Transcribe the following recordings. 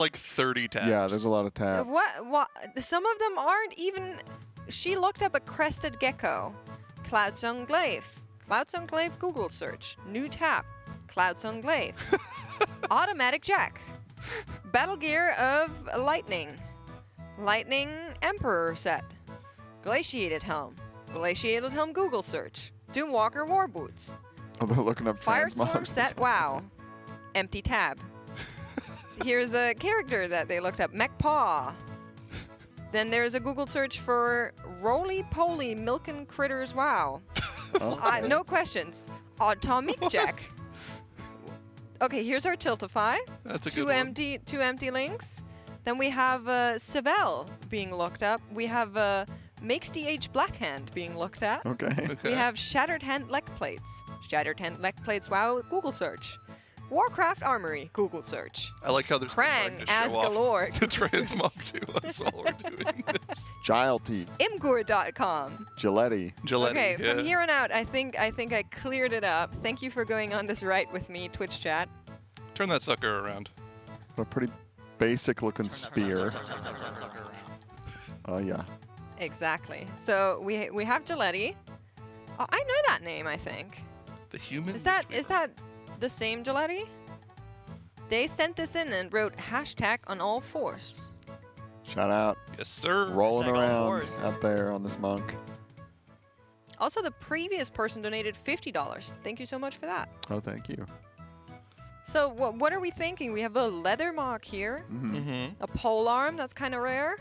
like 30 tabs. Yeah, there's a lot of tabs. What? Some of them aren't even. She looked up a crested gecko, Clouds Glaive, Clouds Glaive Google search, new tab, Clouds Glaive, automatic jack, battle gear of lightning, lightning emperor set, glaciated helm Google search, Doomwalker war boots, Oh, they're looking up Firestorm transmogs. set wow, empty tab. Here's a character that they looked up, Mechpaw. Then there's a Google search for roly-poly milkin' critters wow. Okay. No questions. Atomic Jack. Okay, here's our Tiltify. That's a two good one. two empty links. Then we have Sibel being looked up. We have Makes DH Blackhand being looked at. Okay. We have Shattered Hand Leg Plates. Shattered Hand Leg Plates wow, Google search. Warcraft Armory, Google search. I like how there's Krang to as show off galore. the transmog to us while we're doing this. Gilety. Imgur.com. Gillette. Gillette. Okay, yeah. from here on out, I think I cleared it up. Thank you for going on this ride with me, Twitch chat. Turn that sucker around. A pretty basic looking spear. Oh yeah. Exactly. So we have Gillette. Oh, I know that name, I think. The human. Is that the same Gillette? They sent this in and wrote hashtag on all fours. Shout out. Yes, sir. Rolling Hashtag all around fours. out there on this monk. Also, the previous person donated $50. Thank you so much for that. Oh, thank you. So what are we thinking? We have a leather mock here, Hmm Mm-hmm. a pole arm that's kind of rare.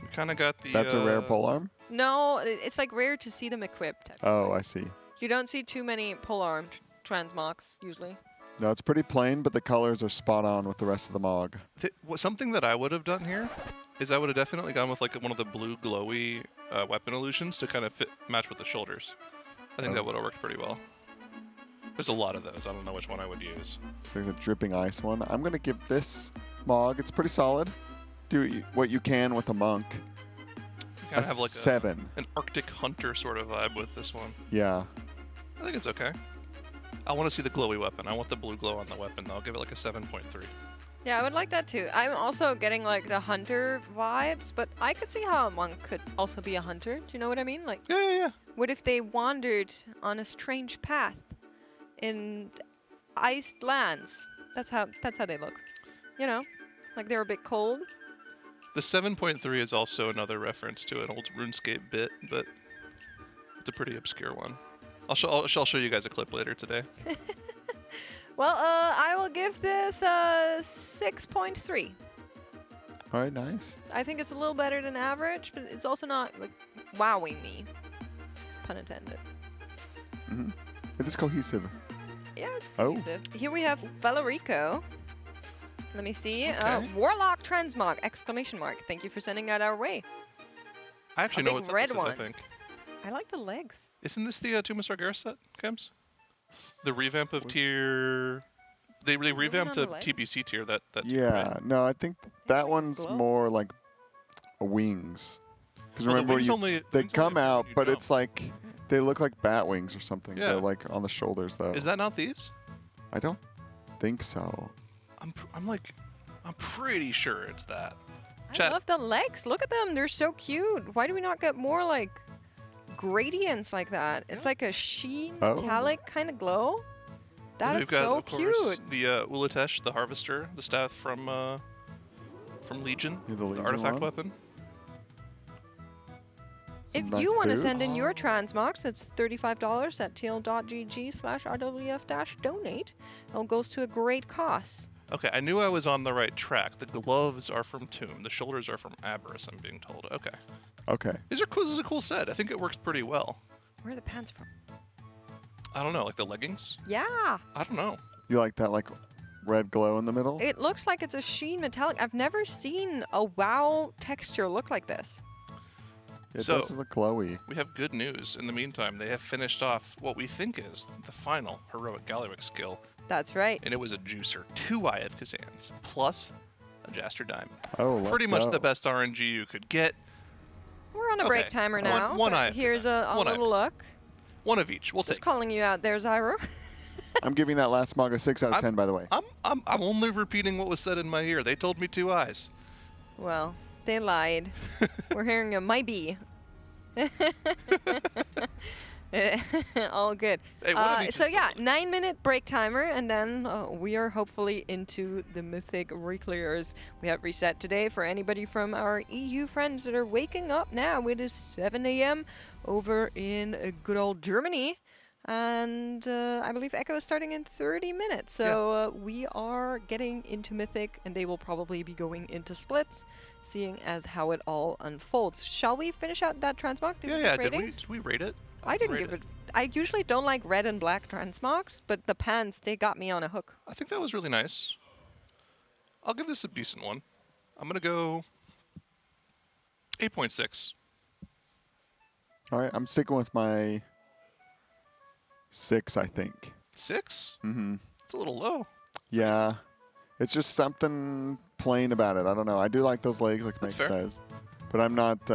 We kind of got the. That's a rare polearm? No, it's like rare to see them equipped. Oh, I see. You don't see too many polearm transmogs usually. No, it's pretty plain, but the colors are spot on with the rest of the mog. Something that I would have done here is I would have definitely gone with like one of the blue glowy weapon illusions to kind of match with the shoulders. I think Oh. that would have worked pretty well. There's a lot of those. I don't know which one I would use. There's a dripping ice one. I'm going to give this mog, it's pretty solid. Do what you can with a monk. You kind of have like 7. an Arctic hunter sort of vibe with this one. Yeah. I think it's okay. I want to see the glowy weapon. I want the blue glow on the weapon. I'll give it like a 7.3. Yeah, I would like that too. I'm also getting like the hunter vibes, but I could see how a monk could also be a hunter. Do you know what I mean? Like, Yeah. what if they wandered on a strange path in iced lands? That's how they look. You know, like they're a bit cold. The 7.3 is also another reference to an old RuneScape bit, but it's a pretty obscure one. I'll show you guys a clip later today. Well, I will give this a 6.3. All right, nice. I think it's a little better than average, but it's also not like wowing me. Pun intended. Hmm It is cohesive. Yeah, it's Oh. cohesive. Here we have Valerico. Let me see. Okay. Warlock Transmog! Exclamation mark. Thank you for sending that our way. I actually A know big what's up red this is, I one. think. I like the legs. Isn't this the Tomb of Sargeras set, Kems? The revamp of Was- tier... They one revamped on a the legs? TBC tier that Yeah, right? no, I think that like one's glow. more like a wings. Because Well, the remember, wings only- they wings come only out, when you but jump. it's like, they look like bat wings or something. Yeah. They're like on the shoulders, though. Is that not these? I don't think so. I'm pretty sure it's that. I Chat. love the legs. Look at them. They're so cute. Why do we not get more like gradients like that? It's Yeah. like a sheen Oh. metallic kind of glow. That We've is got, so of course, cute. the Ulatesh, the Harvester, the staff from Legion, Yeah, the the Legion artifact one. weapon. If Some nice you want to send in boots. your transmogs, it's $35 at tl.gg/rwf-donate. It goes to a great cause. Okay, I knew I was on the right track. The gloves are from Tomb. The shoulders are from Aberrus, I'm being told. Okay. Okay. These are cool. This is a cool set. I think it works pretty well. Where are the pants from? I don't know, like the leggings? Yeah, I don't know. You like that like red glow in the middle? it looks like it's a sheen metallic. I've never seen a WoW texture look like this. It So- does look glowy. We have good news. In the meantime, they have finished off what we think is the final heroic Galliwick skill, That's right. and it was a juicer. 2 Eye of Kazans, plus a Jaster Diamond. Oh, let's Pretty much go. the best RNG you could get. We're on a Okay, break timer one- now. one but eye of here's a Kazan. One eye. little look. One of each. We'll Just take. calling you out there, Zyro. I'm giving that last mog a 6 out of 10, by the way. I'm only repeating what was said in my ear. They told me 2 eyes. Well, they lied. We're hearing a might be. All good. Hey, what did he So just yeah, do? 9-minute break timer, and then we are hopefully into the mythic reclears. We have reset today for anybody from our EU friends that are waking up now. It is 7 a.m. over in good old Germany. And I believe Echo is starting in 30 minutes. So we are getting into Mythic, and they will probably be going into splits, seeing as how it all unfolds. Shall we finish out that transmog? Yeah. Did we rate it? I didn't give it. I usually don't like red and black transmogs, but the pants, they got me on a hook. I think that was really nice. I'll give this a decent one. I'm going to go 8.6. All right, I'm sticking with my 6, I think. 6? Mm-hmm. It's a little low. Yeah. It's just something plain about it. I don't know. I do like those legs, like That's Meg fair. says. But I'm not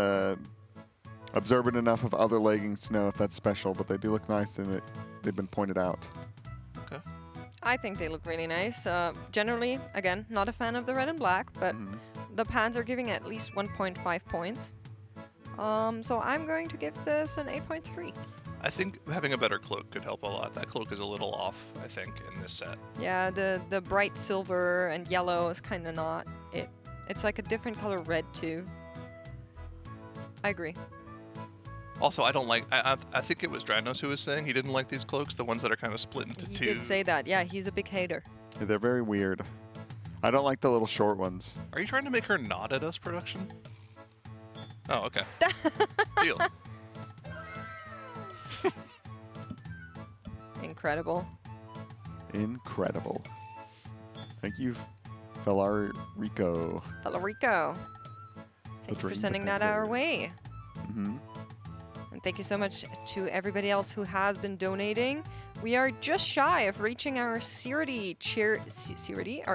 observant enough of other leggings to know if that's special, but they do look nice and they've been pointed out. Okay. I think they look really nice. Generally, again, not a fan of the red and black, but the pants are giving at least 1.5 points. So I'm going to give this an 8.3. I think having a better cloak could help a lot. That cloak is a little off, I think, in this set. Yeah, the bright silver and yellow is kind of not it. It's like a different color red too. I agree. Also, I don't like. I think it was Dranos who was saying he didn't like these cloaks, the ones that are kind of split into He two. did say that. Yeah, he's a big hater. Yeah, they're very weird. I don't like the little short ones. Are you trying to make her nod at us, production? Oh, okay. Deal. Incredible. Incredible. Thank you, Felarico. Federico. Thank you for dream sending that our defender. way. Mm-hmm. And thank you so much to everybody else who has been donating. We are just shy of reaching our our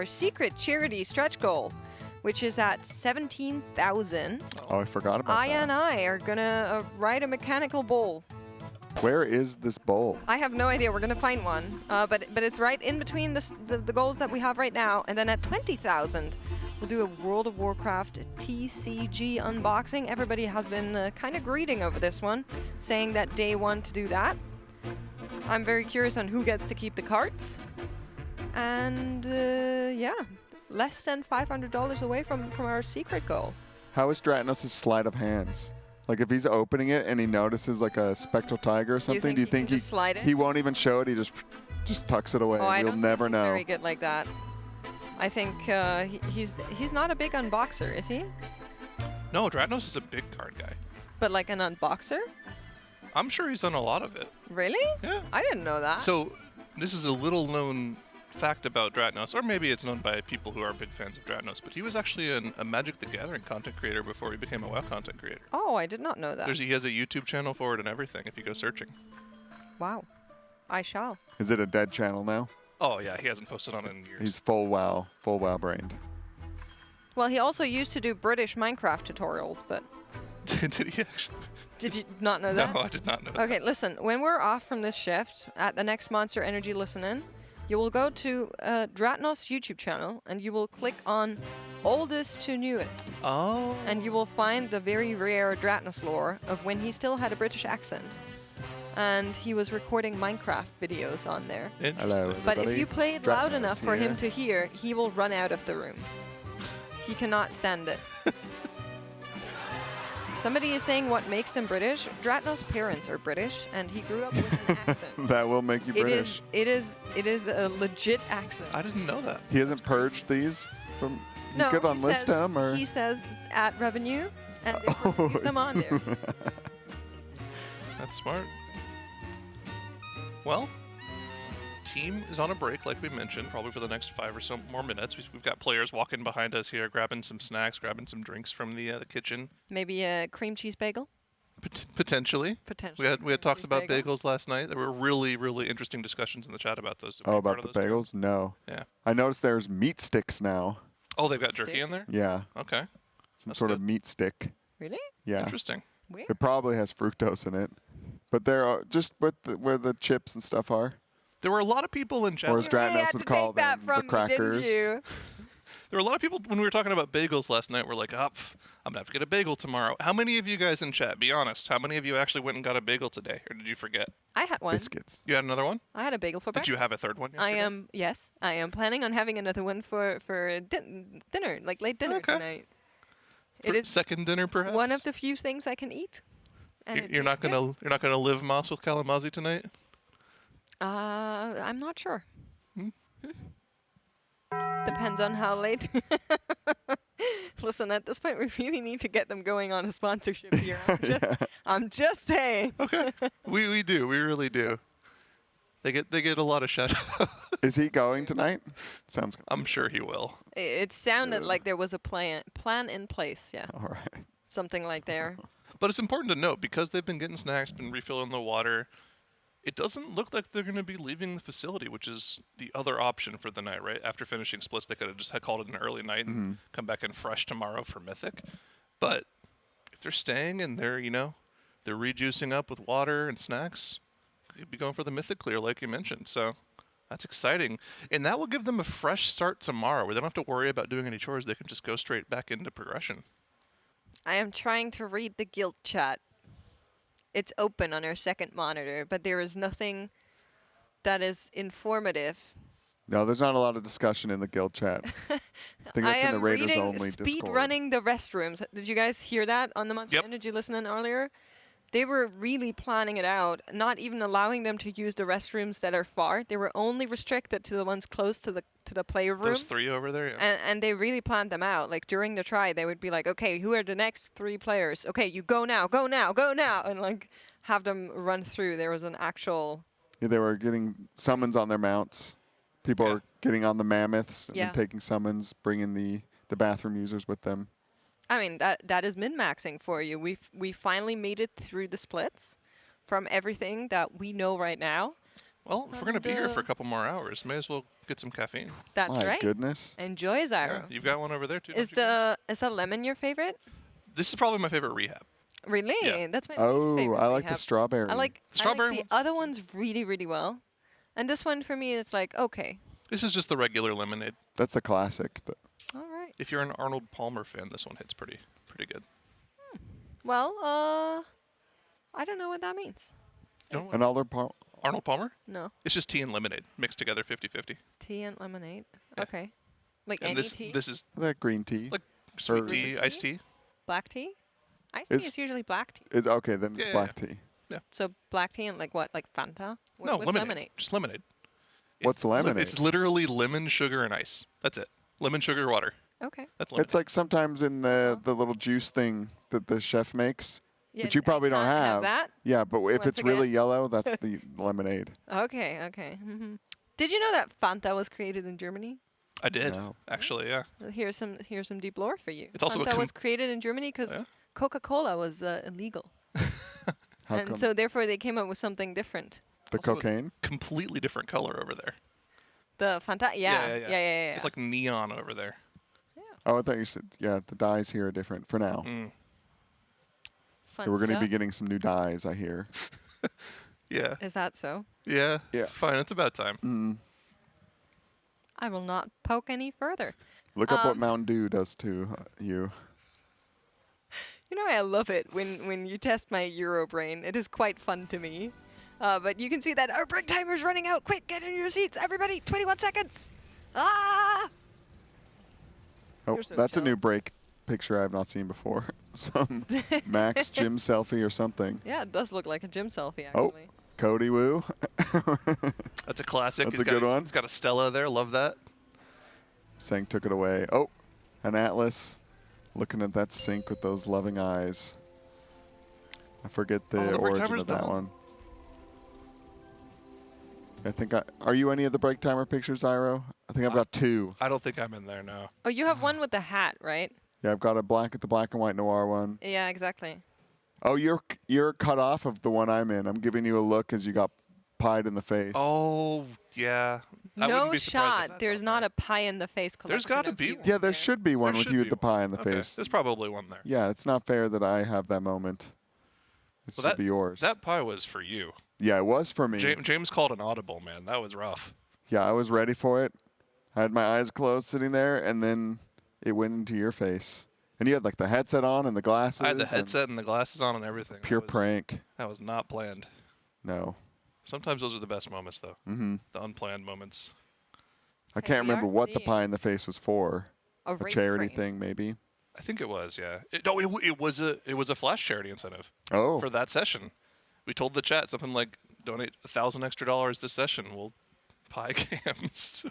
secret charity stretch goal, which is at 17,000. Oh, I forgot about I that. and I are gonna ride a mechanical bull. Where is this bowl? I have no idea. We're gonna find one, but it's right in between the goals that we have right now, and then at 20,000, we'll do a World of Warcraft TCG unboxing. Everybody has been kind of greeting over this one, saying that day one to do that. I'm very curious on who gets to keep the cards, and yeah, less than $500 away from our secret goal. How is Dratnos' sleight of hands? Like if he's opening it and he notices like a spectral tiger or something, do you think he can just slide it? he won't even show it? He just tucks it away. Oh, I We'll don't never think he's know. very good like that. I think he's not a big unboxer, is he? No, Dranos is a big card guy. But like an unboxer? I'm sure he's done a lot of it. Really? Yeah. I didn't know that. So, this is a little known fact about Dratnos, or maybe it's known by people who are big fans of Dratnos, but he was actually a Magic the Gathering content creator before he became a WoW content creator. Oh, I did not know that. He has a YouTube channel for it and everything if you go searching. Wow. I shall. Is it a dead channel now? Oh, yeah, he hasn't posted on it in years. He's full WoW brained. Well, he also used to do British Minecraft tutorials, but Did he actually? did you not know that? No, I did not know Okay, listen. When we're off from this shift, at the next Monster Energy Listen-In, you will go to Dratnos' YouTube channel, and you will click on Oldest to Newest. Oh. And you will find the very rare Dratnos lore of when he still had a British accent. And he was recording Minecraft videos on there. Interesting. But if Everybody, you play it loud Dratnos enough for him here. to hear, he will run out of the room. He cannot stand it. Somebody is saying what makes them British. Dratnos' parents are British, and he grew up with an accent. That will make you British. It is a legit accent. I didn't know that. He hasn't purged these from. No, you could he unlist says, them or. he says at revenue, and therefore he leaves them on there. That's smart. Well, team is on a break, like we mentioned, probably for the next 5 or so more minutes. We've got players walking behind us here, grabbing some snacks, grabbing some drinks from the kitchen. Maybe a cream cheese bagel. Potentially. Potentially. We had talks cheese about bagel. bagels last night. There were really, really interesting discussions in the chat about those. Oh, about the bagels? No. Yeah. I noticed there's meat sticks now. Oh, they've got jerky in there? Yeah. Okay. Some That's sort good. of meat stick. Really? Yeah. Interesting. Weird. It probably has fructose in it. But they're just where the chips and stuff are. There were a lot of people in chat. Or as You really Dratnos had would to call take that them, from the me, crackers. didn't you? There were a lot of people when we were talking about bagels last night. We're like, I'm gonna have to get a bagel tomorrow. How many of you guys in chat? Be honest. How many of you actually went and got a bagel today, or did you forget? I had one. Biscuits. You had another one? I had a bagel for Did breakfast. you have a third one I yesterday? am. Yes, I am planning on having another one for dinner, like late dinner Okay. tonight. For It is second dinner, perhaps. one of the few things I can eat. And it You're not tastes good. gonna live Moss with Kalamazoo tonight. I'm not sure. Hmm? Depends on how late. Listen, at this point, we really need to get them going on a sponsorship here. I'm just saying. Okay. we do. We really do. They get a lot of shout out. Is he going tonight? Sounds good. I'm sure he will. It sounded like there was a plan in place. Yeah, All right. something like there. But it's important to note, because they've been getting snacks, been refilling the water, it doesn't look like they're going to be leaving the facility, which is the other option for the night, right? After finishing splits, they could have just called it an early night and come back in fresh tomorrow for Mythic. But if they're staying and they're rejuicing up with water and snacks, they'd be going for the Mythic clear, like you mentioned. So that's exciting. And that will give them a fresh start tomorrow, where they don't have to worry about doing any chores. They can just go straight back into progression. I am trying to read the guild chat. It's open on our second monitor, but there is nothing that is informative. No, there's not a lot of discussion in the guild chat. I think I that's in am the Raiders reading only speed Discord. running the restrooms. Did you guys hear that on the Monster Yep. Energy listen in earlier? They were really planning it out, not even allowing them to use the restrooms that are far. They were only restricted to the ones close to the player room. Those three over there, yeah. And they really planned them out. Like during the try, they would be like, okay, who are the next 3 players? Okay, you go now, go now, go now. And like have them run through. There was an actual... Yeah, they were getting summons on their mounts. People Yeah. are getting on the mammoths and Yeah. then taking summons, bringing the bathroom users with them. I mean, that is min-maxing for you. We finally made it through the splits from everything that we know right now. Well, if we're going to be here And, for a couple more hours, may as well get some caffeine. That's My right. goodness. Enjoy, Yeah, Zyro. you've got one over there, too. Is don't you guys? the lemon your favorite? This is probably my favorite rehab. Really? Yeah. That's my least Oh, favorite. I like the rehab. strawberry. I like Strawberry the one's other ones really, really well. And this one for me is like, okay. This is just the regular lemonade. That's a classic. All right. If you're an Arnold Palmer fan, this one hits pretty good. Well, I don't know what that means. No, Another Arnold Palmer? No. It's just tea and lemonade mixed together 50-50. Tea and lemonade. Yeah. Okay. Like And any this tea? this is that green tea. like sweet Or- tea, Is it iced tea? tea. Black tea? Iced tea It's- is usually black tea. It's okay, then it's Yeah, black tea. So black tea and like what? Like Fanta? No, What's lemonade. Just lemonade. What's It's lemonade? It's literally lemon, sugar, and ice. That's it. Lemon, sugar, water. Okay. That's lemonade. It's like sometimes in the little juice thing that the chef makes, Yeah, which you probably I don't can't have. that? Yeah, but if Once it's really again. yellow, that's the lemonade. Okay, okay. Did you know that Fanta was created in Germany? I did, No. actually, yeah. Here's some deep lore for you. It's also a Fanta com- was created in Germany because Yeah? Coca-Cola was illegal, How and come? so therefore they came up with something different. The Also a- cocaine? Completely different color over there. The Fanta, yeah. It's like neon over there. Oh, I thought you said, yeah, the dyes here are different for now. Mm. fun We're going to be stuff. getting some new dyes, I hear. Yeah. Is that so? Yeah. Yeah. Fine. It's about time. Mm. I will not poke any further. Look up what Um, Mountain Dew does to you. You know, I love it when you test my Euro brain. It is quite fun to me. But you can see that our break timer's running out. Quick, get in your seats, everybody. 21 seconds. Ah! Oh, you're so that's a chill. new break picture I have not seen before. Some Max gym selfie or something. Yeah, it does look like a gym selfie, Oh. actually. Cody Woo. That's a classic. That's He's a got good one. He's got a Stella there. Love that. Sang took it away. Oh, an Atlas. Looking at that sink with those loving eyes. I forget the Oh, the break origin timer's of that done. one. I think are you any of the break timer pictures, Iro? I think I've got 2. I don't think I'm in there now. Oh, you have one with the hat, right? Yeah, I've got the black and white noir one. Yeah, exactly. Oh, you're cut off of the one I'm in. I'm giving you a look as you got pied in the face. Oh, yeah. I No wouldn't be surprised if shot. that's There's on not there. a pie in the face collection. There's gotta of be you one. Yeah, out there should be one There with should you be with the one. pie in the Okay, face. There's probably one there. Yeah, it's not fair that I have that moment. It Well, should be yours. That pie was for you. Yeah, it was for me. James called an audible, man. That was rough. Yeah, I was ready for it. I had my eyes closed sitting there, and then it went into your face. And you had like the headset on and the glasses. I had the headset and the glasses on and everything. Pure prank. That was not planned. No. Sometimes those are the best moments, though. Mm-hmm. The unplanned moments. I can't remember what the seeing pie in the face was for. a A charity frame. thing, maybe. I think it was, yeah. It was a flash charity incentive Oh. for that session. We told the chat something like, donate $1,000 extra this session. We'll pie cams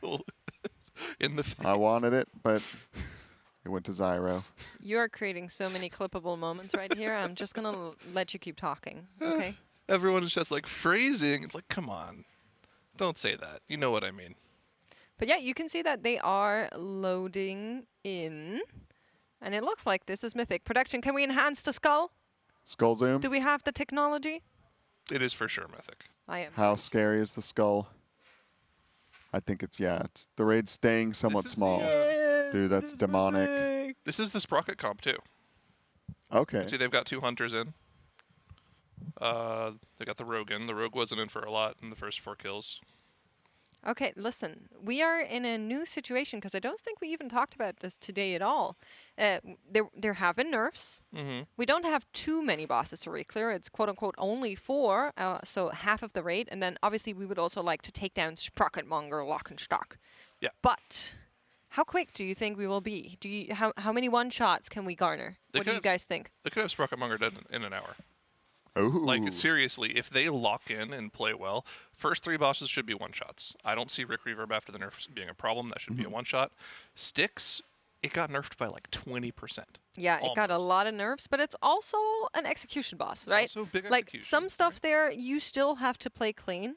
in the face. I wanted it, but it went to Zyro. You are creating so many clippable moments right here. I'm just going to let you keep talking, okay? Everyone is just like phrasing. It's like, come on. Don't say that. You know what I mean. But yeah, you can see that they are loading in. And it looks like this is Mythic. Production, can we enhance the skull? Skull zoom? Do we have the technology? It is for sure Mythic. I am. How scary is the skull? I think it's the raid's staying somewhat This is small. Dude, that's demonic. This is the Sprocket comp, too. Okay. See, they've got 2 hunters in. They got the rogue in. The rogue wasn't in for a lot in the first 4 kills. Okay, listen. We are in a new situation because I don't think we even talked about this today at all. There have been nerfs. Mm-hmm. We don't have too many bosses to re-clear. It's quote-unquote only 4, so half of the raid. And then obviously we would also like to take down Sprocketmonger, Lock and Stock. Yeah. But how quick do you think we will be? How many one-shots can we garner? What do you guys think? They could have Sprocketmonger dead in an hour. Ooh. Like, seriously, if they lock in and play well, first 3 bosses should be one-shots. I don't see Rick Reverb after the nerfs being a problem. That should be a one-shot. Styx, it got nerfed by like 20%. Yeah, it got a Almost. lot of nerfs, but it's also an execution boss, right? It's also big Like execution, some stuff there, you still have to play clean.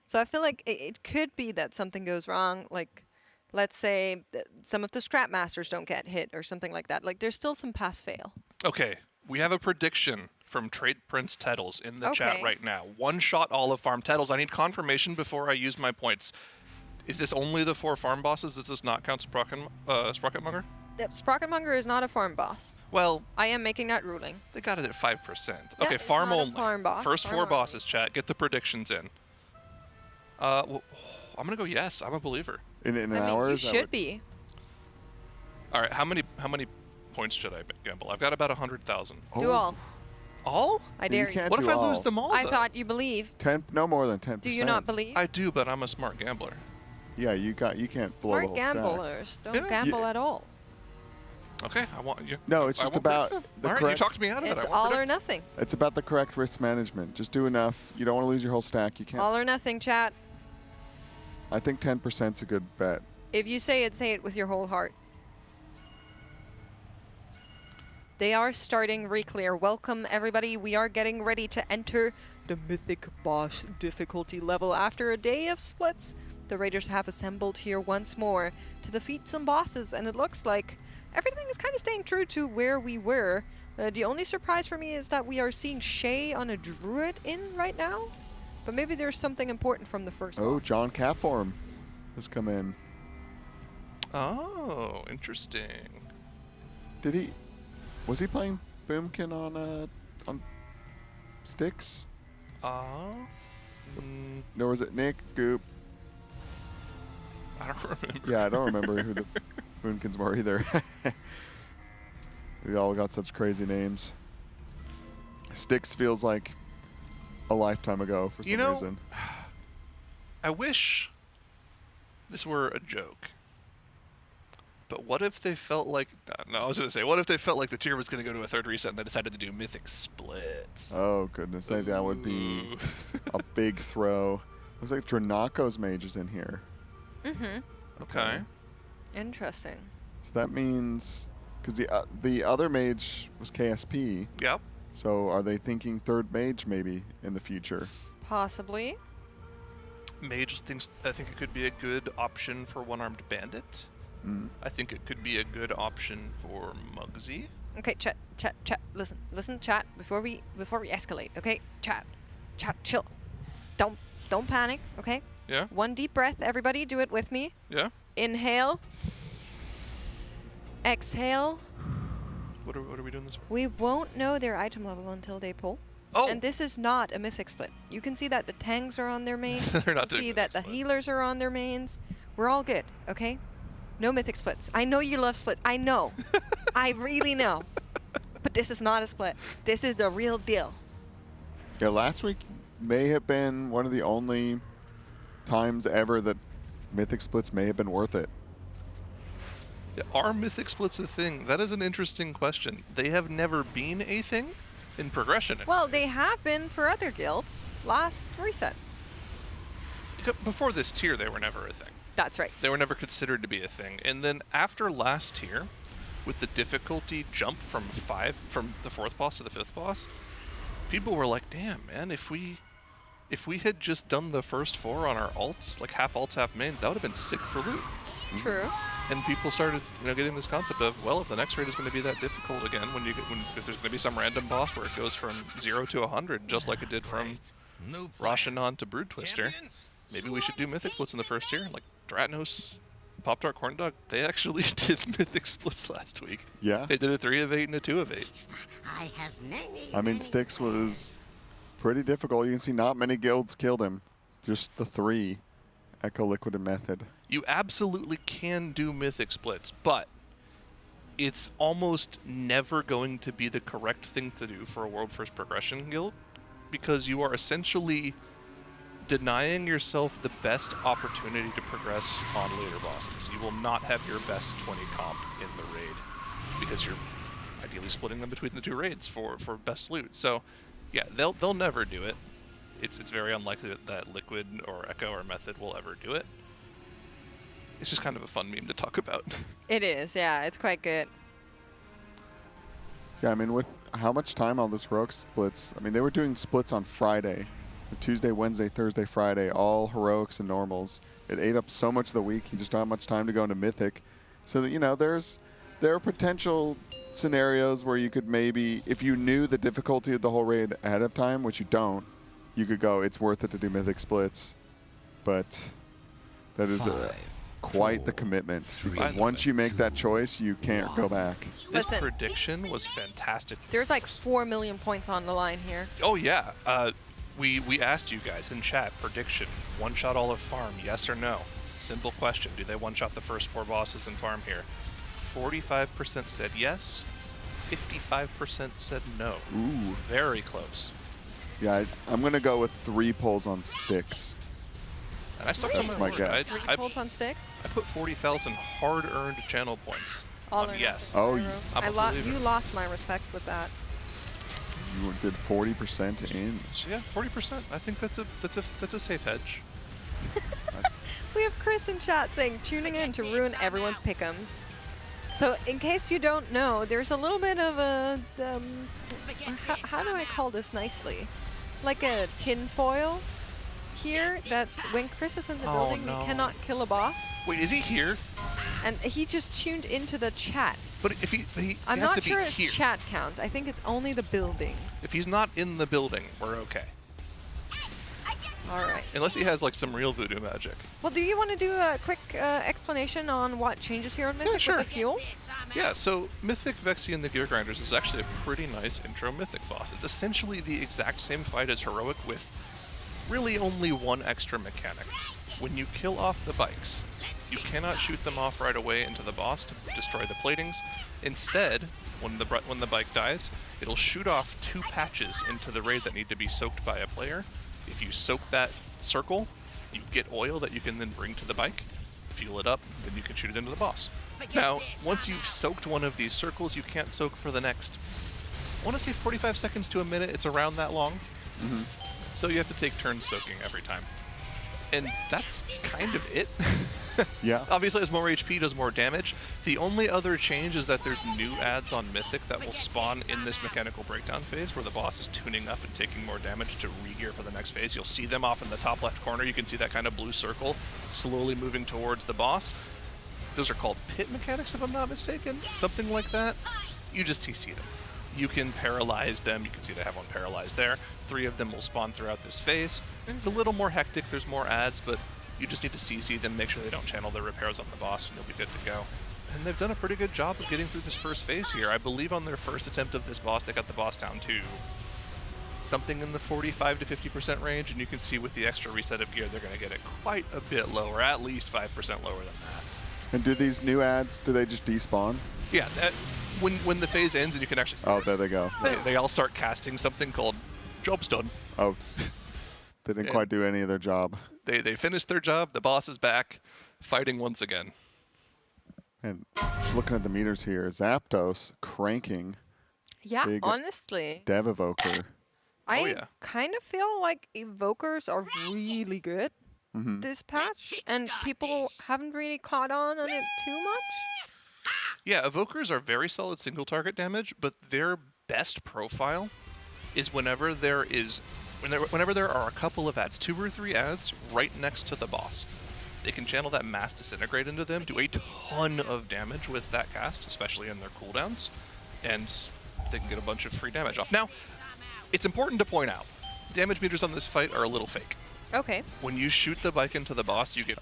So I feel like it could be that something goes wrong. Like, let's say some of the scrap masters don't get hit or something like that. Like, there's still some pass-fail. Okay, we have a prediction from Trade Prince Tettles in the chat Okay. right now. One-shot Olive Farm Tettles. I need confirmation before I use my points. Is this only the 4 farm bosses? Does this not count Sprocketmonger? Yep, Sprocketmonger is not a farm boss. Well, I am making that ruling. they got it at 5%. Yeah, Okay, it's farm not a only. farm boss, First farm 4 only. bosses, chat. Get the predictions in. Well, I'm gonna go yes. I'm a believer. In an I mean, hour? you Is that should what- be. All right, how many points should I gamble? I've got about 100,000. Do Oh, all. All? I You dare you. can't What if do I lose all. them all? I though? thought you believe. 10, no more than 10%. Do you not believe? I do, but I'm a smart gambler. Yeah, you can't blow the Smart whole stack. gamblers don't Yeah. gamble at all. Okay, I want you. No, it's I just won't about predict them. the All right, you correct. talked me out of it. It's I won't all or predict. nothing. It's about the correct risk management. Just do enough. You don't want to lose your whole stack. You can't. All or nothing, chat. I think 10%'s a good bet. If you say it with your whole heart. They are starting re-clear. Welcome, everybody. We are getting ready to enter the Mythic Boss difficulty level. After a day of splits, the Raiders have assembled here once more to defeat some bosses, and it looks like everything is kind of staying true to where we were. The only surprise for me is that we are seeing Shay on a Druid in right now, but maybe there's something important from the first Oh, one. John Catform has come in. Oh, interesting. Did he? Was he playing Boomkin on Styx? Or was it Nick Goop? I don't remember. Yeah, I don't remember who the Boomkins were either. We all got such crazy names. Styx feels like a lifetime ago for some You know, reason. I wish this were a joke. But what if they felt like... No, I was going to say, what if they felt like the tier was going to go to a 3rd reset and they decided to do Mythic Splits? Oh, goodness. That would be Ooh. a big throw. Looks like Dranako's mage is in here. Mm-hmm. Okay. Interesting. So that means... Because the other mage was KSP. Yep. So are they thinking 3rd mage maybe in the future? Possibly. Mage thinks... I think it could be a good option for One-Armed Bandit. Mm. I think it could be a good option for Muggsy. Okay, chat. Listen, chat. Before we escalate, okay, chat, chill. Don't panic, okay? Yeah? One deep breath, everybody. Do it with me. Yeah? Inhale. Exhale. What are we doing this for? We won't know their item level until they pull. Oh! And this is not a mythic split. You can see that the tanks are on their mains. They're not you can doing see mythic that the splits. healers are on their mains. We're all good, okay? No mythic splits. I know you love splits. I know. I really know. But this is not a split. This is the real deal. Yeah, last week may have been one of the only times ever that mythic splits may have been worth it. Yeah, are mythic splits a thing? That is an interesting question. They have never been a thing in progression. Well, they have been for other guilds last reset. Before this tier, they were never a thing. That's right. They were never considered to be a thing. And then after last tier, with the difficulty jump from the 4th boss to the 5th boss, people were like, damn, man, if we had just done the first 4 on our alts, like half alts, half mains, that would have been sick for loot. True. And people started, getting this concept of, well, if the next raid is going to be that difficult again, if there's going to be some random boss where it goes from 0 to 100, just like it did from Rashanon to Brood Twister, maybe we should do mythic splits in the first tier. Like Dratnos, Pop Tart Corn Dog, they actually did mythic splits last week. Yeah. They did a 3 of 8 and a 2 of 8. I mean, Styx was pretty difficult. You can see not many guilds killed him. Just the 3, Echo, Liquid, and Method. You absolutely can do mythic splits, but it's almost never going to be the correct thing to do for a World First Progression guild, because you are essentially denying yourself the best opportunity to progress on later bosses. You will not have your best 20 comp in the raid, because you're ideally splitting them between the 2 raids for best loot. So, yeah, they'll never do it. It's very unlikely that Liquid or Echo or Method will ever do it. It's just kind of a fun meme to talk about. It is, yeah. It's quite good. Yeah, I mean, with how much time on this heroic splits, I mean, they were doing splits on Friday. Tuesday, Wednesday, Thursday, Friday, all heroics and normals. It ate up so much of the week. You just don't have much time to go into mythic. So that, there are potential scenarios where you could maybe, if you knew the difficulty of the whole raid ahead of time, which you don't, you could go, it's worth it to do mythic splits. But that is quite the commitment. Because once you make that choice, you can't go back. This Listen. prediction was fantastic. There's like 4 million points on the line here. Oh yeah. We asked you guys in chat, prediction, one-shot all of farm, yes or no? Simple question. Do they one-shot the first 4 bosses in farm here? 45% said yes. 55% said no. Ooh. Very close. Yeah, I'm going to go with 3 pulls on Styx. And I stuck Really? to That's my my word. guess. 3 pulls on Styx? I put 40,000 hard-earned channel points All on or yes. nothing, Oh, Pyro. I'm a believer. You lost my respect with that. You did 40% in. So yeah, 40%. I think that's a safe hedge. We have Chris in chat saying, tuning in to ruin everyone's pick'ems. So in case you don't know, there's a little bit of a, how do I call this nicely? Like a tin foil here, that's when Chris is in the Oh, building, no. we cannot kill a boss. Wait, is he here? And he just tuned into the chat. But if he I'm has not to sure be if here. chat counts. I think it's only the building. If he's not in the building, we're okay. All right. Unless he has like some real voodoo magic. Well, do you want to do a quick explanation on what changes here on Mythic sure. with the fuel? Yeah, so Mythic Vexi and the Gear Grinders is actually a pretty nice intro Mythic boss. It's essentially the exact same fight as Heroic with really only one extra mechanic. When you kill off the bikes, you cannot shoot them off right away into the boss to destroy the platings. Instead, when the bike dies, it'll shoot off 2 patches into the raid that need to be soaked by a player. If you soak that circle, you get oil that you can then bring to the bike, fuel it up, then you can shoot it into the boss. Now, once you've soaked one of these circles, you can't soak for the next, I want to say 45 seconds to a minute. It's around that long. Mm-hmm. So you have to take turns soaking every time. And that's kind of it. Yeah. Obviously, as more HP does more damage. The only other change is that there's new adds on Mythic that will spawn in this mechanical breakdown phase where the boss is tuning up and taking more damage to re-gear for the next phase. You'll see them off in the top left corner. You can see that kind of blue circle slowly moving towards the boss. Those are called pit mechanics, if I'm not mistaken. Something like that. You just CC them. You can paralyze them. You can see they have one paralyzed there. 3 of them will spawn throughout this phase. It's a little more hectic. There's more adds, but you just need to CC them, make sure they don't channel their repairs on the boss, and you'll be good to go. And they've done a pretty good job of getting through this first phase here. I believe on their first attempt of this boss, they got the boss down to something in the 45 to 50% range, and you can see with the extra reset of gear, they're going to get it quite a bit lower, at least 5% lower than that. And do these new ads, do they just despawn? Yeah, when the phase ends and you can actually see Oh, there they go. they all start casting something called Job's Done. Oh, they didn't quite do any of their job. They finished their job, the boss is back, fighting once again. And just looking at the meters here, Zapdos cranking Yeah, Big honestly. Dev Evoker. I kind of feel like evokers are really good this patch, and people haven't really caught on it too much. Yeah, evokers are very solid single target damage, but their best profile is whenever there are a couple of ads, 2 or 3 ads right next to the boss. They can channel that mass disintegrate into them, do a ton of damage with that cast, especially in their cooldowns, and they can get a bunch of free damage off. Now, it's important to point out, damage meters on this fight are a little fake. Okay. When you shoot the bike into the boss, you get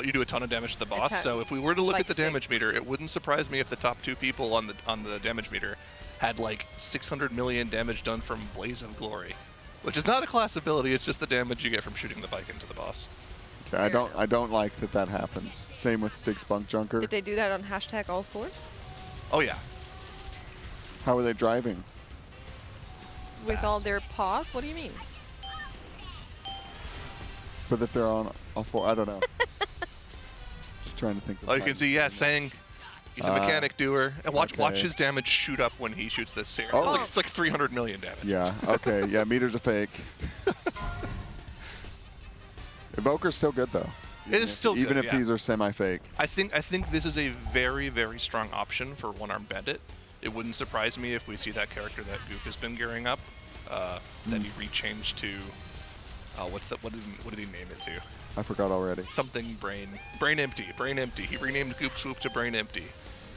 you do a ton of damage to the boss. So if we were to look like at the damage meter, it wouldn't surprise me if the top 2 people on the damage meter had like 600 million damage done from Blaze of Glory, which is not a class ability. It's just the damage you get from shooting the bike into the boss. Okay, I don't like that happens. Same with Stig Spunk Junker. Did they do that on hashtag all fours? Oh yeah. How are they driving? With all Fast. their paws? What do you mean? But if they're on all 4, I don't know. Just trying to think of Oh, you can see, yeah, Sang, he's a mechanic doer. And watch okay. his damage shoot up when he shoots this here. Oh. It's like 300 million damage. Yeah, okay. Yeah, meters are fake. Evoker's still good, though. It is still Even good, if yeah. these are semi-fake. I think this is a very, very strong option for One-Armed Bandit. It wouldn't surprise me if we see that character that Goop has been gearing up, that he rechanged to, what did he name it to? I forgot already. Something Brain Empty. He renamed Goop Swoop to Brain Empty.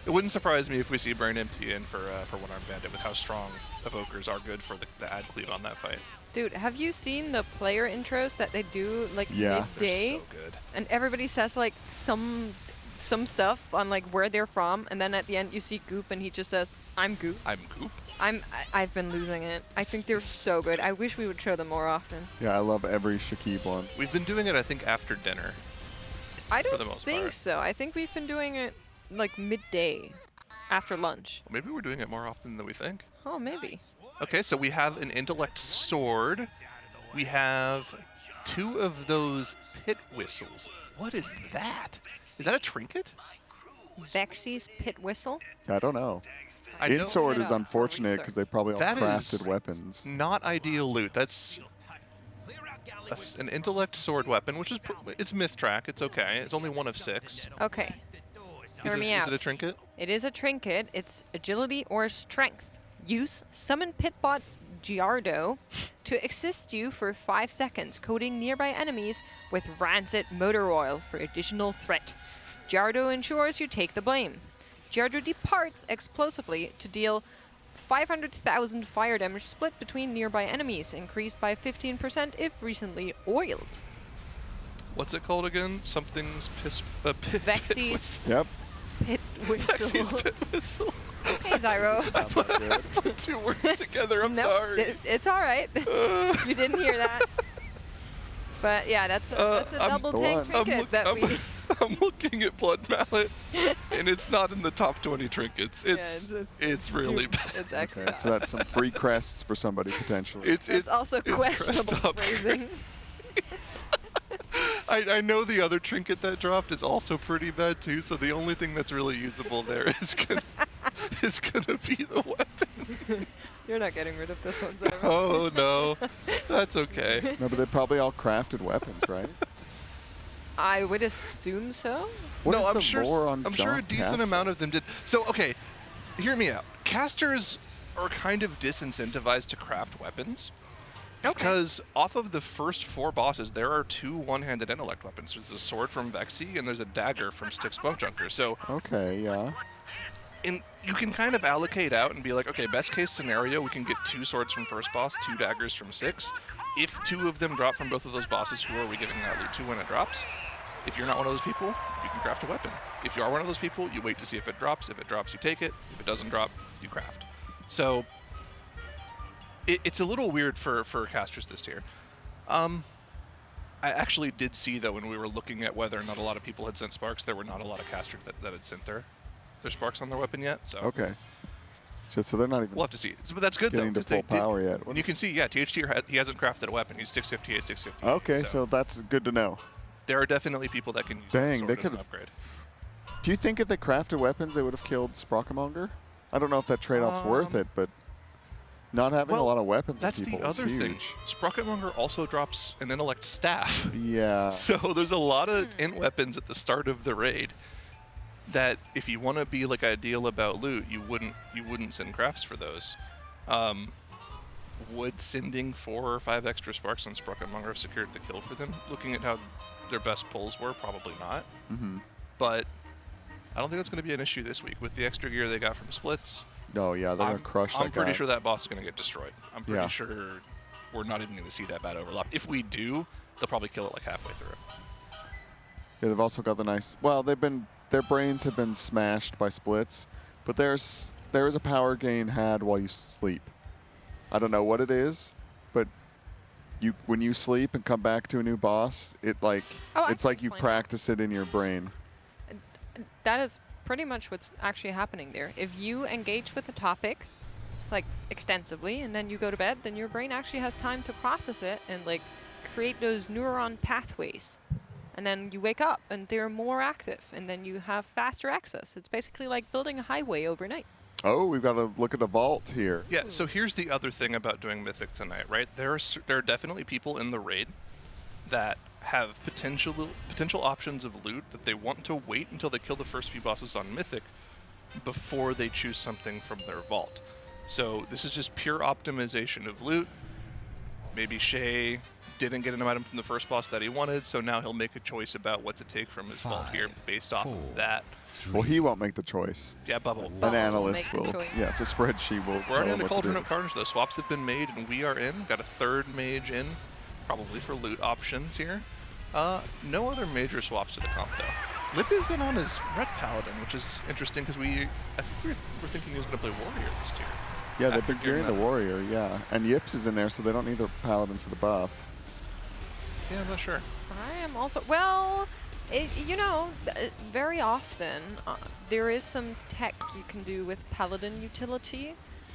It wouldn't surprise me if we see Brain Empty in for One-Armed Bandit with how strong evokers are good for the ad cleave on that fight. Dude, have you seen the player intros that they do like Yeah. midday? They're so good. And everybody says like some stuff on like where they're from, and then at the end you see Goop and he just says, "I'm Goop." I'm Goop. I've been losing it. I think they're so good. I wish we would show them more often. Yeah, I love every Shakib one. We've been doing it, I think, after dinner. I the don't most think part. so. I think we've been doing it like midday, after lunch. Maybe we're doing it more often than we think. Oh, maybe. Okay, so we have an intellect sword. We have 2 of those pit whistles. What is that? Is that a trinket? Vexy's pit whistle. I don't know. I know Insword it is up. unfortunate because they probably all That crafted is- weapons. not ideal loot. That's an intellect sword weapon, which is it's myth track. It's okay. It's only 1 of 6. Okay. Is Hear me it out. a trinket? It is a trinket. It's agility or strength. Use summon Pitbot Giardo to assist you for 5 seconds, coating nearby enemies with rancid motor oil for additional threat. Giardo ensures you take the blame. Giardo departs explosively to deal 500,000 fire damage split between nearby enemies, increased by 15% if recently oiled. What's it called again? Something's pit Vexy's whistle. Yep. pit Vexy's whistle. pit whistle. Hey, Zyro. Not that good. Put 2 words together. I'm No, sorry. it's all right. You didn't hear that. But yeah, that's a I'm double the tank one. trinket that we. I'm looking at Blood Mallet, and it's not in the top 20 trinkets. It's really Dude, bad. It's actually. Okay, so that's some free crests for somebody potentially. It's also it's questionable crest up. phrasing. I know the other trinket that dropped is also pretty bad too, so the only thing that's really usable there is gonna be the weapon. You're not getting rid of this one, Zyro. Oh no, that's okay. No, but they probably all crafted weapons, right? I would assume so. What no, is I'm the sure. lore on I'm sure a John decent Caster? amount of them did. So okay, hear me out. Casters are kind of disincentivized to craft weapons. Okay. Because off of the first 4 bosses, there are 2 one-handed intellect weapons. There's a sword from Vexy, and there's a dagger from Stick Spunk Junker. So Okay, yeah. you can kind of allocate out and be like, okay, best case scenario, we can get 2 swords from first boss, 2 daggers from 6. If 2 of them drop from both of those bosses, who are we giving that loot to when it drops? If you're not one of those people, you can craft a weapon. If you are one of those people, you wait to see if it drops. If it drops, you take it. If it doesn't drop, you craft. So It's a little weird for casters this tier. I actually did see, though, when we were looking at whether or not a lot of people had sent sparks, there were not a lot of casters that had sent their sparks on their weapon yet. So Okay. So they're not even we'll have to see. But that's good, though. getting to 'cause they full power yet. And you can see, yeah, THT, he hasn't crafted a weapon. He's 658, 658. Okay, so that's good to know. There are definitely people that can use Dang, the sword they as an could've- upgrade. Do you think if they crafted weapons, they would have killed Sprockamonger? I don't know if that trade-off's worth it, but not having a lot of weapons That's on people the other is thing. huge. Sprocketmonger also drops an intellect staff. Yeah. So there's a lot of int weapons at the start of the raid that if you want to be like ideal about loot, you wouldn't send crafts for those. Would sending 4 or 5 extra sparks on Sprocketmonger have secured the kill for them? Looking at how their best pulls were, probably not. But I don't think that's going to be an issue this week with the extra gear they got from splits. No, yeah, they're going to crush that guy. I'm pretty sure that boss is going to get destroyed. I'm pretty Yeah. sure we're not even going to see that bad overlap. If we do, they'll probably kill it like halfway through. Yeah, they've also got the nice. Well, their brains have been smashed by splits, but there is a power gain had while you sleep. I don't know what it is, but when you sleep and come back to a new boss, it's like you practice it in your brain. That is pretty much what's actually happening there. If you engage with the topic, like extensively, and then you go to bed, then your brain actually has time to process it and like create those neuron pathways. And then you wake up and they're more active, and then you have faster access. It's basically like building a highway overnight. Oh, we've got to look at the vault here. Yeah, so here's the other thing about doing Mythic tonight, right? There are definitely people in the raid that have potential options of loot that they want to wait until they kill the first few bosses on Mythic before they choose something from their vault. So this is just pure optimization of loot. Maybe Shay didn't get an item from the first boss that he wanted, so now he'll make a choice about what to take from his vault here based off of that. Well, he won't make the choice. Yeah, Bubble. An analyst make the will. choice. Yeah, it's a spreadsheet will. We're already tell in him the what to Cauldron do. of Carnage, though. Swaps have been made, and we are in. Got a third mage in, probably for loot options here. No other major swaps to the comp, though. Lip is in on his Red Paladin, which is interesting because I think we're thinking he was going to play Warrior this tier. Yeah, they've been After gearing the that. warrior. Yeah, and Yips is in there, so they don't need the paladin for the buff. Yeah, I'm not sure. I am also, well, very often there is some tech you can do with Paladin utility.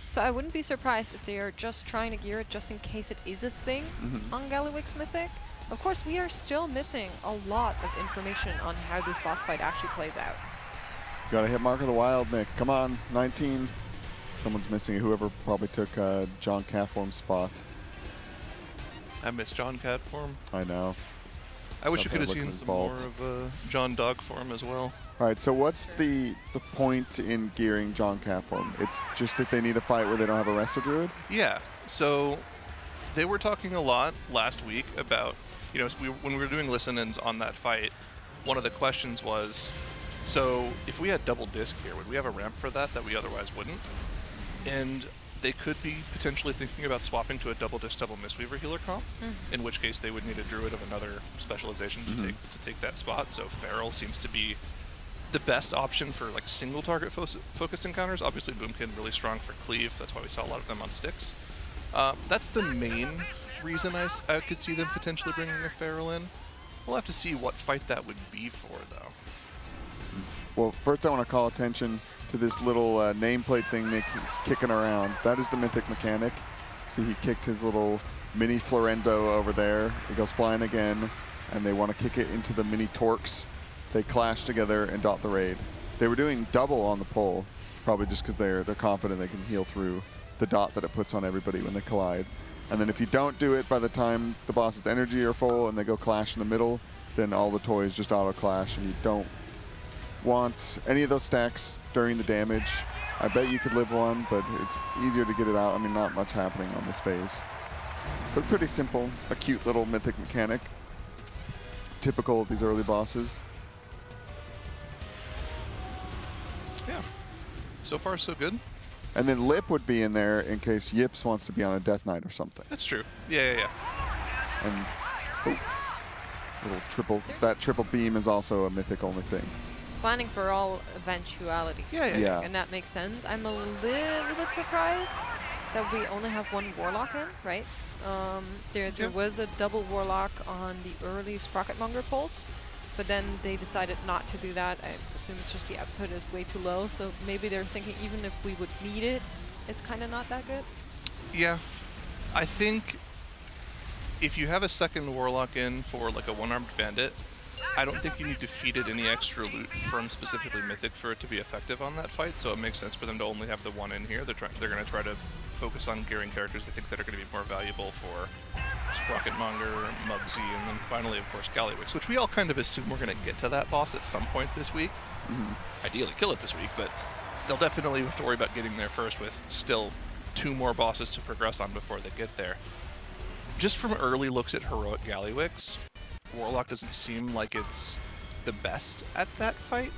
So I wouldn't be surprised if they are just trying to gear it just in case it is a thing on Gallywix Mythic. Of course, we are still missing a lot of information on how this boss fight actually plays out. Got to hit Mark of the Wild, Nick. Come on, 19. Someone's missing. Whoever probably took John Catform's spot. I miss John Cat form. I know. I wish we could have Look at seen his some vault. more of John Dog form as well. All right, so what's the point in gearing John Catform? It's just if they need a fight where they don't have a Resto Druid? Yeah, so they were talking a lot last week about, when we were doing listen-ins on that fight, one of the questions was, so if we had double disc here, would we have a ramp for that we otherwise wouldn't? And they could be potentially thinking about swapping to a double disc, double Mistweaver healer comp, in which case they would need a druid of another specialization to take that spot. So Feral seems to be the best option for like single target focused encounters. Obviously Boomkin really strong for cleave. That's why we saw a lot of them on sticks. That's the main reason I could see them potentially bringing a Feral in. We'll have to see what fight that would be for, though. Well, first I want to call attention to this little nameplate thing Nick is kicking around. That is the Mythic mechanic. See, he kicked his little mini Florendo over there. It goes flying again, and they want to kick it into the mini Torques. They clash together and dot the raid. They were doing double on the pull, probably just because they're confident they can heal through the dot that it puts on everybody when they collide. And then if you don't do it by the time the boss's energy are full and they go clash in the middle, then all the toys just auto clash, and you don't want any of those stacks during the damage. I bet you could live one, but it's easier to get it out. I mean, not much happening on this phase. But pretty simple, a cute little Mythic mechanic. Typical of these early bosses. Yeah. So far, so good. And then Lip would be in there in case Yips wants to be on a Death Knight or something. That's true. Yeah. And that triple beam is also a Mythic only thing. Planning for all eventuality. Yeah. And that makes sense. I'm a little bit surprised that we only have one Warlock in, right? There was a double Warlock on the early Sprocketmonger polls, but then they decided not to do that. I assume it's just the output is way too low, so maybe they're thinking even if we would need it, it's kind of not that good. Yeah. I think if you have a second Warlock in for like a one-armed bandit, I don't think you need to feed it any extra loot from specifically Mythic for it to be effective on that fight, so it makes sense for them to only have the one in here. They're going to try to focus on gearing characters they think that are going to be more valuable for Sprocketmonger, Mugsy, and then finally, of course, Gallywix, which we all kind of assume we're going to get to that boss at some point this week. Ideally kill it this week, but they'll definitely have to worry about getting there first with still 2 more bosses to progress on before they get there. Just from early looks at Heroic Gallywix, Warlock doesn't seem like it's the best at that fight.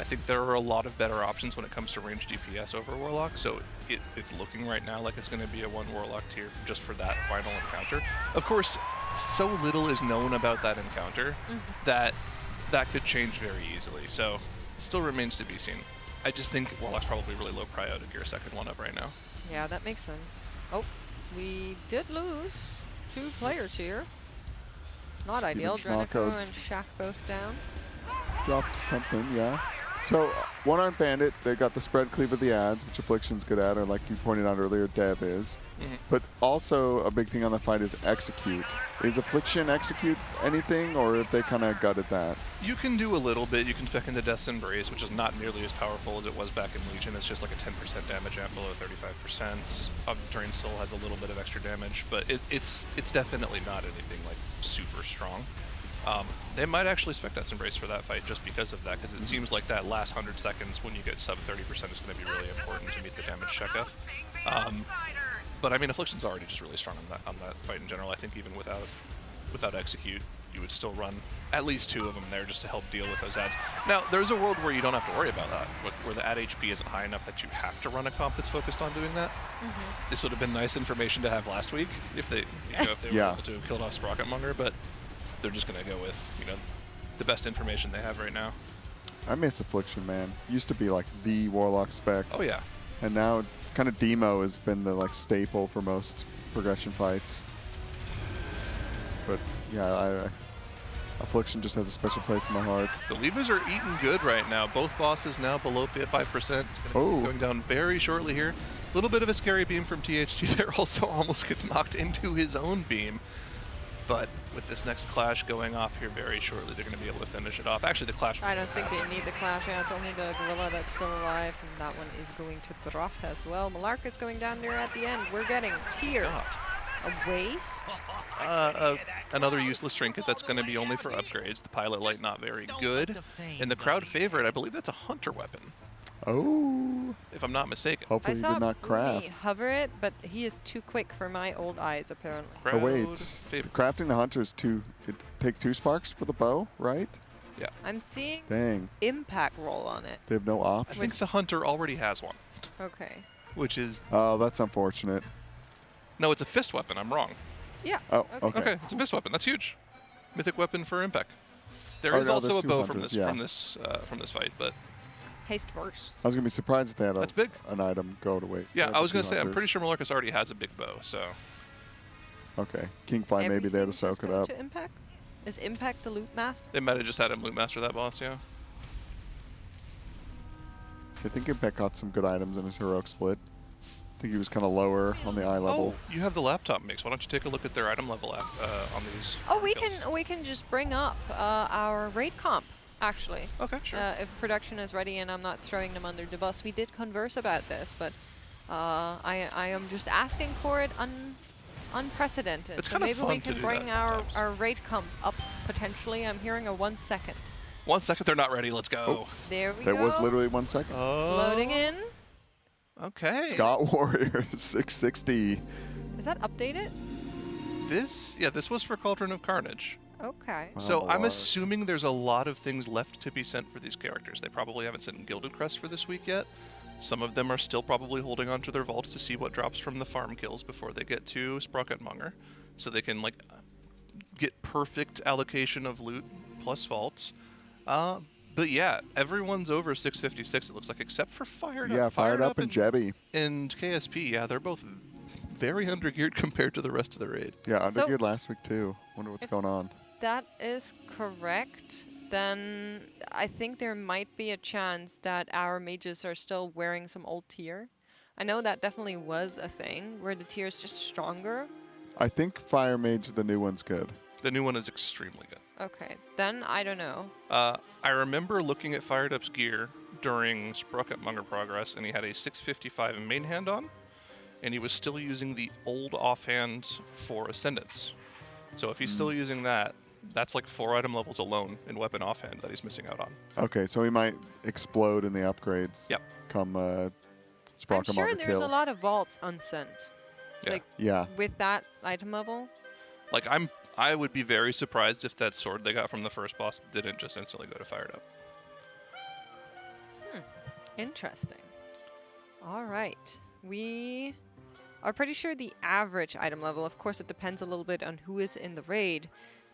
I think there are a lot of better options when it comes to range DPS over Warlock, so it's looking right now like it's going to be a 1 Warlock tier just for that final encounter. Of course, so little is known about that encounter that could change very easily, so it still remains to be seen. I just think Warlock's probably really low prio to gear a second one up right now. Yeah, that makes sense. Oh, we did lose 2 players here. Not ideal. Drenico and Shaq both down. Dropped something, yeah. So, one-armed bandit, they got the spread cleave of the ads, which Affliction's good at, or like you pointed out earlier, Dev is. But also a big thing on the fight is execute. Is Affliction execute anything, or if they kind of gutted that? You can do a little bit. You can spec into Death's Embrace, which is not nearly as powerful as it was back in Legion. It's just like a 10% damage amp below 35%. Drain Soul has a little bit of extra damage, but it's definitely not anything like super strong. They might actually spec Death's Embrace for that fight just because of that, because it seems like that last 100 seconds when you get sub 30% is going to be really important to meet the damage checkup. But I mean, Affliction's already just really strong on that fight in general. I think even without execute, you would still run at least 2 of them there just to help deal with those ads. Now, there's a world where you don't have to worry about that, where the ad HP isn't high enough that you have to run a comp that's focused on doing that. This would have been nice information to have last week if they were able to have killed off Sprocketmonger, but they're just going to go with the best information they have right now. I miss Affliction, man. Used to be like the Warlock spec. Oh yeah. And now kind of Demo has been the like staple for most progression fights. But yeah, Affliction just has a special place in my heart. The Levas are eating good right now. Both bosses now below 5%. Going down very shortly here. A little bit of a scary beam from THG there. Also almost gets knocked into his own beam. But with this next clash going off here very shortly, they're going to be able to finish it off. Actually, the clash... I don't think they need the clash. Yeah, it's only the gorilla that's still alive, and that one is going to drop as well. Malark is going down there at the end. We're getting tier. A waste? Another useless trinket that's going to be only for upgrades. The Pilot Light not very good. And the crowd favorite, I believe that's a Hunter weapon. Oh. If I'm not mistaken. Hopefully he did not craft. Hover it, but he is too quick for my old eyes, apparently. Oh wait, crafting the Hunter is it takes 2 sparks for the bow, right? Yeah. I'm seeing impact roll on it. They have no option. I think the Hunter already has one. Okay. Which is... Oh, that's unfortunate. No, it's a fist weapon. I'm wrong. Yeah. Oh, okay. Okay, it's a fist weapon. That's huge. Mythic weapon for impact. There is also a bow from this fight, but... Haste burst. I was going to be surprised if they had That's big. An item go to waste. Yeah, I was going to say, I'm pretty sure Malarkus already has a big bow, so... Okay. Kingfly maybe there to soak it up. To impact? Is impact the loot master? They might have just had him loot master that boss, yeah. I think Impact got some good items in his heroic split. I think he was kind of lower on the eye level. Oh, you have the laptop mix. Why don't you take a look at their item level on these? Oh, we can just bring up our raid comp. Actually. Okay, sure. If production is ready and I'm not throwing them under the bus. We did converse about this, but I am just asking for it unprecedented. It's so kind of maybe fun we can to do bring that our raid comp up potentially. I'm hearing a 1 second. 1 second, they're not ready. Let's go. Oh, there we go. That was literally 1 second. Loading in. Okay. Scott Warrior 660. Is that updated? This was for Cauldron of Carnage. Okay. So I'm assuming there's a lot of things left to be sent for these characters. They probably haven't sent Gilded Crest for this week yet. Some of them are still probably holding onto their vaults to see what drops from the farm kills before they get to Sprocketmonger, so they can get perfect allocation of loot plus vaults. But yeah, everyone's over 656. It looks like, except for Fired Up. Yeah, Fired Up and Jebby. And KSP. Yeah, they're both very undergeared compared to the rest of the raid. Yeah, So- undergeared last week too. Wonder what's going on. That is correct. Then I think there might be a chance that our mages are still wearing some old tier. I know that definitely was a thing where the tier is just stronger. I think Fire Mage, the new one's good. The new one is extremely good. Okay, then I don't know. I remember looking at Fired Up's gear during Spruck at Munger Progress, and he had a 655 main hand on, and he was still using the old offhand for Ascendance. So if he's still using that, that's like 4 item levels alone in weapon offhand that he's missing out on. Okay, so he might explode in the upgrades. Yep. Come I'm Sprock sure there's a lot of vaults unsent. Yeah. Like Yeah. with that item level. Like I would be very surprised if that sword they got from the first boss didn't just instantly go to Fired Up. Interesting. All right. We are pretty sure the average item level, of course it depends a little bit on who is in the raid,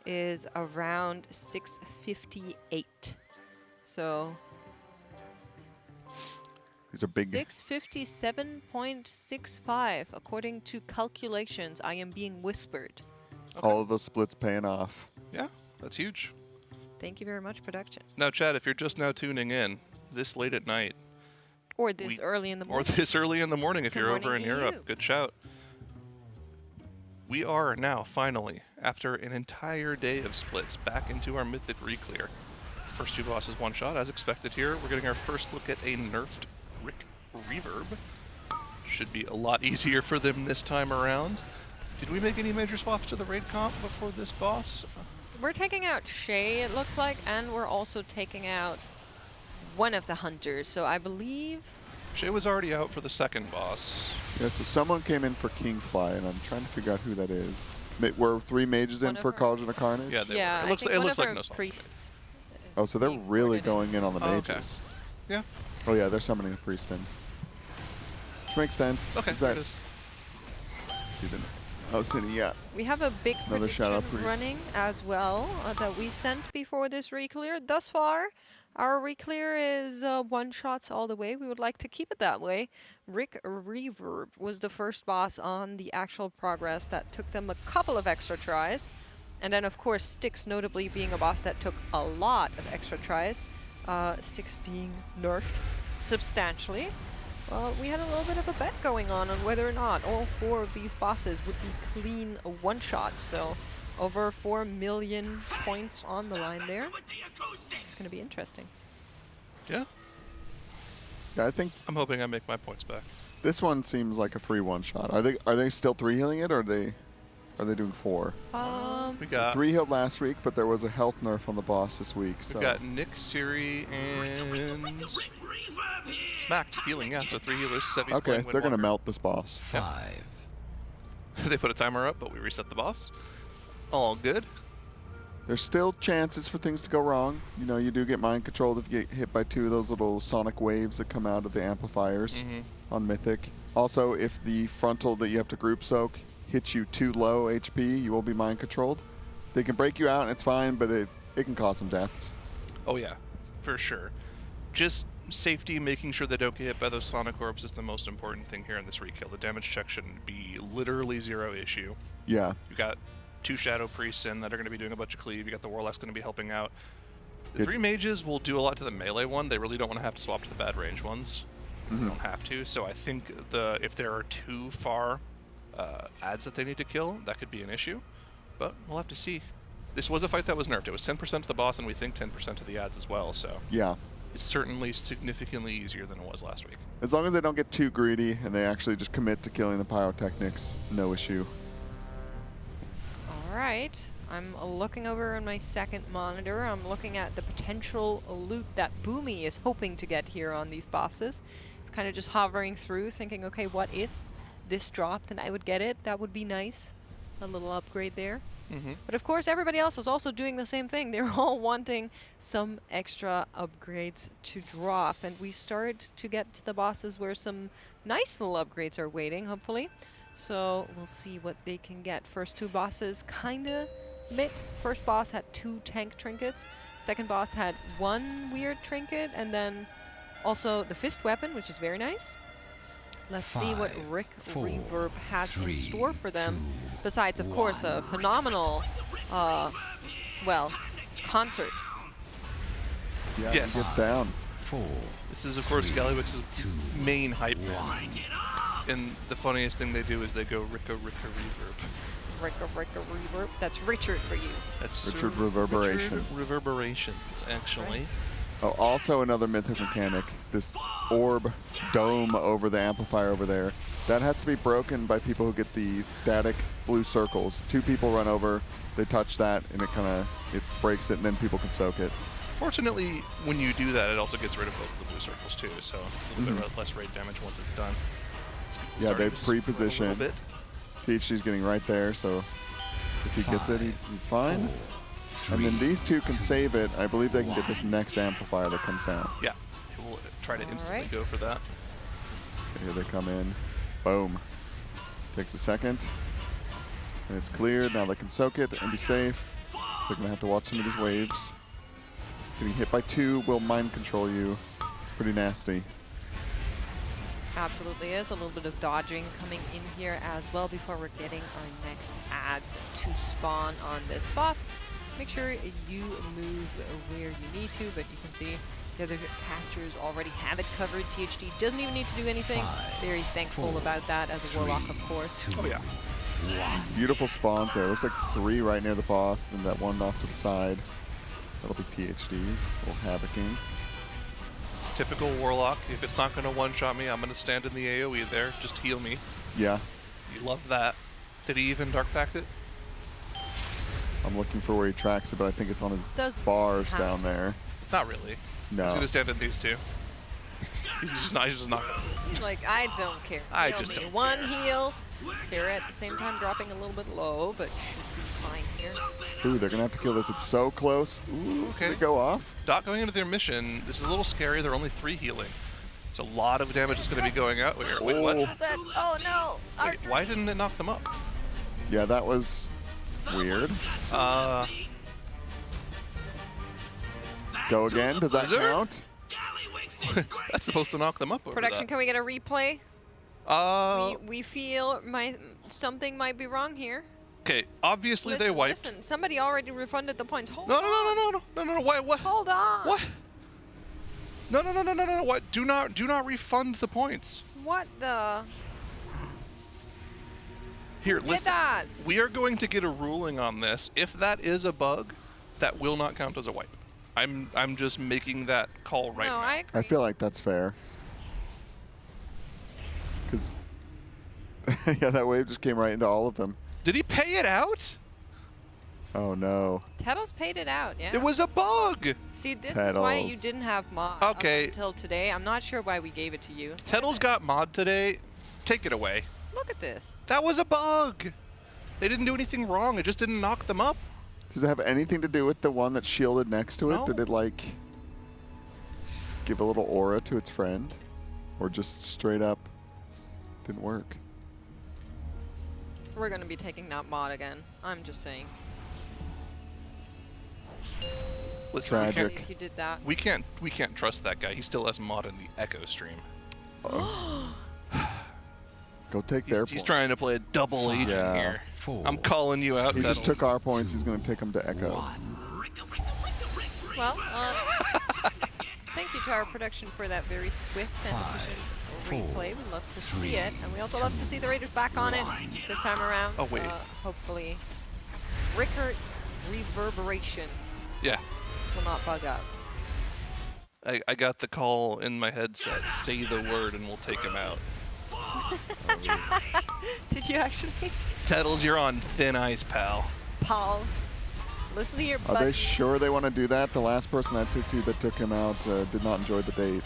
is around 658. So These are big. 657.65 according to calculations I am being whispered. All of those splits paying off. Yeah, that's huge. Thank you very much, production. Now, Chad, if you're just now tuning in, this late at night, Or this early in the or morning. this early in the morning if Good you're over morning in to Europe, you. good shout. We are now, finally, after an entire day of splits, back into our Mythic Reclear. First 2 bosses one shot, as expected here. We're getting our first look at a nerfed Rick Reverb. Should be a lot easier for them this time around. Did we make any major swaps to the raid comp before this boss? We're taking out Shay, it looks like, and we're also taking out one of the hunters. So I believe Shay was already out for the second boss. Yeah, so someone came in for Kingfly, and I'm trying to figure out who that is. Were 3 mages in One of for her- Cauldron of Carnage? Yeah, they yeah, were. I It looks, think it one looks of like our no swaps. priests. Oh, so they're being really boarded going in on the Oh, okay. mages. Yeah. Oh yeah, they're summoning a priest in. Which makes sense. Okay, Is there that it is. Oh, Cindy, yeah. We have a big Another shout-out prediction priest. running as well that we sent before this reclear. Thus far, our reclear is one-shots all the way. We would like to keep it that way. Rick Reverb was the first boss on the actual progress that took them a couple of extra tries. And then, of course, Styx notably being a boss that took a lot of extra tries. Styx being nerfed substantially. Well, we had a little bit of a bet going on whether or not all 4 of these bosses would be clean one-shots. So over 4 million points on the line there. It's going to be interesting. Yeah. Yeah, I think I'm hoping I make my points back. this one seems like a free one-shot. Are they still 3 healing it, or are they doing 4? We got 3 healed last week, but there was a health nerf on the boss this week. So we got Nick, Siri, and Smacked healing. Yeah, so 3 healers. Sevi's okay, playing they're gonna Windwalker. melt this boss. 5, They put a timer up, but we reset the boss. All good. There's still chances for things to go wrong. You know, you do get mind controlled if you get hit by 2 of those little sonic waves that come out of the amplifiers on Mythic. Also, if the frontal that you have to group soak hits you too low HP, you will be mind controlled. They can break you out and it's fine, but it can cause some deaths. Oh yeah, for sure. Just safety, making sure they don't get hit by those sonic orbs is the most important thing here in this rekill. The damage check shouldn't be literally 0 issue. Yeah. You got 2 Shadow Priests in that are going to be doing a bunch of cleave. You got the Warlock's going to be helping out. The 3 mages will do a lot to the melee one. They really don't want to have to swap to the bad range ones. They don't have to. So I think if there are too far adds that they need to kill, that could be an issue. But we'll have to see. This was a fight that was nerfed. It was 10% of the boss, and we think 10% of the adds as well. So Yeah. it's certainly significantly easier than it was last week. As long as they don't get too greedy and they actually just commit to killing the pyrotechnics, no issue. All right. I'm looking over on my second monitor. I'm looking at the potential loot that Boomy is hoping to get here on these bosses. It's kind of just hovering through, thinking, okay, what if this dropped and I would get it? That would be nice. A little upgrade there. But of course, everybody else is also doing the same thing. They're all wanting some extra upgrades to drop. And we started to get to the bosses where some nice little upgrades are waiting, hopefully. So we'll see what they can get. First 2 bosses kind of mid. First boss had 2 tank trinkets. Second boss had 1 weird trinket. And then also the fist weapon, which is very nice. Let's see what 5, Rick 4, Reverb has in 3, store for them. 2, Besides, of course, a phenomenal, well, concert. Yeah, Yes. he gets down. 4. This is, of course, Galliwix's main hype man. 1. And the funniest thing they do is they go Ricka Reverb. Rick Reverb. That's Richard for you. That's Richard Reverberation. Richard Reverberations, actually. Oh, also another mythic mechanic. This orb dome over the amplifier over there. That has to be broken by people who get the static blue circles. 2 people run over, they touch that, and it breaks it, and then people can soak it. Fortunately, when you do that, it also gets rid of both of the blue circles too, so a little bit less raid damage once it's done. Yeah, they Starting to swirl a pre-position. little bit. THG's getting right there, so if he gets it, he's fine. 4, And then 3, these 2 can save it. I believe they can get this next amplifier that comes down. Yeah, we'll try to instantly right. go for that. Here they come in. Boom. Takes a second. And it's cleared. Now they can soak it and be safe. They're going to have to watch some of these waves. Getting hit by 2 will mind control you. Pretty nasty. Absolutely is. A little bit of dodging coming in here as well before we're getting our next ads to spawn on this boss. Make sure you move where you need to, but you can see the other casters already have it covered. THD doesn't even need to do anything. 5, Very thankful 4, about that as a warlock, of course. 2, Oh yeah. 1. Beautiful spawns there. Looks like 3 right near the boss, then that 1 off to the side. That'll be THDs. A little havocing. Typical warlock. If it's not going to one-shot me, I'm going to stand in the AoE there. Just heal me. Yeah. You love that. Did he even dark pact it? I'm looking for where he tracks it, but I think it's on his Doesn't bars have down to. there. Not really. He's No. going to stand in these 2. He's just not. He's like, I don't care. I Heal just me. don't One care. heal. Sarah at the same time dropping a little bit low, but should be fine here. Ooh, they're going to have to kill this. It's so close. Ooh, Okay. did it go off? Dot going into their mission. This is a little scary. They're only 3 healing. So a lot of damage is going to be going out here. Wait, what? Oh. That, oh no! Wait, why didn't it knock them up? Yeah, that was weird. Go again? Does that Blizzard? count? That's supposed to knock them up over Production, that. can we get a replay? We feel something might be wrong here. Okay, obviously they Listen, wiped. Listen, somebody already refunded the points. Hold No, on. no. What? Hold on. What? No. What? Do not refund the points. What the? Here, Get listen. that. We are going to get a ruling on this. If that is a bug, that will not count as a wipe. I'm just making that call right no, now. I agree. I feel like that's fair. Because, yeah, that wave just came right into all of them. Did he pay it out? Oh, no. Tettles paid it out, yeah. It was a bug. See, this is why you Tettles. didn't have mod Okay. up until today. I'm not sure why we gave it to you. Tettles got mod today. Take it away. Look at this. That was a bug. They didn't do anything wrong. It just didn't knock them up. Does it have anything to do with the one that's shielded next to it? No. Did it, like, give a little aura to its friend? Or just straight up didn't work? We're going to be taking that mod again. I'm just saying. Listen, Tragic. He did that. We can't trust that guy. He still has mod in the Echo stream. Go take their He's points. trying to play a double agent Yeah. here. 4, I'm calling you out, He Tettles. just took our points. He's going to take them to Echo. 1. Well, thank you to our production for that very swift and 5, efficient 4, replay. We love to 3, see it, and we also love to see the Raiders back on it this time around. Oh, wait. Hopefully, Rickert Reverberations Yeah. will not bug up. I got the call in my headset. Say the word and we'll take him out. Did you actually? Tettles, you're on thin ice, pal. Paul, listen to your Are butt. they sure they want to do that? The last person I took to that took him out did not enjoy the date.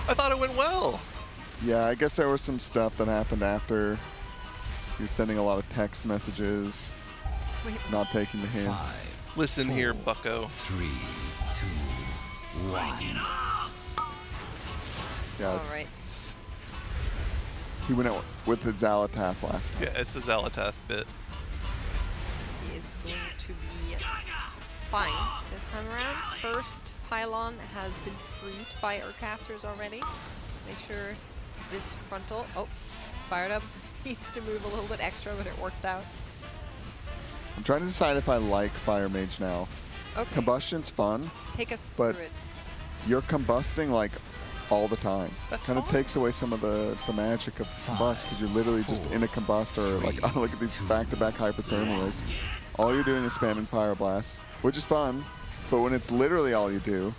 I thought it went well. Yeah, I guess there was some stuff that happened after. He was sending a lot of text messages, Wait, not taking the hints. 5, Listen here, 4, bucko. 3, 2, 1. Yeah, all right. he went out with the Zalataf last time. Yeah, it's the Zalatath bit. He is going to be fine this time around. First pylon has been freed by our casters already. Make sure this frontal, oh, fired up, needs to move a little bit extra, but it works out. I'm trying to decide if I like Fire Mage now. Okay. Combustion's fun. Take us but through it. You're combusting like all the time. That's kind of fine. takes away some of the magic of combust because you're literally just in a combustor. Like, oh, look at these back-to-back hypothermias. All you're doing is spamming Pyroblast, which is fun, but when it's literally all you do,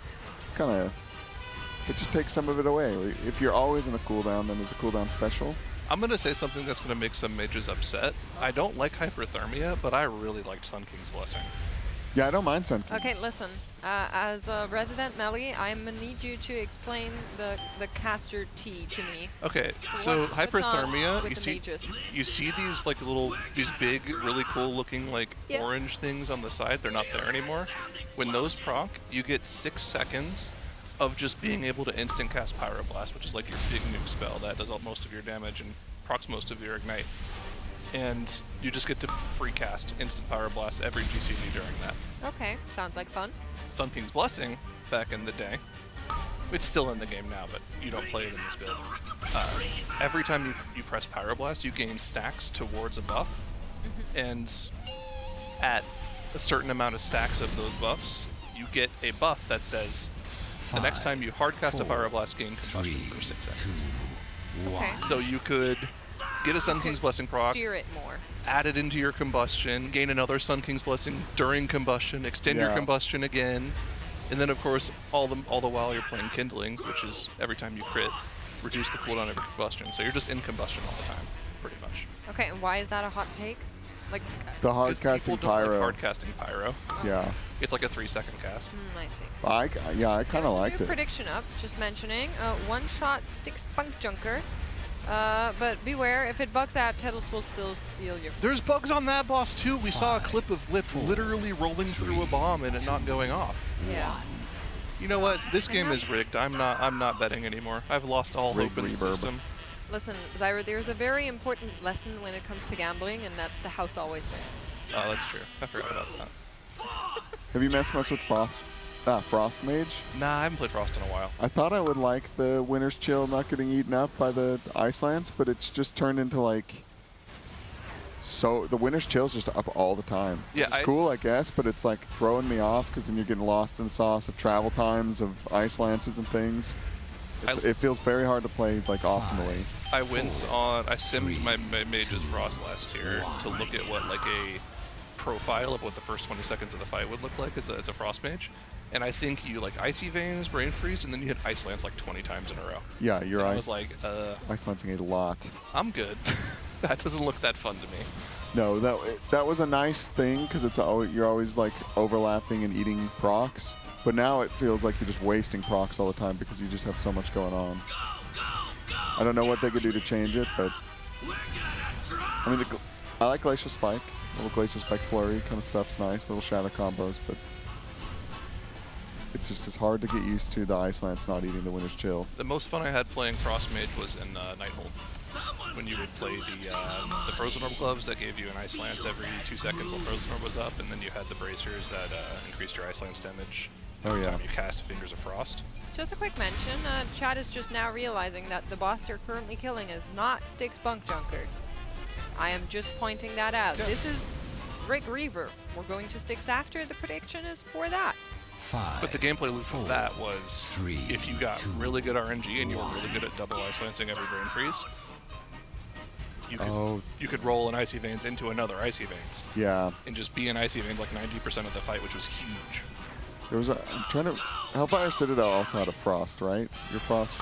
kind of, it just takes some of it away. If you're always in a cooldown, then there's a cooldown special. I'm going to say something that's going to make some mages upset. I don't like hyperthermia, but I really liked Sun King's Blessing. Yeah, I don't mind Sun Kings. Okay, listen. As a resident melee, I'm gonna need you to explain the caster T to me. Okay, so What's on hyperthermia, with the mages? you see these like these big, really cool looking like Yeah. orange things on the side. They're not there anymore. When those proc, you get 6 seconds of just being able to instant cast Pyroblast, which is like your big nuke spell that does most of your damage and procs most of your ignite. And you just get to free cast instant Pyroblast every GCD during that. Okay, sounds like fun. Sun King's Blessing, back in the day, it's still in the game now, but you don't play it in this build. Every time you press Pyroblast, you gain stacks towards a buff, and at a certain amount of stacks of those buffs, you get a buff that says, the next time you hardcast a Pyroblast, gain combustion for 6 seconds. Okay. So you could get a Sun King's Blessing proc, Steer it more. add it into your combustion, gain another Sun King's Blessing during combustion, extend your Yeah. combustion again, and then of course all the while you're playing Kindling, which is every time you crit, reduce the cooldown of your combustion. So you're just in combustion all the time, pretty much. Okay, and why is that a hot take? Like, The hard Because casting people don't Pyro. like hard casting Pyro. Yeah. It's like a 3-second cast. I see. I kind of liked New it. prediction up, just mentioning. One-shot stick spunk junker. But beware, if it bugs out, Tettles will still steal your... There's bugs on that boss too. We saw a clip of Lip literally rolling through a bomb and it not going off. Yeah. You know what? This game is rigged. I'm not betting anymore. I've lost all Rig hope in the reverb. system. Listen, Zyra, there's a very important lesson when it comes to gambling, and that's the house always wins. Oh, that's true. I forgot about that. Have you messed much with Frost Mage? Nah, I haven't played Frost in a while. I thought I would like the Winter's Chill not getting eaten up by the Ice Lance, but it's just turned into like... So the Winter's Chill's just up all the time. Yeah, It's cool, I guess, but it's like throwing me off because then you're getting lost in the sauce of travel times, of Ice Lances and things. It feels very hard to play like optimally. I went on. I simmed my mage's Frost last year to look at what like a profile of what the first 20 seconds of the fight would look like as a Frost Mage. And I think you like Icy Veins, Brain Freeze, and then you hit Ice Lance like 20 times in a row. Yeah, you're And I Ice, was like, Ice Lancing a lot. I'm good. That doesn't look that fun to me. No, that was a nice thing because you're always like overlapping and eating procs. But now it feels like you're just wasting procs all the time because you just have so much going on. I don't know what they could do to change it, but I mean, I like Glacial Spike. Little Glacial Spike flurry kind of stuff's nice. Little shadow combos, but it just is hard to get used to the Ice Lance not eating the Winter's Chill. The most fun I had playing Frost Mage was in Nighthold, when you would play the Frozen Orb gloves that gave you an Ice Lance every 2 seconds while Frozen Orb was up, and then you had the bracers that increased your Ice Lance damage every time you cast Fingers of Frost. Just a quick mention, Chad is just now realizing that the boss they're currently killing is not Stick Spunk Junker. I am just pointing that out. Yeah. This is Rig Reaver. We're going to Sticks after. The prediction is for that. 5. But the gameplay loop of that was, 3, if you got 2, really good RNG and you were really good at double Ice Lancing every Brain Freeze, you could roll an Icy Veins into another Icy Veins Yeah. and just be in Icy Veins like 90% of the fight, which was huge. There was I'm trying to... Hellfire Citadel also had a Frost, right? Your Frost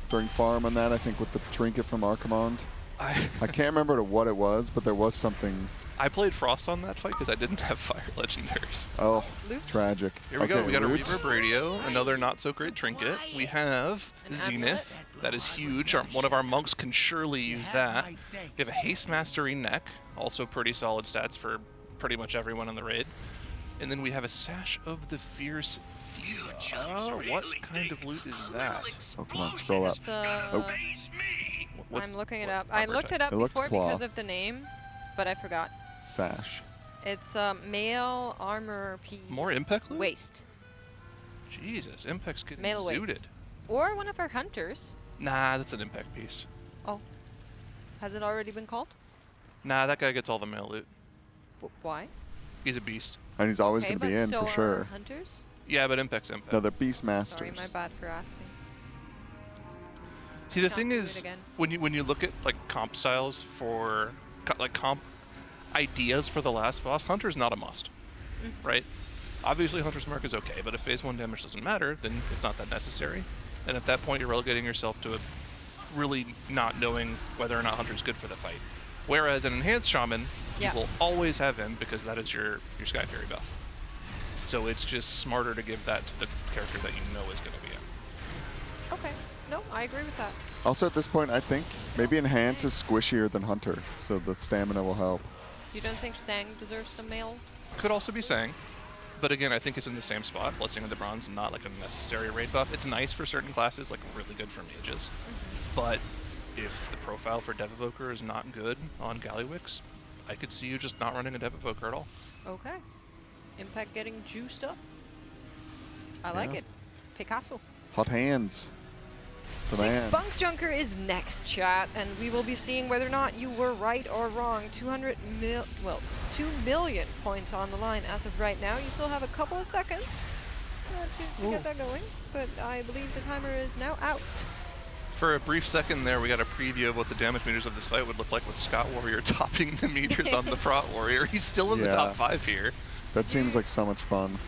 during farm on that, I think, with the trinket from Archimond. I can't remember what it was, but there was something... I played Frost on that fight because I didn't have Fire Legendaries. Oh, Loot? tragic. Here we go. We got a loot. Reverb Radio, another not-so-great trinket. We have An Zenith. That is huge. One of our monks can surely use that. We have a Haste Mastery Neck, also pretty solid stats for pretty much everyone in the raid. And then we have a Sash of the Fierce Diva. What kind of loot is that? Oh, come on, scroll up. It's, Oh. What's- I'm looking it what up. I armor looked type? it up It looked before claw. because of the name, but I forgot. Sash. It's male armor piece. More Impact loot? Waist. Jesus, Impact's getting Male waist. zooted. Or one of our hunters. Nah, that's an impact piece. Oh. Has it already been called? Nah, that guy gets all the male loot. Why? He's a beast. And he's always Okay, going to be but in so for are sure. hunters? Yeah, but impact's impact. No, they're beast masters. Sorry, my bad for asking. See, the Not thing do it is, again. when you look at like comp styles for like comp ideas for the last boss, Hunter's not a must, right? Obviously, Hunter's Mark is okay, but if phase 1 damage doesn't matter, then it's not that necessary. And at that point, you're relegating yourself to really not knowing whether or not Hunter's good for the fight. Whereas an Enhanced Shaman, Yeah. you will always have him because that is your Sky Fairy buff. So it's just smarter to give that to the character that you know is going to be in. Okay. No, I agree with that. Also, at this point, I think maybe Enhance is squishier than Hunter, so the stamina will help. You don't think Sang deserves some mail? Could also be Sang. But again, I think it's in the same spot. Blessing of the Bronze, not like a necessary raid buff. It's nice for certain classes, like really good for mages. But if the profile for Dev Evoker is not good on Gallywix, I could see you just not running a Dev Evoker at all. Okay. Impact getting juiced up. I like Yeah. it. Picasso. Hot hands. The Six man. Bunk Junker is next, chat, and we will be seeing whether or not you were right or wrong. 2 million points on the line as of right now. You still have a couple of seconds to get that going, but I believe the timer is now out. For a brief second there, we got a preview of what the damage meters of this fight would look like with Scott Warrior topping the meters on the Fraught Warrior. He's still in the top 5 here. That seems like so much fun.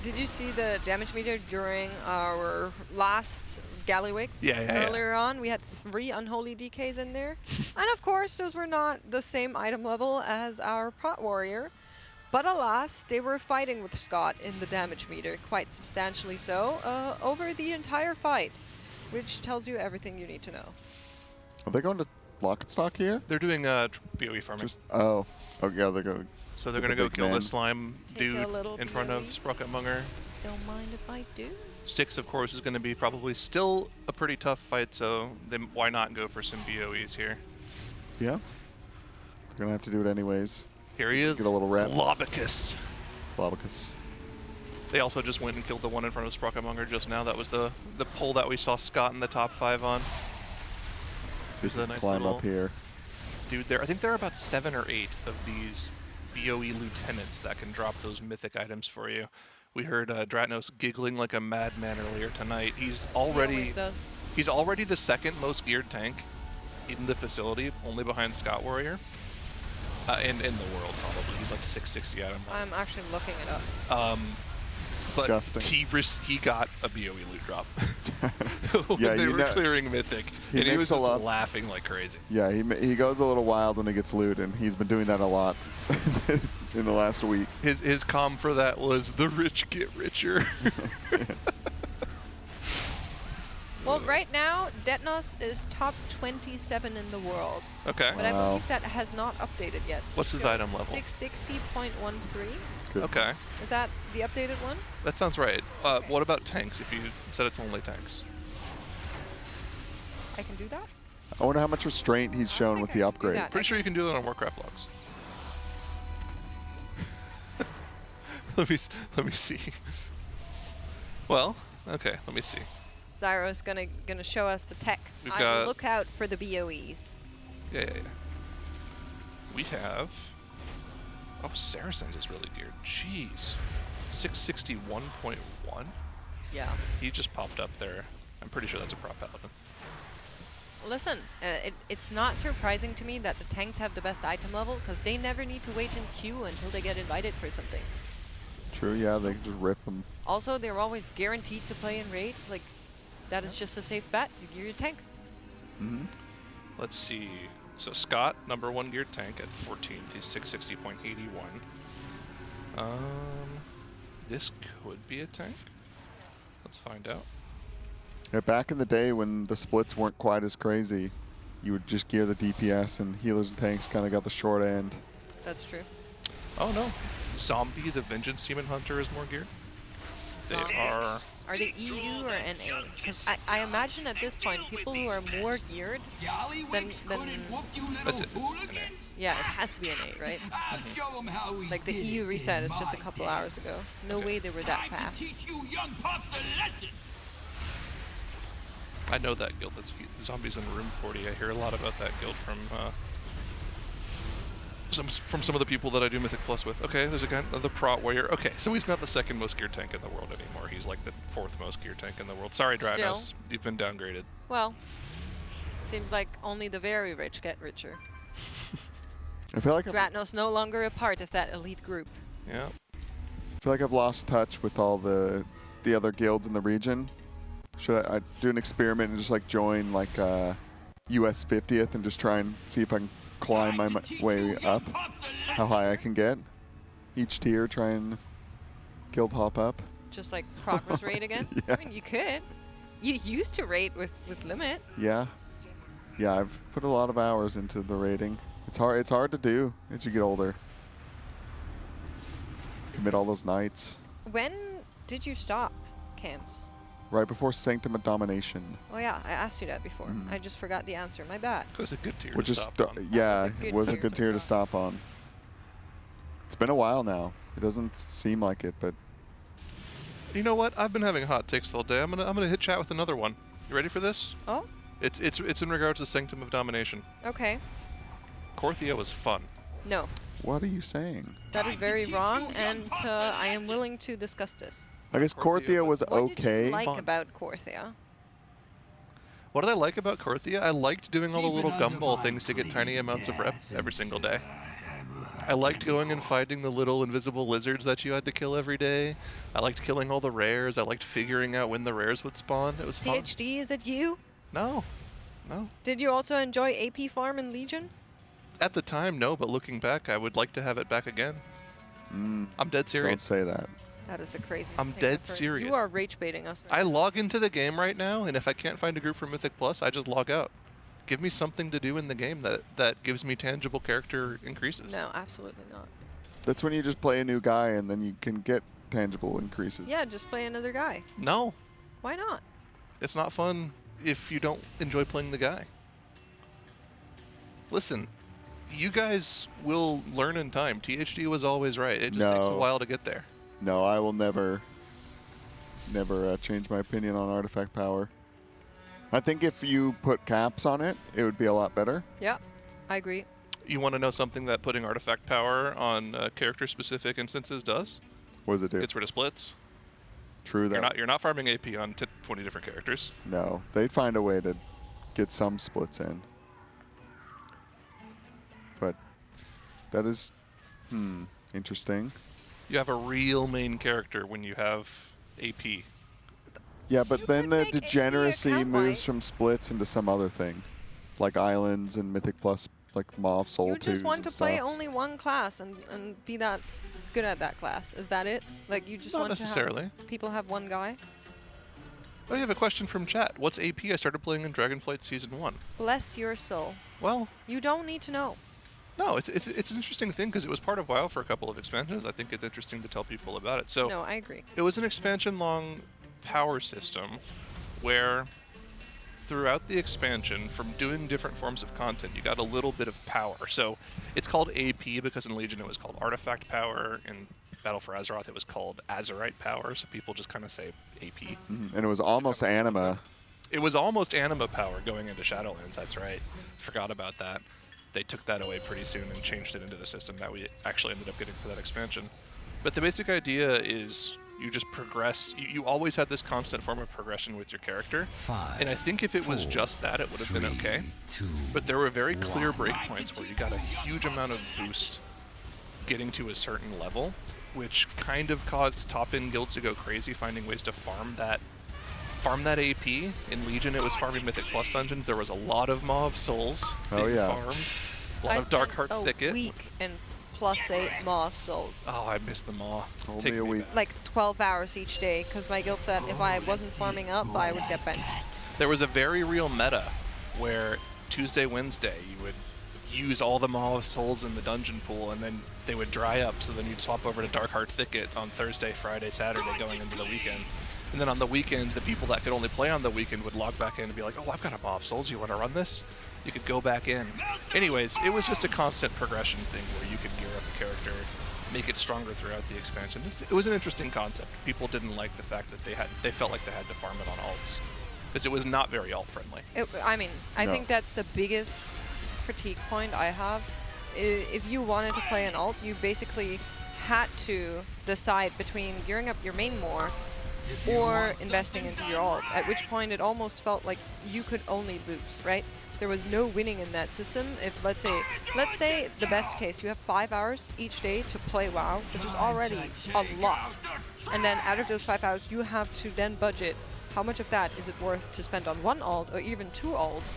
Did you see the damage meter during our last Gallywix? Yeah. Earlier on, we had 3 Unholy DKs in there. And of course, those were not the same item level as our Prot Warrior. But alas, they were fighting with Scott in the damage meter, quite substantially so, over the entire fight. Which tells you everything you need to know. Are they going to Locket Stock here? They're doing BOE farming. Oh yeah, they're going. So they're with going to the go big kill man. the slime Take dude a little in front of BOE. Sprocket Munger. Don't mind if I do. Styx, of course, is going to be probably still a pretty tough fight, so then why not go for some BOEs here? Yeah. They're going to have to do it anyways. Here he is, Get a little rep. Lobicus. Blabicus. They also just went and killed the one in front of Sprocket Munger just now. That was the pull that we saw Scott in the top 5 on. See There's if we a can nice climb little up here. dude there. I think there are about 7 or 8 of these BOE lieutenants that can drop those mythic items for you. We heard Dratnos giggling like a madman earlier tonight. He's He always already does. he's already the 2nd most geared tank in the facility, only behind Scott Warrior. In the world, probably. He's like 660 item. I'm actually looking it up. But Disgusting. he got a BOE loot drop when Yeah, they you were know- clearing Mythic, he and he makes was a just lot- laughing like crazy. Yeah, he goes a little wild when he gets loot, and he's been doing that a lot in the last week. His comm for that was the rich get richer. Well, right now, Detnos is top 27 in the world. Okay. But I Wow. believe that has not updated yet. What's his item level? 660.13. Goodness. Okay. Is that the updated one? That sounds right. What about tanks? If you said it's only tanks. I can do that? I wonder how much restraint he's shown think with I the can do upgrade. that. Pretty sure you can do it on Warcraft Logs. Let me see. Well, okay. Let me see. Zyro's gonna show us the tech. We've I got- will look out for the BOEs. Yeah. We have. Oh, Saracen's is really geared. Jeez. 661.1? Yeah. He just popped up there. I'm pretty sure that's a prop paladin. Listen, it's not surprising to me that the tanks have the best item level because they never need to wait in queue until they get invited for something. True, yeah, they can just rip them. Also, they're always guaranteed to play in raid. Like, that is just a safe bet. You gear your tank. Mm-hmm. Let's see. So Scott, number 1 geared tank at 14th. He's 660.81. This could be a tank. Let's find out. Yeah, back in the day when the splits weren't quite as crazy, you would just gear the DPS, and healers and tanks kind of got the short end. That's true. Oh no. Zombie, the Vengeance Demon Hunter, is more geared. They are. Are they EU or NA? Because I imagine at this point, people who are more geared than That's it. It's an A. yeah, it has to be NA, right? Like the EU reset is just a couple hours ago. No Okay. way they were that fast. I know that guild. That's Zombies in Room 40. I hear a lot about that guild from some of the people that I do Mythic Plus with. Okay, there's a guy, the Prot Warrior. Okay, so he's not the second most geared tank in the world anymore. He's like the 4th most geared tank in the world. Sorry, Dranos. You've been downgraded. Well, seems like only the very rich get richer. I feel like Dratnos no longer a part of that elite group. Yeah. I feel like I've lost touch with all the other guilds in the region. Should I do an experiment and just like join like US 50th and just try and see if I can climb my way up, how high I can get? Each tier, try and guild hop up. Just like progress rate again? Yeah. I mean, you could. You used to rate with limit. Yeah. Yeah, I've put a lot of hours into the rating. It's hard to do as you get older. Commit all those nights. When did you stop cams? Right before Sanctum of Domination. Oh yeah, I asked you that before. I just forgot the answer. My bad. It was a good tier Which to is stop on. yeah, That it was a good tier to stop on. It's been a while now. It doesn't seem like it, but You know what? I've been having hot takes all day. I'm gonna hit chat with another one. You ready for this? Oh, It's in regards to Sanctum of Domination. okay. Korthia was fun. No, what are you saying? that is very wrong, and I am willing to discuss this. I guess Korthia Korthia was What did okay. you like Fun. about Korthia? What did I like about Korthia? I liked doing all the little gumball things to get tiny amounts of rep every single day. I liked going and fighting the little invisible lizards that you had to kill every day. I liked killing all the rares. I liked figuring out when the rares would spawn. It was fun. THD, is it you? No. Did you also enjoy AP farm in Legion? At the time, no, but looking back, I would like to have it back again. I'm dead Don't serious. say that. That is the craziest I'm thing I've dead heard. serious. You are rage baiting us. I log into the game right now, and if I can't find a group for Mythic Plus, I just log out. Give me something to do in the game that gives me tangible character increases. No, absolutely not. That's when you just play a new guy and then you can get tangible increases. Yeah, just play another guy. No, Why not? it's not fun if you don't enjoy playing the guy. Listen, you guys will learn in time. THD was always right. It just takes a No. while to get there. No, I will never change my opinion on artifact power. I think if you put caps on it, it would be a lot better. Yeah, I agree. You want to know something that putting artifact power on character-specific instances does? What does it do? Gets rid of splits. True that. You're not farming AP on 20 different characters. No, they'd find a way to get some splits in. But that is, interesting. You have a real main character when you have AP. Yeah, but You then could the make AP degeneracy account moves wise. from splits into some other thing, like islands and Mythic Plus, like Maw of Soul You just 2s want and to play stuff. only one class and be that good at that class. Is that it? Like you just Not want necessarily. to have people have one guy? Oh, you have a question from chat. What's AP? I started playing in Dragonflight Season 1. Bless your soul. Well, You don't need to know. no, it's an interesting thing because it was part of WoW for a couple of expansions. I think it's interesting to tell people about it. So No, I agree. it was an expansion-long power system where throughout the expansion, from doing different forms of content, you got a little bit of power. So it's called AP because in Legion it was called Artifact Power. In Battle for Azeroth it was called Azerite Power, so people just kind of say AP. And it was almost anima. It was almost Anima Power going into Shadowlands, that's right. Forgot about that. They took that away pretty soon and changed it into the system that we actually ended up getting for that expansion. But the basic idea is you just progressed. You always had this constant form of progression with your character. 5, And I think if it was 4, just that, it would have been 3, okay. 2, But there were very clear 1. breakpoints where you got a huge amount of boost getting to a certain level, which kind of caused top-end guilds to go crazy, finding ways to farm that AP. In Legion, it was farming Mythic Plus dungeons. There was a lot of Maw of Souls Oh, being yeah. farmed. A lot I of Dark spent Heart a Thicket. week and +8 Maw of Souls. Oh, I missed the Maw. Only Take a me week. back. Like 12 hours each day, because my guild said if I wasn't farming up, I would get benched. There was a very real meta where Tuesday, Wednesday, you would use all the Maw of Souls in the dungeon pool, and then they would dry up, so then you'd swap over to Dark Heart Thicket on Thursday, Friday, Saturday, going into the weekend. And then on the weekend, the people that could only play on the weekend would log back in and be like, oh, I've got a Maw of Souls, you want to run this? You could go back in. Anyways, it was just a constant progression thing where you could gear up a character, make it stronger throughout the expansion. It was an interesting concept. People didn't like the fact that they felt like they had to farm it on alts. because it was not very alt friendly. I mean, I No. think that's the biggest critique point I have. If you wanted to play an alt, you basically had to decide between gearing up your main more or investing into your alt, at which point it almost felt like you could only lose, right? There was no winning in that system. If let's say the best case, you have 5 hours each day to play WoW, which is already a lot. And then out of those 5 hours, you have to then budget how much of that is it worth to spend on one alt or even 2 alts,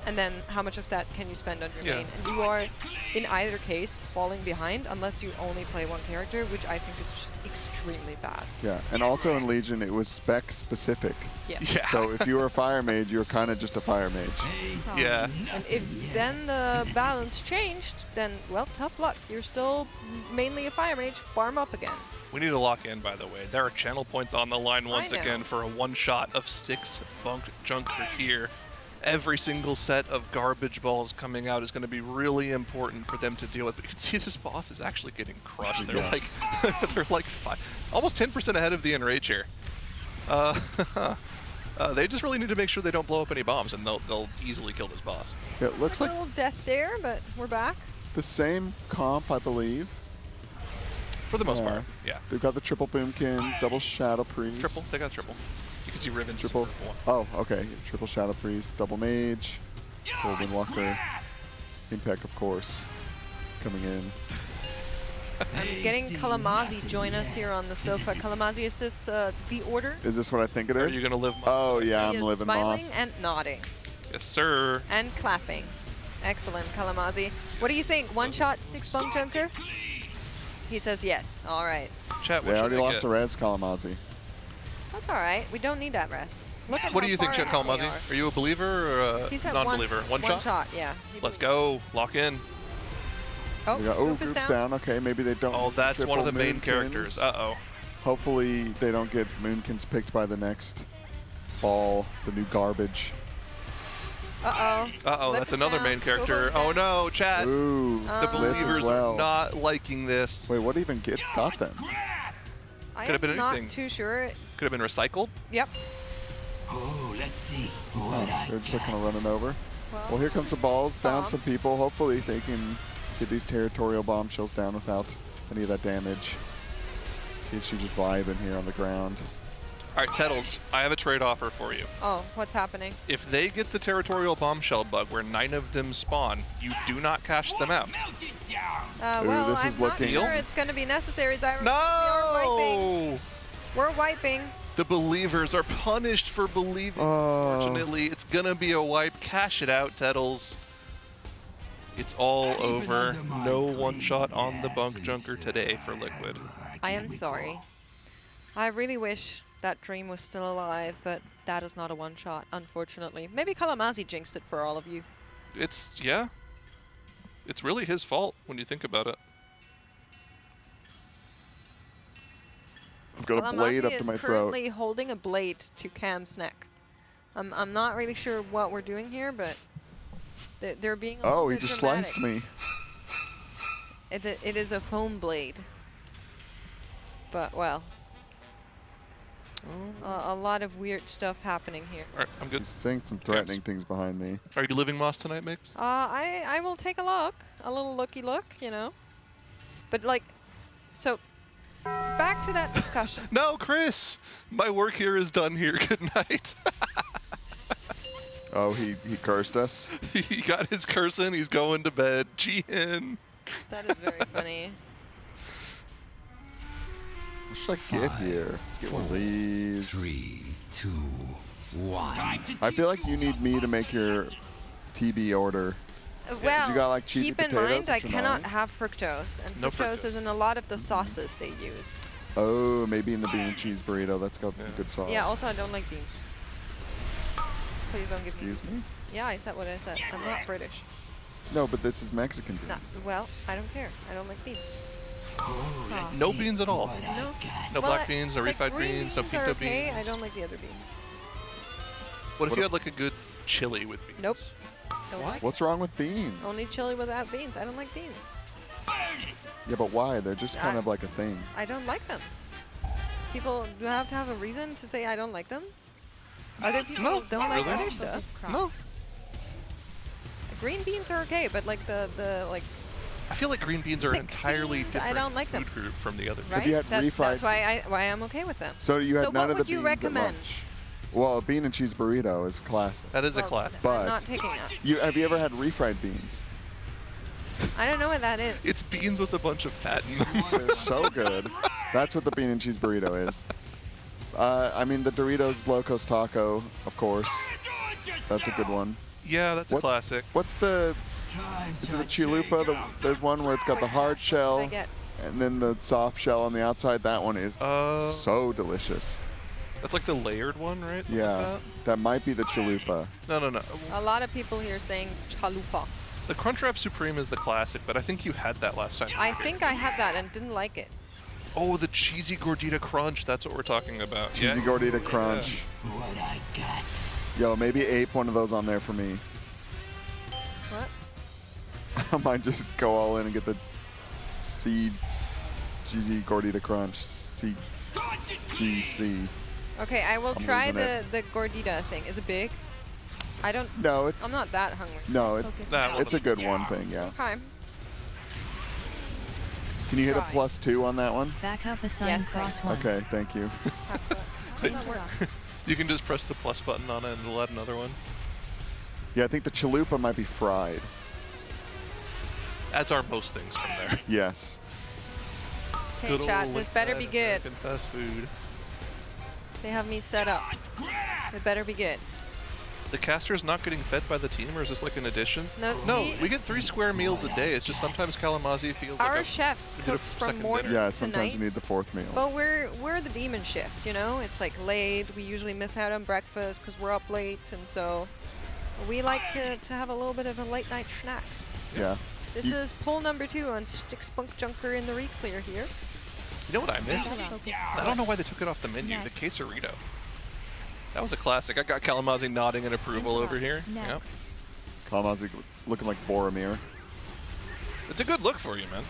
and then how much of that can you spend on your Yeah. main. And you are, in either case, falling behind unless you only play one character, which I think is just extremely bad. Yeah, and also in Legion, it was spec specific. Yeah. Yeah. So if you were a fire mage, you were kind of just a fire mage. Yeah. And if then the balance changed, then, well, tough luck. You're still mainly a fire mage. Farm up again. We need to lock in, by the way. There are channel points on the line once know. again for a one-shot of 6 bunked junker here. Every single set of garbage balls coming out is going to be really important for them to deal with. But you can see this boss is actually getting crushed. They're Yes. like, they're like almost 10% ahead of the enrage here. They just really need to make sure they don't blow up any bombs, and they'll easily kill this boss. It looks A like little death there, but we're back. the same comp, I believe. For the most Yeah. part, yeah. They've got the triple boomkin, double shadow priest. Triple, they got triple. You can see Riven's Triple. purple. Oh, okay. Triple shadow priest, double mage, golden walker, impact, of course, coming in. I'm getting Kalamazi join us here on the sofa. Kalamazi, is this the order? Is this what I think it Are is? you gonna live? Oh yeah, He I'm is living smiling moss. and nodding Yes, sir. and clapping. Excellent, Kalamazi. What do you think? One shot sticks bunk junker? He says yes. All right. Chat. They What already should I lost get? the Reds, Kalamazi. That's all right. We don't need that rest. Look at What do how you think, far Chet ahead they Kalamazi? are. Are you a believer or a He's at non-believer? One shot? Yeah. Let's go. Lock in. Oh, We got, oh, group is groups down. down. Okay, maybe they don't. Oh, that's one of the triple main Moonkins. characters. Uh-oh. Hopefully they don't get Moonkins picked by the next ball, the new garbage. Uh-oh. Uh-oh, Lip that's is another down. main character. Kobo's Oh down. no, chat. Ooh, The Lip as believers well. are not liking this. Wait, what even got them? I Could have am been not anything. too sure. Could have been recycled. Yep. Oh, let's see Oh, what I they're just kind of running over. Well, Well, here comes the balls. Down bombs. some people. Hopefully they can get these territorial bombshells down without any of that damage. She's just vibing here on the ground. All right, Tettles, I have a trade offer for you. Oh, what's happening? If they get the territorial bombshell bug where 9 of them spawn, you do not cash them out. Ooh, Well, this I'm is not looking- sure it's going to be necessary, Zyra. We are wiping. No! We're wiping. The believers are punished for believing. Oh. Unfortunately, it's gonna be a wipe. Cash it out, Tettles. It's all over. No one shot on the bunk junker today for Liquid. I am sorry. I really wish that dream was still alive, but that is not a one-shot, unfortunately. Maybe Kalamazi jinxed it for all of you. It's, yeah. It's really his fault when you think about it. I've got a blade up Kalamazi to my is throat. currently holding a blade to Cam's neck. I'm not really sure what we're doing here, but they're being a Oh, little he bit just dramatic. sliced me. It is a foam blade. But, well, a lot of weird stuff happening here. All right, I'm good. He's saying some threatening things behind me. Are you living Moss tonight, Mix? I will take a look, a little looky look, you know. But like, so back to that discussion. No, Chris! My work here is done here. Good night. Oh, he cursed us. He got his curse in. He's going to bed. G-in. That is very funny. What should I get here? Let's get one of these. 3, 2, 1. I feel like you need me to make your TB order. Well, you got, like, cheesy keep in potatoes, mind I which are cannot nice. have fructose, and No fructose fructose. is in a lot of the sauces they use. Oh, maybe in the bean and cheese burrito. That's got some Yeah. good sauce. Yeah, also I don't like beans. Please don't give me. Excuse me? Yeah, I said what I said. I'm not British. No, but this is Mexican bean. No, well, I don't care. I don't like beans. Oh. No beans at all. No. No Well, black beans, no like refried green beans, no are pinto okay. I beans. don't like the other beans. What if you had like a good chili with beans? Nope. Don't like. What's wrong with beans? Only chili without beans. I don't like beans. Yeah, but why? They're just kind I- of like a thing. I don't like them. People, you have to have a reason to say I don't like them. Other people No, don't not like really. other stuff. No. Green beans are okay, but like the I feel like green beans are an Thick entirely beans, I different don't like them. food group from the other. right. you had that's refried- why I'm okay with them. So you had So none what of the would you beans recommend? at lunch. Well, a bean and cheese burrito is classic. That is a Well, classic. But- I'm not taking that. Have you ever had refried beans? I don't know what that is. It's beans with a bunch of fat in them. They're so good. That's what the bean and cheese burrito is. I mean, the Doritos Locos Taco, of course. That's a good one. Yeah, that's a classic. What's the... Is it the chalupa? There's one where it's got the hard I shell get. and then the soft shell on the outside. That one is so delicious. That's like the layered one, right? Something Yeah, like that might be the chalupa. that? No. A lot of people here saying chalupa. The Crunchwrap Supreme is the classic, but I think you had that last time. I think I had that and didn't like it. Oh, the cheesy gordita crunch. That's what we're talking about. Cheesy yeah. gordita crunch. What I got. Yo, maybe ape one of those on there for me. What? I might just go all in and get the seed cheesy gordita crunch. CGC. Okay, I will I'm try losing it. the gordita thing. Is it big? I don't. No, it's I'm not that hungry. no, Nah, it's a good one thing. Yeah. Okay. Can you hit a Try. +2 on that one? Back up assign Yes, I cross can. one. Okay, thank you. How does that work? You can just press the plus button on it and it'll add another one. Yeah, I think the chalupa might be fried. As are most things from there. Yes. Okay, Good chat. old This better be Wowhead good. American fast food. They have me set up. It better be good. The caster's not getting fed by the team, or is this like an addition? No, No, see, we get 3 square meals a day. It's just sometimes Kalamazoo feels our like chef a bit of cooks from second morning dinner. Yeah, to sometimes night. you need the 4th meal. But we're the demon shift, you know. It's like late. We usually miss out on breakfast because we're up late, and so we like to have a little bit of a late night snack. Yeah. This is poll number 2 on Stick Spunk Junker in the Reclear here. You know what I miss? I don't know why they took it off the menu. The quesarito. That was a classic. I got Kalamazoo nodding in approval over here. Yep. Kalamazoo looking like Boromir. It's a good look for you, man.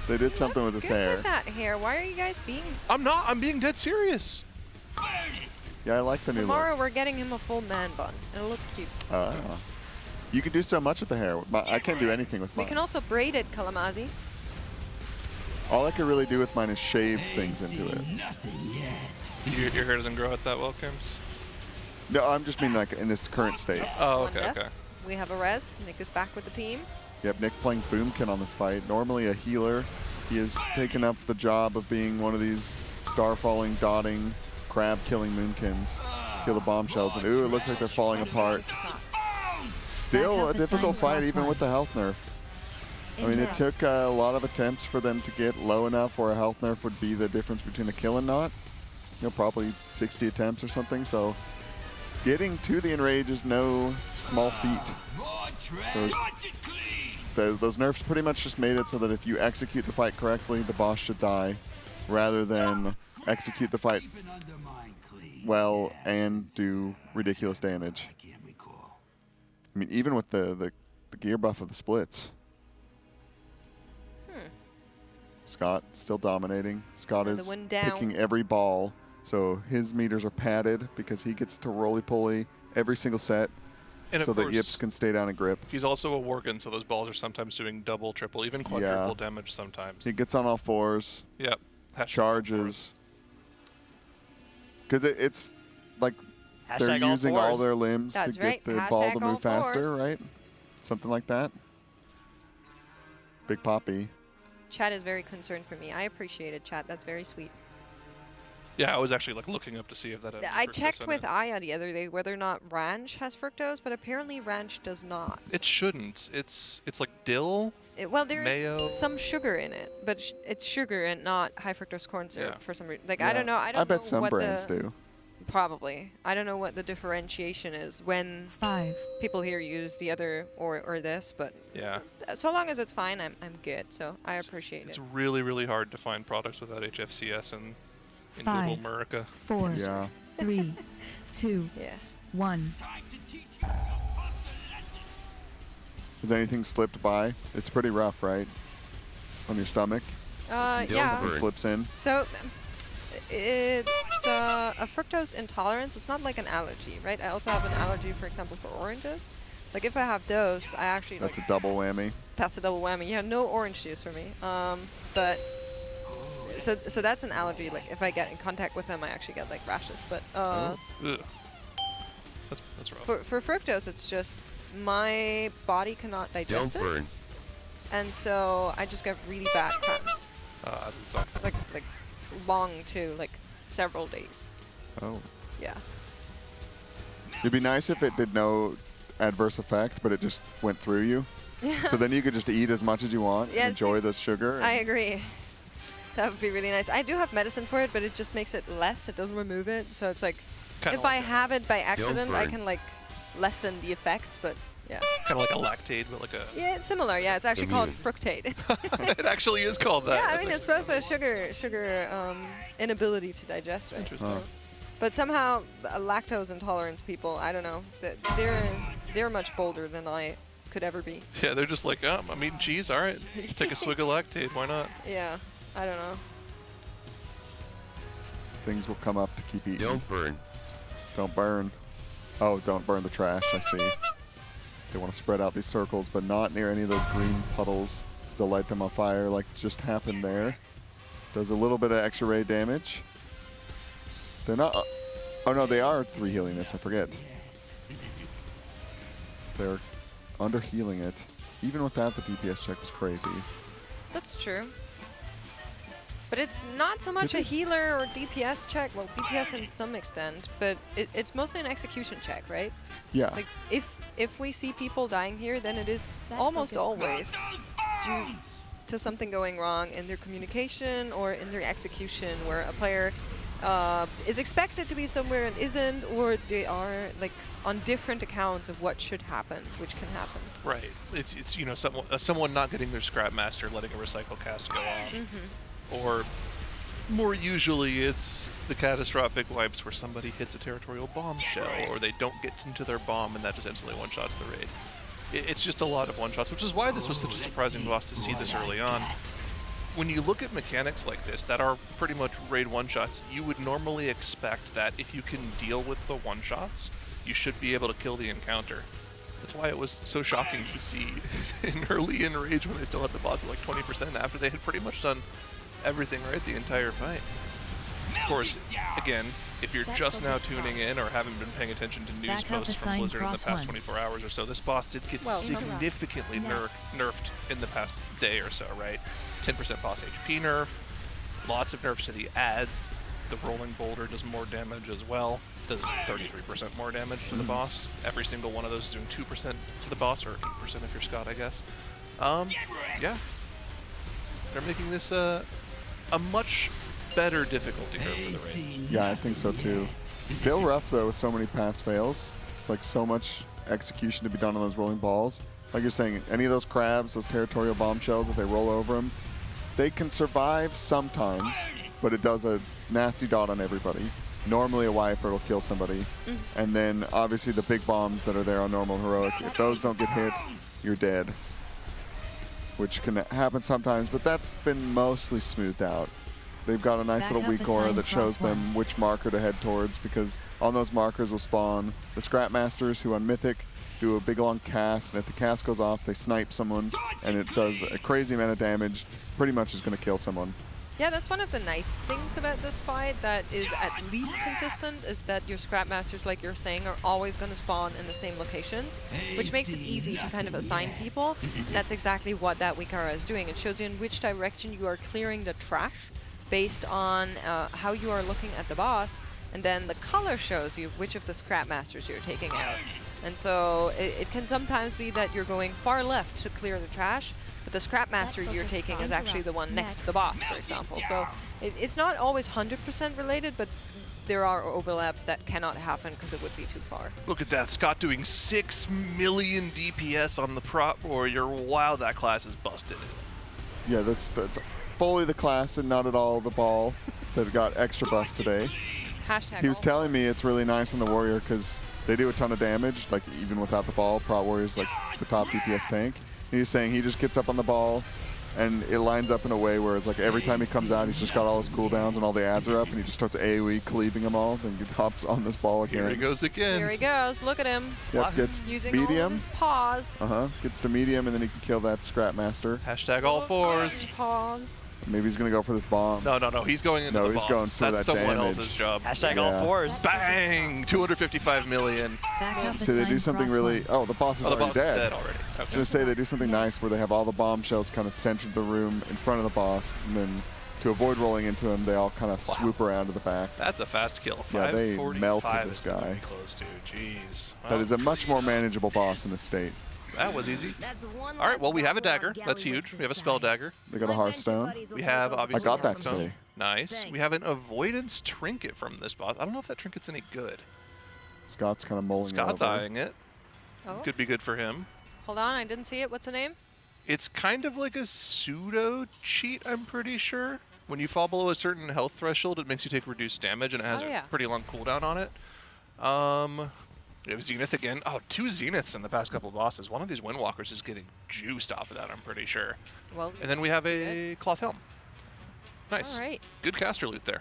They did something with his Good hair. with that hair. Why are you guys being? I'm not. I'm being dead serious. Yeah, I like the new look. Tomorrow we're getting him a full man bun. It'll look cute. You can do so much with the hair. I can't do anything with We mine. can also braid it, Kalamazoo. All I can really do with mine is shave things into it. Nothing yet. Your hair doesn't grow out that well, Kims? No, I'm just meaning like in this current state. Oh, One okay, death. okay. We have a res. Nick is back with the team. Yep, Nick playing Boomkin on this fight. Normally a healer. He has taken up the job of being one of these star-falling, dotting, crab-killing Moonkins. Kill the bombshells, and ooh, it looks like they're falling apart. Still a Backup difficult assigned fight, class even one. with the health nerf. I mean, it took a lot of attempts for them to get low enough where a health nerf would be the difference between a kill and not. You know, probably 60 attempts or something, so getting to the enrage is no small feat. More trash. Those- Watch it clean. Those nerfs pretty much just made it so that if you execute the fight correctly, the boss should die, rather than execute the fight Keep an Undermine clean. well and do ridiculous damage. I can't recall. I mean, even with the gear buff of the splits. Scott still dominating. Scott Another is one down. picking every ball, so his meters are padded because he gets to roly-poly every single set And so of that course, Yips can stay down and grip. he's also a Worgen, so those balls are sometimes doing double, triple, even quadruple damage sometimes. He gets on all fours, Yep. charges. Because it's like they're Hashtag all using all fours. their limbs That's to right. get the ball to Hashtag all move faster, fours. right? Something like that. Big Poppy. Chat is very concerned for me. I appreciate it, chat. That's very sweet. Yeah, I was actually like looking up to see if that had I fructose checked in with it. Aya the other day whether or not ranch has fructose, but apparently ranch does not. It shouldn't. It's like dill. Well, there's Mayo. some sugar in it, but it's sugar and not high fructose corn syrup Yeah. for some reason. Like I don't know. I don't I bet know some what brands the, do. Probably. I don't know what the differentiation is when 5, people here use the other or this, but Yeah. so long as it's fine, I'm good. So I appreciate It's it. really, really hard to find products without HFCS in Google Five. America. 4, Yeah. 3, 2, Yeah. 1. Time to teach you a lesson. Has anything slipped by? It's pretty rough, right? On your stomach? Yeah. It slips in. So it's a fructose intolerance. It's not like an allergy, right? I also have an allergy, for example, for oranges. Like if I have those, I actually That's like. a double whammy. That's a double whammy. Yeah, no orange juice for me. But so that's an allergy. Like if I get in contact with them, I actually get like rashes. But Ugh. That's rough. for fructose, it's just my body cannot digest Don't it, burn. and so I just get really bad cramps. It's not Like long too, like several days. Oh. Yeah. It'd be nice if it did no adverse effect, but it just went through you. Yeah. So then you could just eat as much as you want, Yeah, and enjoy see, the sugar. I agree. That would be really nice. I do have medicine for it, but it just makes it less. It doesn't remove it. So it's like, Kinda if like I have it by accident, I burn. can like lessen the effects, but yeah. kind of like a lactate, but like a. Yeah, it's similar. Yeah, it's actually called Immune. fructate. It actually is called that. Yeah, I That's mean, it's both a sugar inability to digest, right? Interesting. Huh. But somehow, lactose intolerance people, I don't know, they're much bolder than I could ever be. Yeah, they're just like, I'm eating cheese. All right, take a swig of lactate. Why not? Yeah, I don't know. Things will come up to keep eating. Don't burn. Don't burn. Oh, don't burn the trash, I see. They want to spread out these circles, but not near any of those green puddles. 'Cause they'll light them on fire like just happened there. Does a little bit of extra ray damage. They're not... oh no, they are 3 healing this, I forget. They're under healing it. Even with that, the DPS check was crazy. That's true. But it's not so much Did a they- healer or DPS check. Well, DPS in some extent, but it's mostly an execution check, right? Yeah. Like if we see people dying here, then it is Set almost focus always due to something going wrong in their communication or in their execution, where a player is expected to be somewhere and isn't, or they are like on different accounts of what should happen, which can happen. Right. It's you know someone not getting their scrap master, letting a recycle cast go off, or more usually it's the catastrophic wipes where somebody hits a territorial bomb shell, or they don't get into their bomb and that just instantly one-shots the raid. It's just a lot of one-shots, which is why this was such a surprising boss to see this early on. When you look at mechanics like this that are pretty much raid one-shots, you would normally expect that if you can deal with the one-shots, you should be able to kill the encounter. That's why it was so shocking to see in early Enrage when they still had the boss at like 20% after they had pretty much done everything right the entire fight. Of course, again, if you're Set just now focus tuning cross. in or haven't been paying attention to news Back up posts from assign Blizzard in the cross past 1. 24 hours or so, this boss did get Well, significantly Next. nerfed in the past day or so, right? 10% boss HP nerf, lots of nerfs to the ads. The rolling boulder does more damage as well, does 33% more damage to the boss. Every single one of those is doing 2% to the boss, or 8% if you're Scott, I guess. Yeah. They're making this a much better difficulty curve for the raid. Yeah, I think so too. Still rough though with so many pass fails. It's like so much execution to be done on those rolling balls. Like you're saying, any of those crabs, those territorial bombshells, if they roll over them, they can survive sometimes, but it does a nasty dot on everybody. Normally a wiper will kill somebody. And then obviously the big bombs that are there on normal heroic, if those don't get hit, you're dead. Which can happen sometimes, but that's been mostly smoothed out. They've got a nice Back little up weak aura assign that shows cross them which marker to head towards, because on those markers will spawn the Scrap Masters, who on Mythic do a big long cast, and if the cast goes off, they snipe someone, and it does a crazy amount of damage. Pretty much is going to kill someone. Yeah, that's one of the nice things about this fight that is at least consistent, is that your Scrap Masters, like you're saying, are always going to spawn in the same locations, which makes it easy to kind of assign people. And that's exactly what that Wikara is doing. It shows you in which direction you are clearing the trash based on how you are looking at the boss, and then the color shows you which of the Scrap Masters you're taking out. And so it can sometimes be that you're going far left to clear the trash, but the Scrap Master you're focus taking is on actually the one next to the boss, for example. So it's not always 100% related, but there are overlaps that cannot happen because it would be too far. Look at that, Scott doing 6 million DPS on the prop warrior. Wow, that class is busted. Yeah, that's fully the class and not at all the ball that got extra buff today. Hashtag He was all- telling me it's really nice on the warrior because they do a ton of damage, like even without the ball. Prot warrior's like the top DPS tank. He was saying he just gets up on the ball, and it lines up in a way where it's like every time he comes out, he's just got all his cooldowns and all the ads are up, and he just starts AoE cleaving them all, then he hops on this ball again. Here he goes again. Here he goes. Look at him. Yep, gets Using all of medium. his paws. Gets to medium, and then he can kill that Scrapmaster. Hashtag all fours. Paws. Maybe he's going to go for this bomb. No. He's going into No, the he's boss. going for That's that someone damage. else's job. Hashtag Yeah. all fours. Bang! 255 million. Back up So they do assigned something really... crossbar. Oh, the boss is Oh, the already boss is dead. dead already. I was Okay. going to say they do something nice where they have all the bombshells kind of centered the room in front of the boss, and then to avoid rolling into him, they all kind of swoop around to the back. That's a fast kill. Yeah, they 545 melted is this guy. pretty close to. Jeez. That Well, is a much more manageable boss in this state. that was easy. All right, well, we have a dagger. That's huge. We have a spell dagger. They got a Hearthstone. We have, I obviously, got that Hearthstone. today. Nice. We have an avoidance trinket from this boss. I don't know if that trinket's any good. Scott's kind of mulling Scott's it over. eyeing it. Oh, Could be good for him. hold on. I didn't see it. What's the name? It's kind of like a pseudo cheat, I'm pretty sure. When you fall below a certain health threshold, it makes you take reduced damage, and it has Oh, a yeah. pretty long cooldown on it. We have Zenith again. Oh, 2 Zeniths in the past couple bosses. One of these Windwalkers is getting juiced off of that, I'm pretty sure. Well, And then we have that's a cloth helm. Nice. All right. Good caster loot there.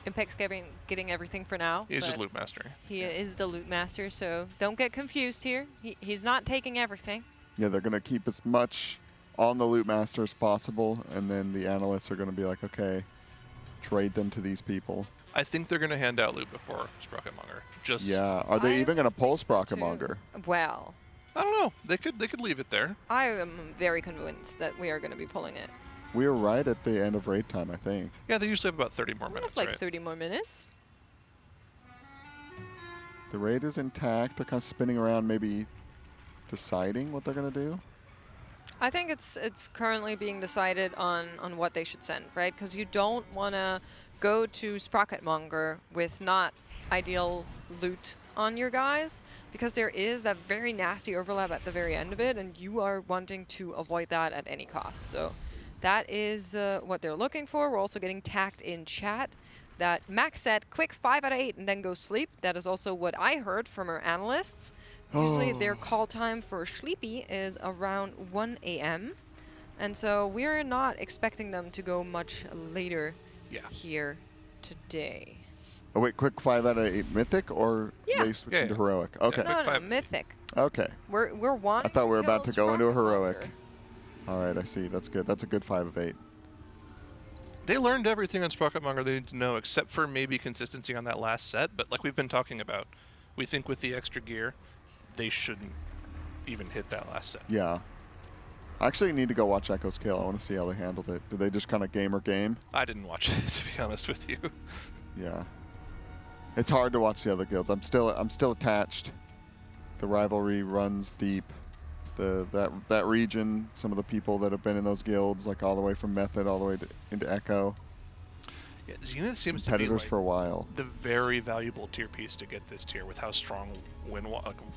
Impec's getting everything for now. He's just but loot master. He is the loot master, so don't get confused here. He's not taking everything. Yeah, they're going to keep as much on the Loot Master as possible, and then the analysts are going to be like, okay, trade them to these people. I think they're going to hand out loot before Sprocketmonger. Just Yeah, are they I even going to pull think so, too. Sprocketmonger? Well, I don't know. They could leave it there. I am very convinced that we are going to be pulling it. We were right at the end of raid time, I think. Yeah, they usually have about 30 more We have minutes, like right? 30 more minutes. The raid is intact. They're kind of spinning around, maybe deciding what they're going to do. I think it's currently being decided on what they should send, right? Because you don't want to go to Sprocketmonger with not ideal loot on your guys, because there is that very nasty overlap at the very end of it, and you are wanting to avoid that at any cost. So that is what they're looking for. We're also getting tagged in chat that Max said, quick 5 out of 8 and then go sleep. That is also what I heard from our analysts. Usually their call time for sleepy is around 1 a.m. And so we're not expecting them to go much later Yeah. here today. Oh, wait, quick 5 out of 8 Mythic, or Yeah. they switch Yeah, into yeah. Heroic? Okay, No, no, five. mythic. okay. We're wanting I thought we were to about to kill go into a Sprocketmonger. Heroic. All right, I see. That's good. That's a good 5 of 8. They learned everything on Sprocketmonger they need to know, except for maybe consistency on that last set. But like we've been talking about, we think with the extra gear, they shouldn't even hit that last set. Yeah. I actually need to go watch Echo's Kill. I want to see how they handled it. Did they just kind of game? I didn't watch it, to be honest with you. Yeah. It's hard to watch the other guilds. I'm still attached. The rivalry runs deep. That region, some of the people that have been in those guilds, like all the way from Method all the way into Echo, Yeah, Zenith seems to be competitors like for a while. the very valuable tier piece to get this tier with how strong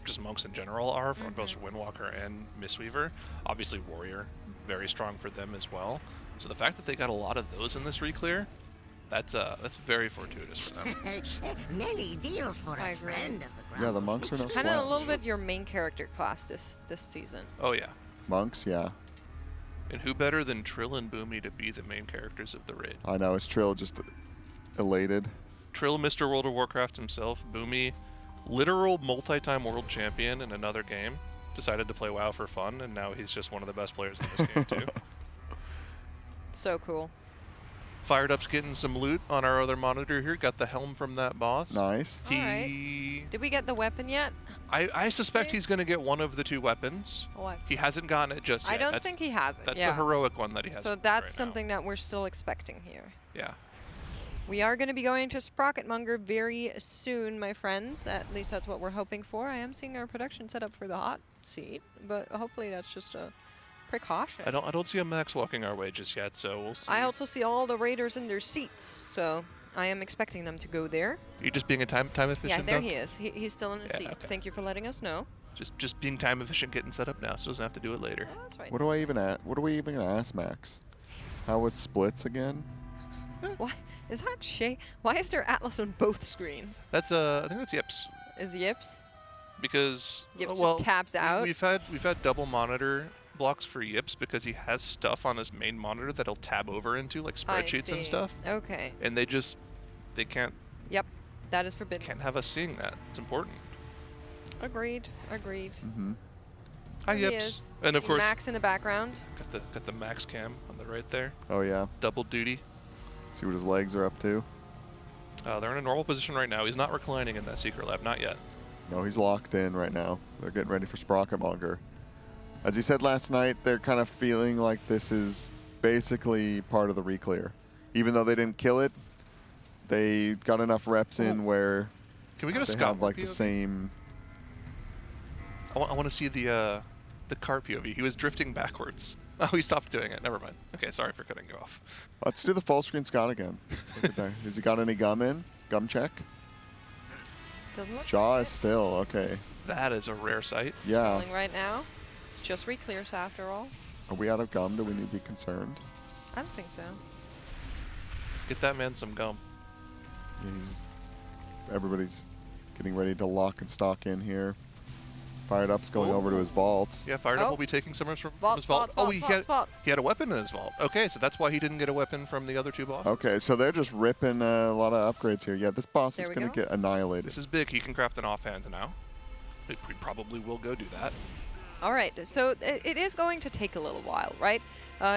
just monks in general are, for both Windwalker and Mistweaver. Obviously Warrior, very strong for them as well. So the fact that they got a lot of those in this reclear, that's very fortuitous for them. Many deals for I a agree. friend of the Yeah, the monks are no Kind of a slouch. little bit your main character class this season. Oh yeah. Monks, yeah. And who better than Trill and Boomy to be the main characters of the raid? I know. Is Trill just elated? Trill, Mr. World of Warcraft himself, Boomy, literal multi-time world champion in another game, decided to play WoW for fun, and now he's just one of the best players in this game too. So cool. Fired Up's getting some loot on our other monitor here. Got the helm from that boss. Nice. He, Did we get the weapon yet? I suspect he's going to get one of the 2 weapons. What? He hasn't gotten it just yet. I don't That's- think he has it. That's yeah. the heroic one that he has. So right that's now. something that we're still expecting here. Yeah. We are going to be going to Sprocketmonger very soon, my friends. At least that's what we're hoping for. I am seeing our production set up for the hot seat, but hopefully that's just a precaution. I don't see a Max walking our way just yet, so we'll see. I also see all the raiders in their seats, so I am expecting them to go there. Are you just being a time efficient? Yeah, there though? he is. He's still in his Yeah, seat. okay. Thank you for letting us know. Just being time efficient, getting set up now, so doesn't have to do it later. Oh, that's right. What are we even gonna ask Max? How was splits again? Why is that Shay? Why is there Atlas on both screens? That's I think that's Yips. Is Yips? Because Yips well, just tabs out. We've had double monitor blocks for Yips because he has stuff on his main monitor that he'll tab over into, like spreadsheets and stuff. Okay. And they can't Yep. That is forbidden. have us seeing that. It's important. Agreed. Agreed. Mm-hmm. Hi, There he Yips. is. And of See course, Max in the background. got the Max cam on the right there. Oh, yeah. Double duty. See what his legs are up to. They're in a normal position right now. He's not reclining in that secret lab, not yet. No, he's locked in right now. They're getting ready for Sprocketmonger. As he said last night, they're kind of feeling like this is basically part of the reclear. Even though they didn't kill it, they got enough reps in where Can we get a they Scott have like the POV? same. I want to see the cart POV. He was drifting backwards. Oh, he stopped doing it. Never mind. Okay, sorry for cutting you off. Let's do the full screen Scott again. Look at that. Has he got any gum in? Gum check. Doesn't look Jaw like is still okay. That is a rare sight. Yeah. Rolling right now. It's just reclears after all. Are we out of gum? Do we need to be concerned? I don't think so. Get that man some gum. Yeah, everybody's getting ready to lock and stock in here. Fired Up's going over to his vault. Yeah, Fired Up Oh. will be taking some from Vault, his vault. vault, Oh, vault. he had a weapon in his vault. Okay, so that's why he didn't get a weapon from the other two bosses. Okay, so they're just ripping a lot of upgrades here. Yeah, this boss There is we going to go. get annihilated. This is big. He can craft an offhand now. We probably will go do that. All right, so it is going to take a little while, right?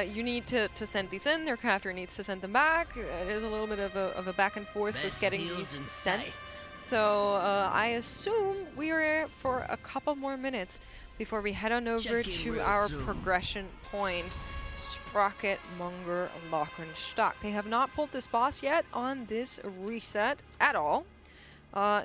You need to send these in. Their crafter needs to send them back. It is a little bit of a back and forth with Best getting deals these in sent. sight. So I assume we are here for a couple more minutes before we head on over Check in to real our soon. progression point, Sprocketmonger Lockenstock. They have not pulled this boss yet on this reset at all.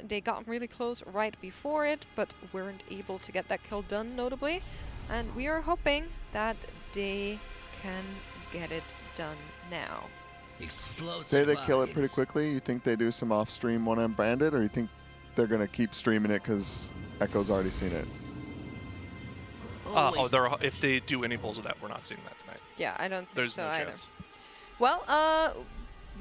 They got really close right before it, but weren't able to get that kill done, notably. And we are hoping that they can get it done now. Explosive Say they kill it pretty bodies. quickly. You think they do some off-stream one-end branded, or you think they're going to keep streaming it because Echo's already seen it? Always If they do any pulls of that, we're not seeing that tonight. Yeah, I don't think There's so no either. chance. Well,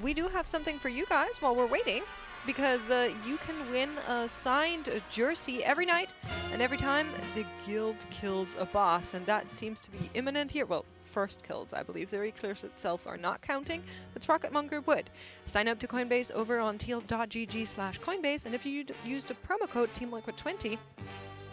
we do have something for you guys while we're waiting, because you can win a signed jersey every night and every time the guild kills a boss, and that seems to be imminent here. Well, first kills, I believe. The reclears itself are not counting, but Sprocketmonger would. Sign up to Coinbase over on teal.gg/Coinbase, and if you used a promo code TeamLiquid20,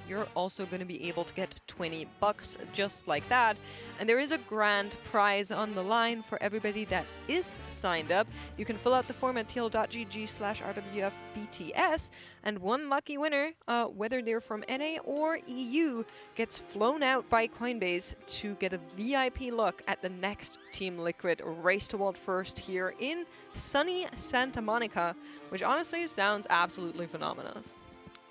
you're also going to be able to get $20 just like that. And there is a grand prize on the line for everybody that is signed up. You can fill out the form at teal.gg/RWFBTS, and one lucky winner, whether they're from NA or EU, gets flown out by Coinbase to get a VIP look at the next Team Liquid Race to World First here in sunny Santa Monica, which honestly sounds absolutely phenomenal.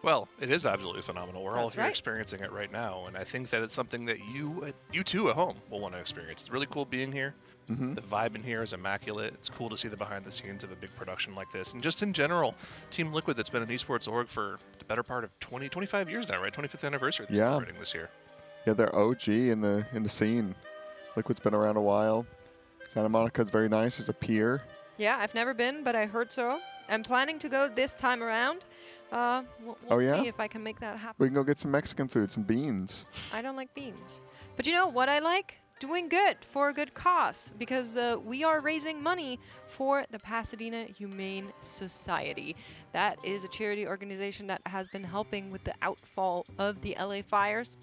Well, it is absolutely phenomenal. We're all That's here right. experiencing it right now, and I think that it's something that you too at home will want to experience. It's really cool being here. Mm-hmm. The vibe in here is immaculate. It's cool to see the behind the scenes of a big production like this. And just in general, Team Liquid that's been an esports org for the better part of 25 years now, right? 25th anniversary that's Yeah. celebrating this year. Yeah, they're OG in the scene. Liquid's been around a while. Santa Monica's very nice as a peer. Yeah, I've never been, but I heard so. I'm planning to go this time around. We'll yeah? see if I can make that happen. We can go get some Mexican food, some beans. I don't like beans. But you know what I like? Doing good for a good cause, because we are raising money for the Pasadena Humane Society. That is a charity organization that has been helping with the outfall of the LA fires.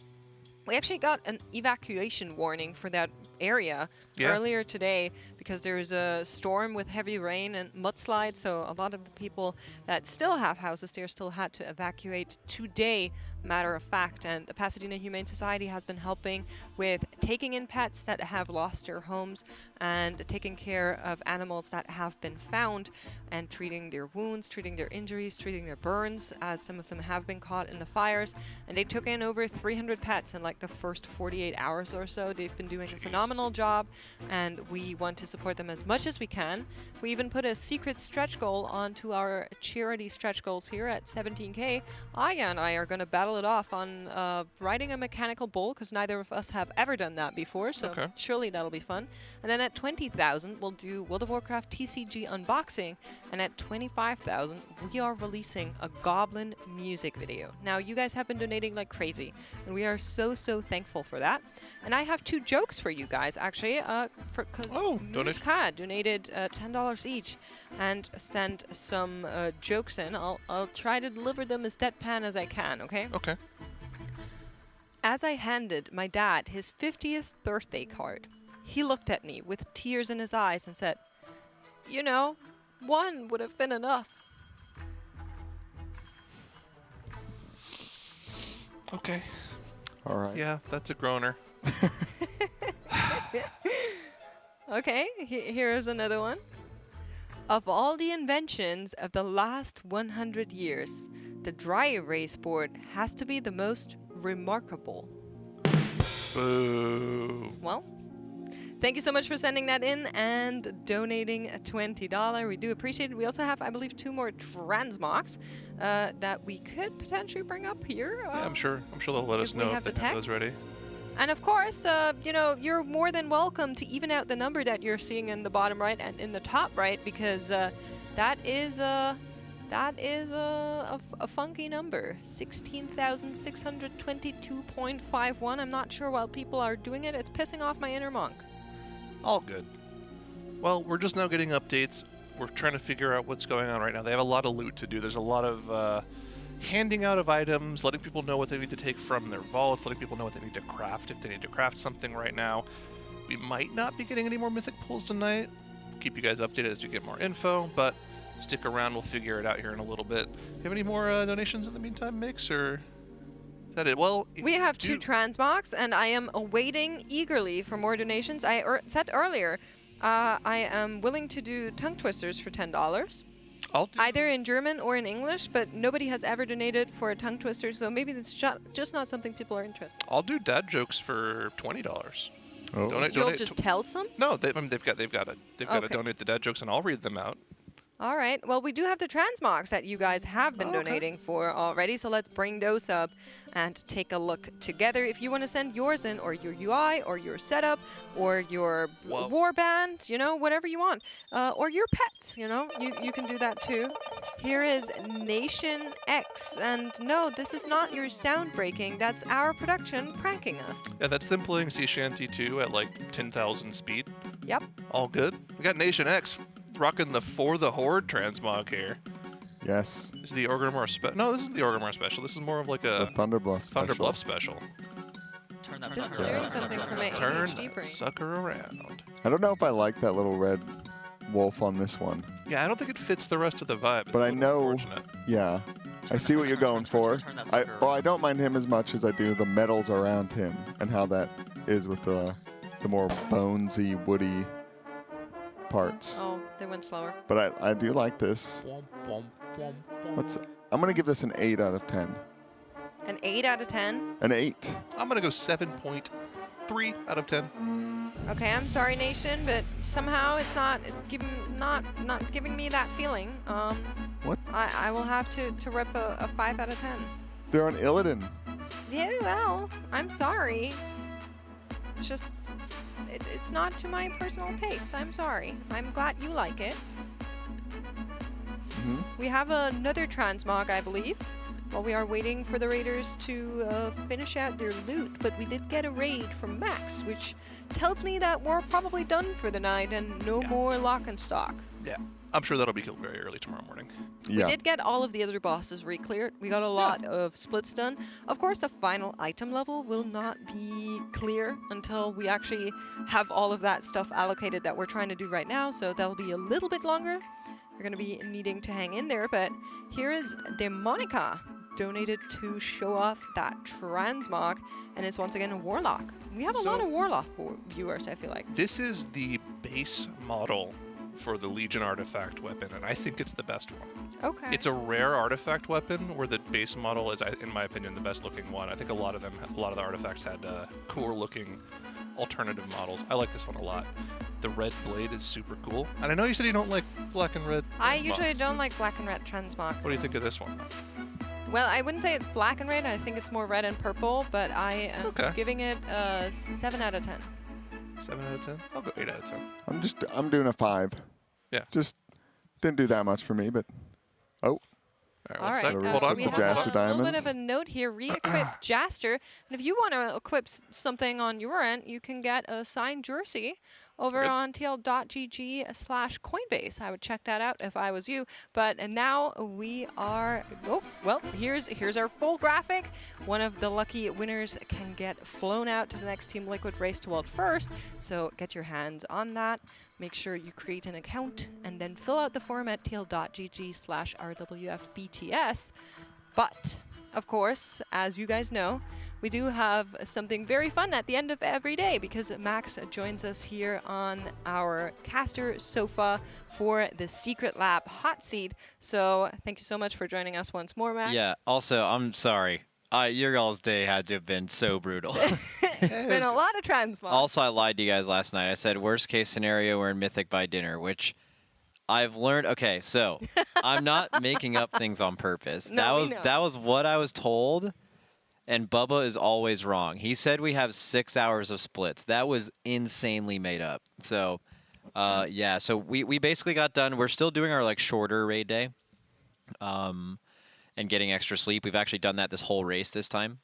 We actually got an evacuation warning for that area earlier today because there's a storm with heavy rain and mudslide, so a lot of the people that still have houses there still had to evacuate today, matter of fact. And the Pasadena Humane Society has been helping with taking in pets that have lost their homes and taking care of animals that have been found and treating their wounds, treating their injuries, treating their burns, as some of them have been caught in the fires. And they took in over 300 pets in like the first 48 hours or so. They've been doing a phenomenal job, and we want to support support them as much as we can. We even put a secret stretch goal onto our charity stretch goals here at 17K. Aya and I are going to battle it off on riding a mechanical bull, because neither of us have ever done that before, so Okay. surely that'll be fun. And then at 20,000, we'll do World of Warcraft TCG unboxing, and at 25,000, we are releasing a Goblin music video. Now, you guys have been donating like crazy, and we are so thankful for that. And I have 2 jokes for you guys, actually, because donate. Kat donated $10 each and sent some jokes in. I'll try to deliver them as deadpan as I can, okay? Okay. As I handed my dad his 50th birthday card, he looked at me with tears in his eyes and said, "You know, 1 would have been enough." Okay. All right. Yeah, that's a groaner. Okay, here's another one. Of all the inventions of the last 100 years, the dry erase board has to be the most remarkable. Boo. Well, thank you so much for sending that in and donating a $20. We do appreciate it. We also have, I believe, 2 more transmogs that we could potentially bring up here. Yeah, I'm sure they'll let us we know have if the they have tech. those ready. And of course, you know, you're more than welcome to even out the number that you're seeing in the bottom right and in the top right, because that is a funky number. 16,622.51. I'm not sure why people are doing it. It's pissing off my inner monk. All good. Well, we're just now getting updates. We're trying to figure out what's going on right now. They have a lot of loot to do. There's a lot of handing out of items, letting people know what they need to take from their vaults, letting people know what they need to craft if they need to craft something right now. We might not be getting any more mythic pulls tonight. We'll keep you guys updated as we get more info, but stick around. We'll figure it out here in a little bit. Do you have any more donations in the meantime, Mix, or is that it? Well, We have 2 transmogs, and I am awaiting eagerly for more donations. I said earlier, I am willing to do tongue twisters for $10. I'll do Either in German or in English, but nobody has ever donated for a tongue twister, so maybe it's just not something people are interested in. I'll do dad jokes for $20. Oh. You'll just tell some? No, they've got to Okay. donate the dad jokes, and I'll read them out. All right. Well, we do have the transmogs that you guys have been donating for already, so let's bring those up and take a look together. If you want to send yours in, or your UI, or your setup, or your warband, you know, whatever you want, or your pets, you know, you can do that too. Here is Nation X, and no, this is not your sound breaking. That's our production pranking us. Yeah, that's them playing Sea Shanty 2 at like 10,000 speed. Yep. All good. We got Nation X rocking the For the Horde transmog here. Yes. This is the Orgrimmar special. No, this isn't the Orgrimmar special. This is more of like The a Thunderbluff Thunder special. Bluff special. Turn that This is sucker doing around. something for my Turn ADHD that brain. sucker around. I don't know if I like that little red wolf on this one. Yeah, I don't think it fits the rest of the vibe. It's But a I little know- unfortunate. Yeah. I see what you're going for. Turn that I sucker well, I don't mind him as much as I do the metals around him and how that is with the more bonesy, woody parts. Oh, they went slower. But I do like this. I'm gonna give this an 8 out of 10. An 8 out of 10. An 8. I'm gonna go 7.3 out of 10. Okay, I'm sorry, Nation, but somehow it's not giving me that feeling. What? I will have to rip a 5 out of 10. They're on Illidan. Yeah, well, I'm sorry. It's just, it's not to my personal taste. I'm sorry. I'm glad you like it. Hmm. We have another transmog, I believe. While we are waiting for the raiders to finish out their loot, but we did get a raid from Max, which tells me that we're probably done for the night and no more lock and stock. Yeah, I'm sure that'll be killed very early tomorrow morning. Yeah. We did get all of the other bosses re-cleared. We got a lot of splits done. Of course, the final item level will not be clear until we actually have all of that stuff allocated that we're trying to do right now, so that'll be a little bit longer. We're going to be needing to hang in there, but here is Demonica, donated to show off that transmog, and it's once again a warlock. We have a lot of warlock viewers, I feel like. This is the base model for the Legion artifact weapon, and I think it's the best one. Okay. It's a rare artifact weapon where the base model is, in my opinion, the best looking one. I think a lot of the artifacts had cooler looking alternative models. I like this one a lot. The red blade is super cool. And I know you said you don't like black and red I usually transmogs. don't like black and red transmogs. What do you think of this one? Well, I wouldn't say it's black and red. I think it's more red and purple, but I am Okay. giving it a 7 out of 10. 7 out of 10? I'll go 8 out of 10. I'm doing a 5. Yeah. Just didn't do that much for me, but All right, one All sec. right, Hold on. we the have Hold on. Jaster a little bit Diamonds. of a note here. Re-equip Jaster. And if you want to equip something on your end, you can get a signed jersey over Good. on tl.gg/Coinbase. I would check that out if I was you. But now we are... Oh, well, here's our full graphic. One of the lucky winners can get flown out to the next Team Liquid Race to World First. So get your hands on that. Make sure you create an account and then fill out the form at tl.gg/RWFBTS. But, of course, as you guys know, we do have something very fun at the end of every day because Max joins us here on our caster sofa for the Secret Lab hot seat. So thank you so much for joining us once more, Max. Yeah, also, I'm sorry. Your guys' day had to have been so brutal. It's been a lot of transmogs. Also, I lied to you guys last night. I said, worst case scenario, we're in Mythic by dinner, which I've learned. Okay, so I'm not making up things on purpose. No, we know. That was what I was told, and Bubba is always wrong. He said we have 6 hours of splits. That was insanely made up. So, yeah, so we basically got done. We're still doing our like shorter raid day. And getting extra sleep. We've actually done that this whole race this time.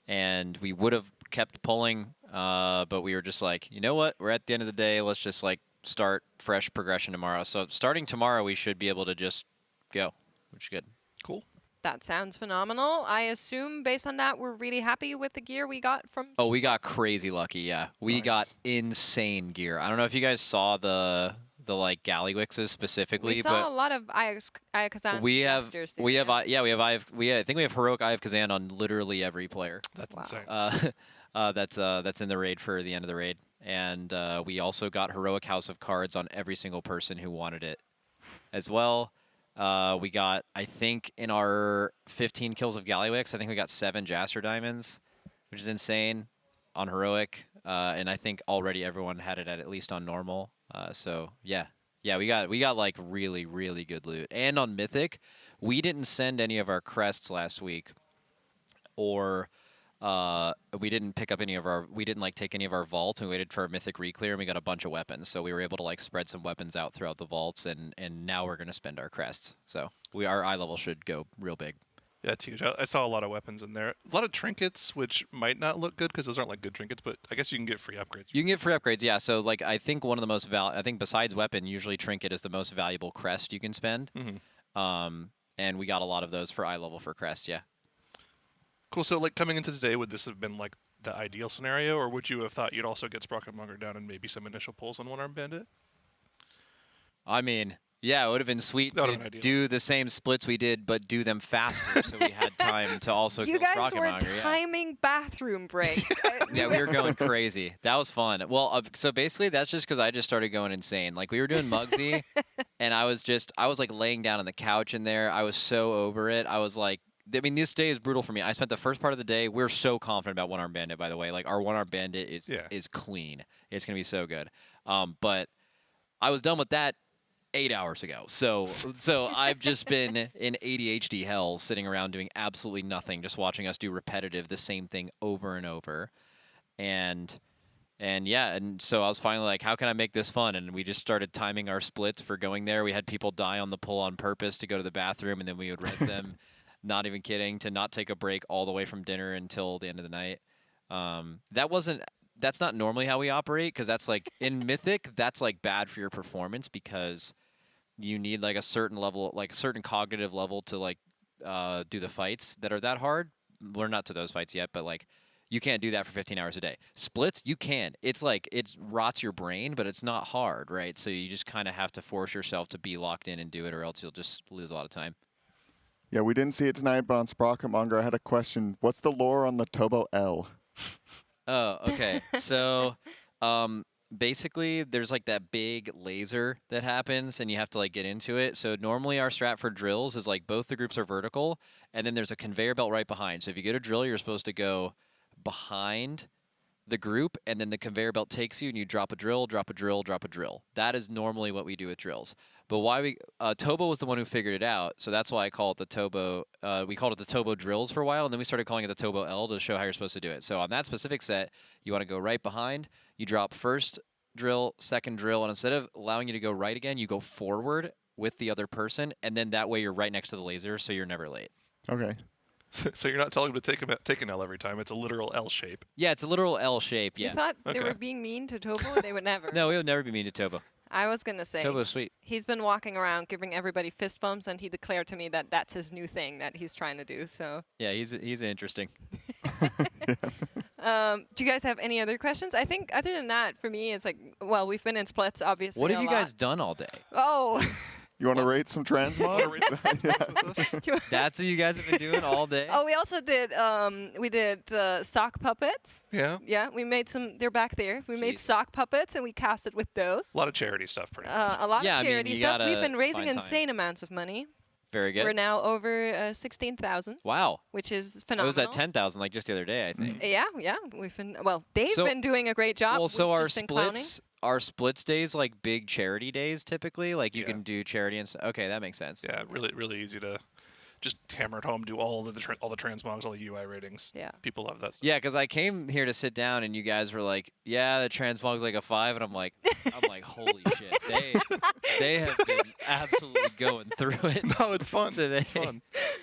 And we would have kept pulling, but we were just like, you know what? We're at the end of the day. Let's just like start fresh progression tomorrow. So starting tomorrow, we should be able to just go, which is good. Cool. That sounds phenomenal. I assume based on that, we're really happy with the gear we got from... Oh, we got crazy lucky, yeah. We Nice. got insane gear. I don't know if you guys saw the like Gallywixes specifically, We but saw a lot of Ayakazan we have casters we there, have yeah. I think we have heroic Eye of Kazan on literally every player. That's Wow. insane. That's in the raid for the end of the raid, and we also got heroic House of Cards on every single person who wanted it, as well. We got, I think, in our 15 kills of Gallywix, I think we got 7 Jaster Diamonds, which is insane on heroic, and I think already everyone had it at least on normal. So yeah, we got like really good loot, and on Mythic, we didn't send any of our crests last week, or we didn't pick up any of our, we didn't like take any of our vault, and we waited for our Mythic reclear, and we got a bunch of weapons, so we were able to like spread some weapons out throughout the vaults, and now we're gonna spend our crests, so our eye level should go real big. Yeah, it's huge. I saw a lot of weapons in there. A lot of trinkets, which might not look good because those aren't like good trinkets, but I guess you can get free upgrades. You can get free upgrades, yeah. So like I think one of the most I think besides weapon, usually trinket is the most valuable crest you can spend. And we got a lot of those for eye level for crest, yeah. Cool. So like coming into today, would this have been like the ideal scenario, or would you have thought you'd also get Sprocketmonger down and maybe some initial pulls on One-Armed Bandit? I mean, yeah, it would have been sweet That to would've been ideal. do the same splits we did, but do them faster, so we had time to also You kill guys were Sprocketmonger, yeah. timing bathroom breaks. Yeah, we were going crazy. That was fun. Well, so basically, that's just because I just started going insane. Like, we were doing Muggsy, and I was like laying down on the couch in there. I was so over it. I was like, I mean, this day is brutal for me. I spent the first part of the day. We're so confident about One-Armed Bandit, by the way. Like, our One-Armed Bandit is clean. It's gonna be so good. But I was done with that 8 hours ago. So I've just been in ADHD hell, sitting around doing absolutely nothing, just watching us do repetitive the same thing over and over. And yeah, and so I was finally like, how can I make this fun? And we just started timing our splits for going there. We had people die on the pull on purpose to go to the bathroom, and then we would res them. Not even kidding, to not take a break all the way from dinner until the end of the night. That's not normally how we operate, because that's like in Mythic, that's like bad for your performance, because you need like a certain level, like a certain cognitive level to like do the fights that are that hard. We're not to those fights yet, but like you can't do that for 15 hours a day. Splits, you can. It's like it rots your brain, but it's not hard, right? So you just kind of have to force yourself to be locked in and do it, or else you'll just lose a lot of time. Yeah, we didn't see it tonight, but on Sprocketmonger, I had a question. What's the lore on the Tobo L? Oh, okay. So, basically, there's like that big laser that happens, and you have to like get into it. So normally our strat for drills is like both the groups are vertical, and then there's a conveyor belt right behind. So if you get a drill, you're supposed to go behind the group, and then the conveyor belt takes you, and you drop a drill, drop a drill, drop a drill. That is normally what we do with drills. But why Tobo was the one who figured it out, so that's why I call it the Tobo. We called it the Tobo drills for a while, and then we started calling it the Tobo L to show how you're supposed to do it. So on that specific set, you want to go right behind. You drop first drill, second drill, and instead of allowing you to go right again, you go forward with the other person, and then that way you're right next to the laser, so you're never late. Okay. So you're not telling them to take an L every time. It's a literal L shape. Yeah, it's a literal L shape. Yeah. You thought they Okay. were being mean to Tobo? They would never. No, we would never be mean to Tobo. I was going to say, Tobo's sweet. he's been walking around giving everybody fist bumps, and he declared to me that that's his new thing that he's trying to do. So, Yeah, he's interesting. do you guys have any other questions? I think other than that, for me, it's like, well, we've been in splits, obviously. What have a you lot. guys done all day? Oh, You want to rate some transmog? That's what you guys have been doing all day? oh, we also did sock puppets. Yeah. Yeah, we made some. They're back there. We made Jeez. sock puppets, and we casted with those. A lot of charity stuff, pretty much. A lot Yeah, I of mean, charity you stuff. We've gotta been raising find time. insane amounts of money. Very good. We're now over 16,000, Wow. which is I phenomenal. was at 10,000 like just the other day, I think. Yeah, yeah. We've been they've So- been doing a great job. Well, so We've our just been clowning. splits days like big charity days typically? Like you Yeah. can do charity and stuff. Okay, that makes sense. Yeah, really easy to just hammer it home, do all the transmogs, all the UI ratings. Yeah. People love that stuff. Yeah, because I came here to sit down and you guys were like, "Yeah, the transmog's like a 5," and I'm like, "Holy shit!" They have been absolutely going through it. No, it's fun. Today. It's fun.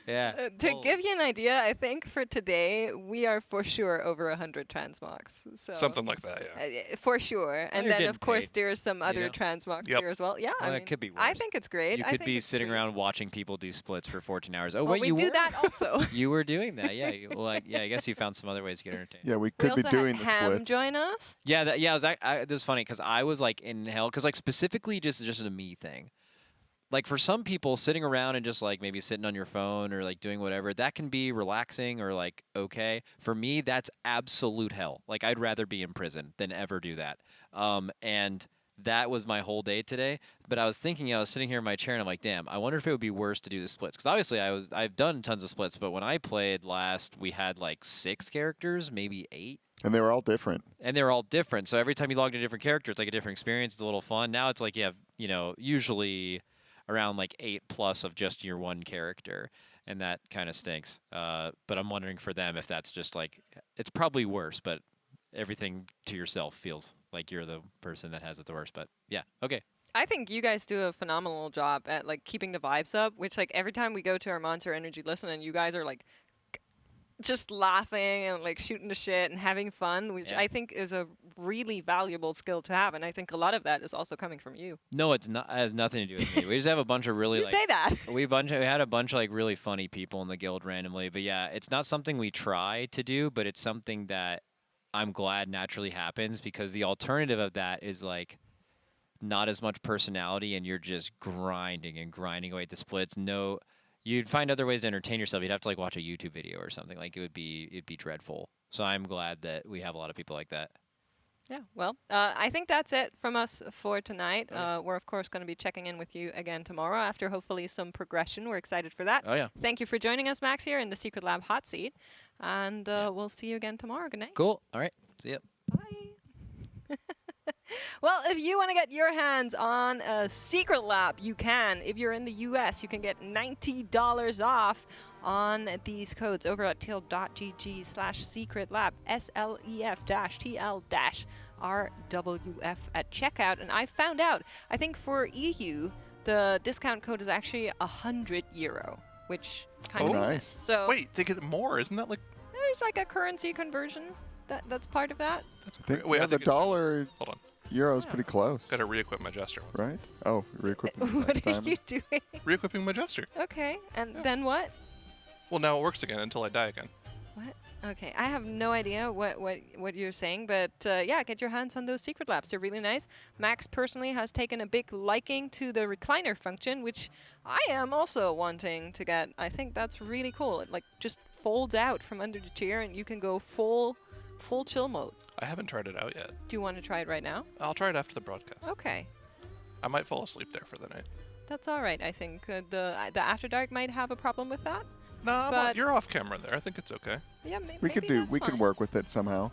Yeah. To Holy- give you an idea, I think for today we are for sure over 100 transmogs. So Something like that, yeah. for sure. And you're then getting of course paid, there's some other know? transmogs Yep. here as well. Yeah, Well, I it mean, could be I worse. think it's great. You I could think be it's sitting sweet. around watching people do splits for 14 hours. Oh, Well, wait, we you do were? that also. You were doing that, yeah. I guess you found some other ways to get entertained. Yeah, we We could be also doing had the Ham splits. join us. Yeah, this was funny because I was like in hell because like specifically just a me thing. Like for some people, sitting around and just like maybe sitting on your phone or like doing whatever, that can be relaxing or like okay. For me, that's absolute hell. Like I'd rather be in prison than ever do that. And that was my whole day today. But I was thinking, I was sitting here in my chair and I'm like, damn, I wonder if it would be worse to do the splits because obviously I've done tons of splits, but when I played last, we had like 6 characters, maybe 8. And they were all different. And they're all different. So every time you log into a different character, it's like a different experience. It's a little fun. Now it's like you have, usually around like 8+ of just your one character. And that kind of stinks. But I'm wondering for them if that's just like, it's probably worse, but everything to yourself feels like you're the person that has it the worst. But yeah, okay. I think you guys do a phenomenal job at like keeping the vibes up, which like every time we go to our Monster Energy listen and you guys are like just laughing and like shooting the shit and having fun, which Yeah. I think is a really valuable skill to have. And I think a lot of that is also coming from you. No, it has nothing to do with me. We just have a bunch of really You like say that. we had a bunch of like really funny people in the guild randomly, but yeah, it's not something we try to do, but it's something that I'm glad naturally happens because the alternative of that is like not as much personality and you're just grinding away at the splits. No, you'd find other ways to entertain yourself. You'd have to like watch a YouTube video or something. Like it'd be dreadful. So I'm glad that we have a lot of people like that. Yeah, well, I think that's it from us for tonight. We're, of course, going to be checking in with you again tomorrow after hopefully some progression. We're excited for that. Oh yeah. Thank you for joining us, Max, here in the Secret Lab hot seat. And we'll see you again tomorrow. Good night. Cool. All right. See ya. Bye. Well, if you want to get your hands on a Secret Lab, you can. If you're in the US, you can get $90 off on these codes over at teal.gg/secretlab, SLEF-TL-RWF at checkout. And I found out, I think for EU, the discount code is actually €100, which kind Oh, of makes nice. sense. So Wait, they get more? Isn't that like... there's like a currency conversion that's part of that. That's I think, Wait, yeah, I the think it's- dollar Hold on. euro is Yeah. pretty close. Got to re-equip my jester. Right? Oh, re-equipping What next are time. you doing? Re-equipping my jester. Okay, and Yeah. then what? Well, now it works again until I die again. What? Okay, I have no idea what you're saying, but yeah, get your hands on those Secret Labs. They're really nice. Max personally has taken a big liking to the recliner function, which I am also wanting to get. I think that's really cool. It like just folds out from under the chair, and you can go full chill mode. I haven't tried it out yet. Do you want to try it right now? I'll try it after the broadcast. Okay. I might fall asleep there for the night. That's all right, I think. The After Dark might have a problem with that. Nah, But- you're off camera there. I think it's okay. Yeah, We could maybe that's we could fine. work with it somehow.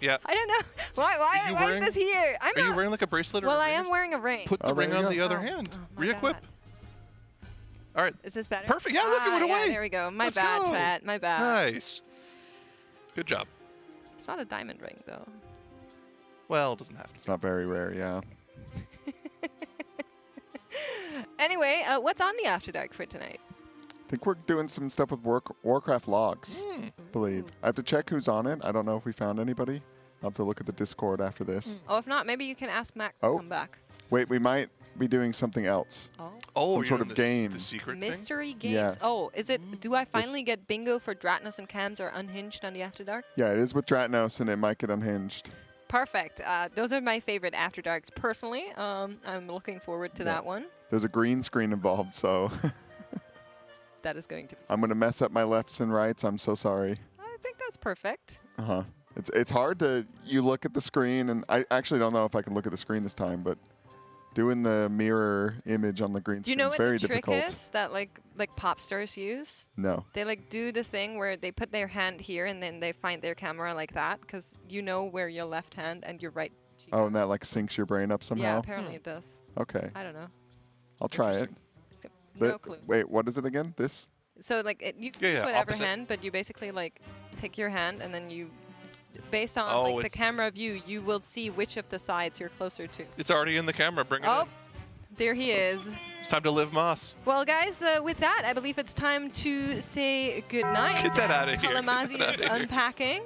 Yeah. I don't know. Why you is wearing- this here? I'm Are not. you wearing like a bracelet or Well, a I ring? am wearing a ring. Put the Oh, there ring you on go. the other Oh, hand. oh my Re-equip. God. All right. Is this better? Perfect. Yeah, look, it went yeah, away. There we go. My Let's bad, go. chat. My bad. Nice. Good job. It's not a diamond ring, though. Well, it doesn't have to. It's not very rare, yeah. Anyway, what's on the After Dark for tonight? I think we're doing some stuff with Warcraft Logs, I believe. I have to check who's on it. I don't know if we found anybody. I'll have to look at the Discord after this. Oh, if not, maybe you can ask Max to Oh. come back. Wait, we might be doing something else. Oh. Oh, Some you're sort in of this- game. The secret thing? Mystery games. Yes. Oh, is it? Do I finally get bingo for Dratnos and Cams are unhinged on the After Dark? Yeah, it is with Dratnos, and it might get unhinged. Perfect. Those are my favorite After Darks personally. I'm looking forward to Yeah. that one. There's a green screen involved, so That is going to be. I'm going to mess up my lefts and rights. I'm so sorry. I think that's perfect. Uh-huh. It's hard to, you look at the screen, and I actually don't know if I can look at the screen this time, but doing the mirror image on the green Do you screen know is what very the trick difficult. is that like pop stars use? No. They like do the thing where they put their hand here and then they find their camera like that because you know where your left hand and your right. cheek Oh, are. and that like syncs your brain up somehow? Yeah, apparently it does. Okay. I don't know. I'll try it. No clue. Wait, what is it again? This? So like you can Yeah, use yeah, whatever opposite. hand, but you basically like take your hand and then you, based on Oh, like the it's- camera view, you will see which of the sides you're closer to. It's already in the camera. Bring it Oh, in. there he is. It's time to live Moss. Well, guys, with that, I believe it's time to say goodnight. Get that as outta here. Get Kalamazi that is outta here. unpacking.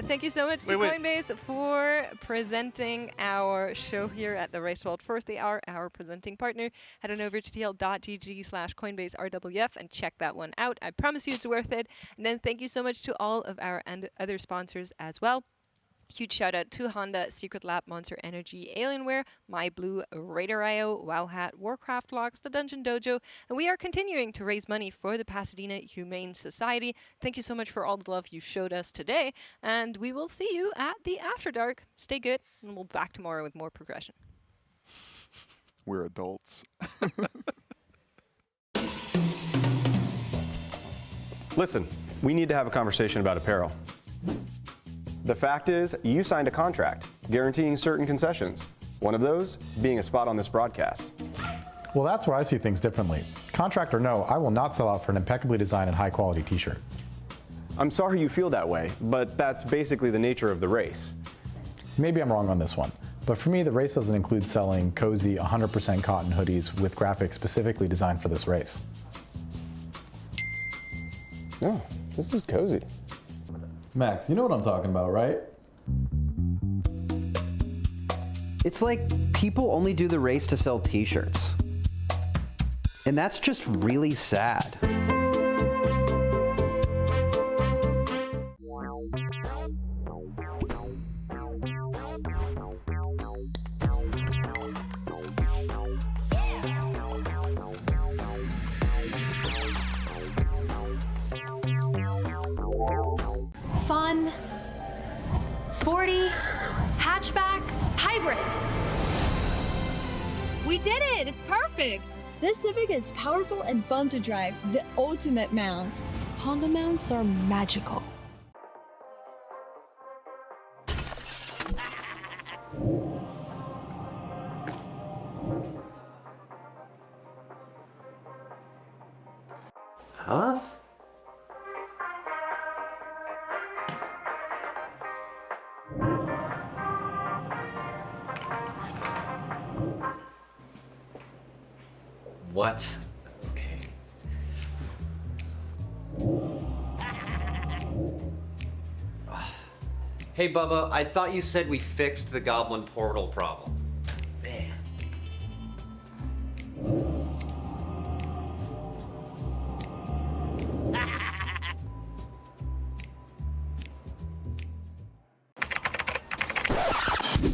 Thank you so much to Wait. Coinbase for presenting our show here at the Race World First. They are our presenting partner. Head on over to tl.gg/CoinbaseRWF and check that one out. I promise you it's worth it. And then thank you so much to all of our other sponsors as well. Huge shout out to Honda, Secret Lab, Monster Energy, Alienware, MyBlue, RaiderIO, Wowhead, Warcraft Logs, the DungeonDojo, and we are continuing to raise money for the Pasadena Humane Society. Thank you so much for all the love you showed us today, and we will see you at the After Dark. Stay good, and we'll be back tomorrow with more progression. We're adults. Listen, we need to have a conversation about apparel. The fact is, you signed a contract guaranteeing certain concessions. One of those being a spot on this broadcast. Well, that's where I see things differently. Contract or no, I will not sell out for an impeccably designed and high-quality t-shirt. I'm sorry you feel that way, but that's basically the nature of the race. Maybe I'm wrong on this one, but for me, the race doesn't include selling cozy 100% cotton hoodies with graphics specifically designed for this race. Oh, this is cozy. Max, you know what I'm talking about, right? It's like people only do the race to sell t-shirts. And that's just really sad. Fun, sporty, hatchback, hybrid. We did it! It's perfect! This Civic is powerful and fun to drive, the ultimate mount. Honda mounts are magical. Huh? What? Okay. Hey, Bubba, I thought you said we fixed the goblin portal problem. Man.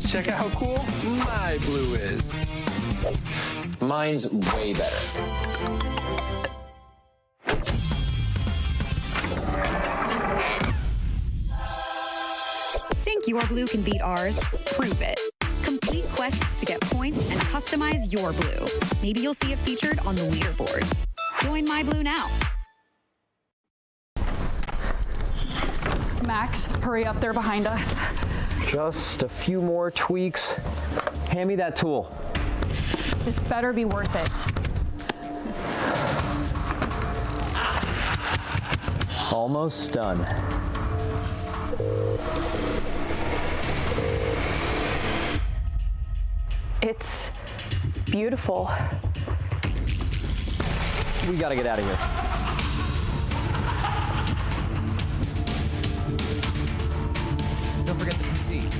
Check out how cool MyBlue is. Mine's way better. Think your blue can beat ours? Prove it. Complete quests to get points and customize your blue. Maybe you'll see it featured on the leaderboard. Join MyBlue now. Max, hurry up, they're behind us. Just a few more tweaks. Hand me that tool. This better be worth it. Almost done. It's beautiful. We gotta get out of here. Don't forget the PC.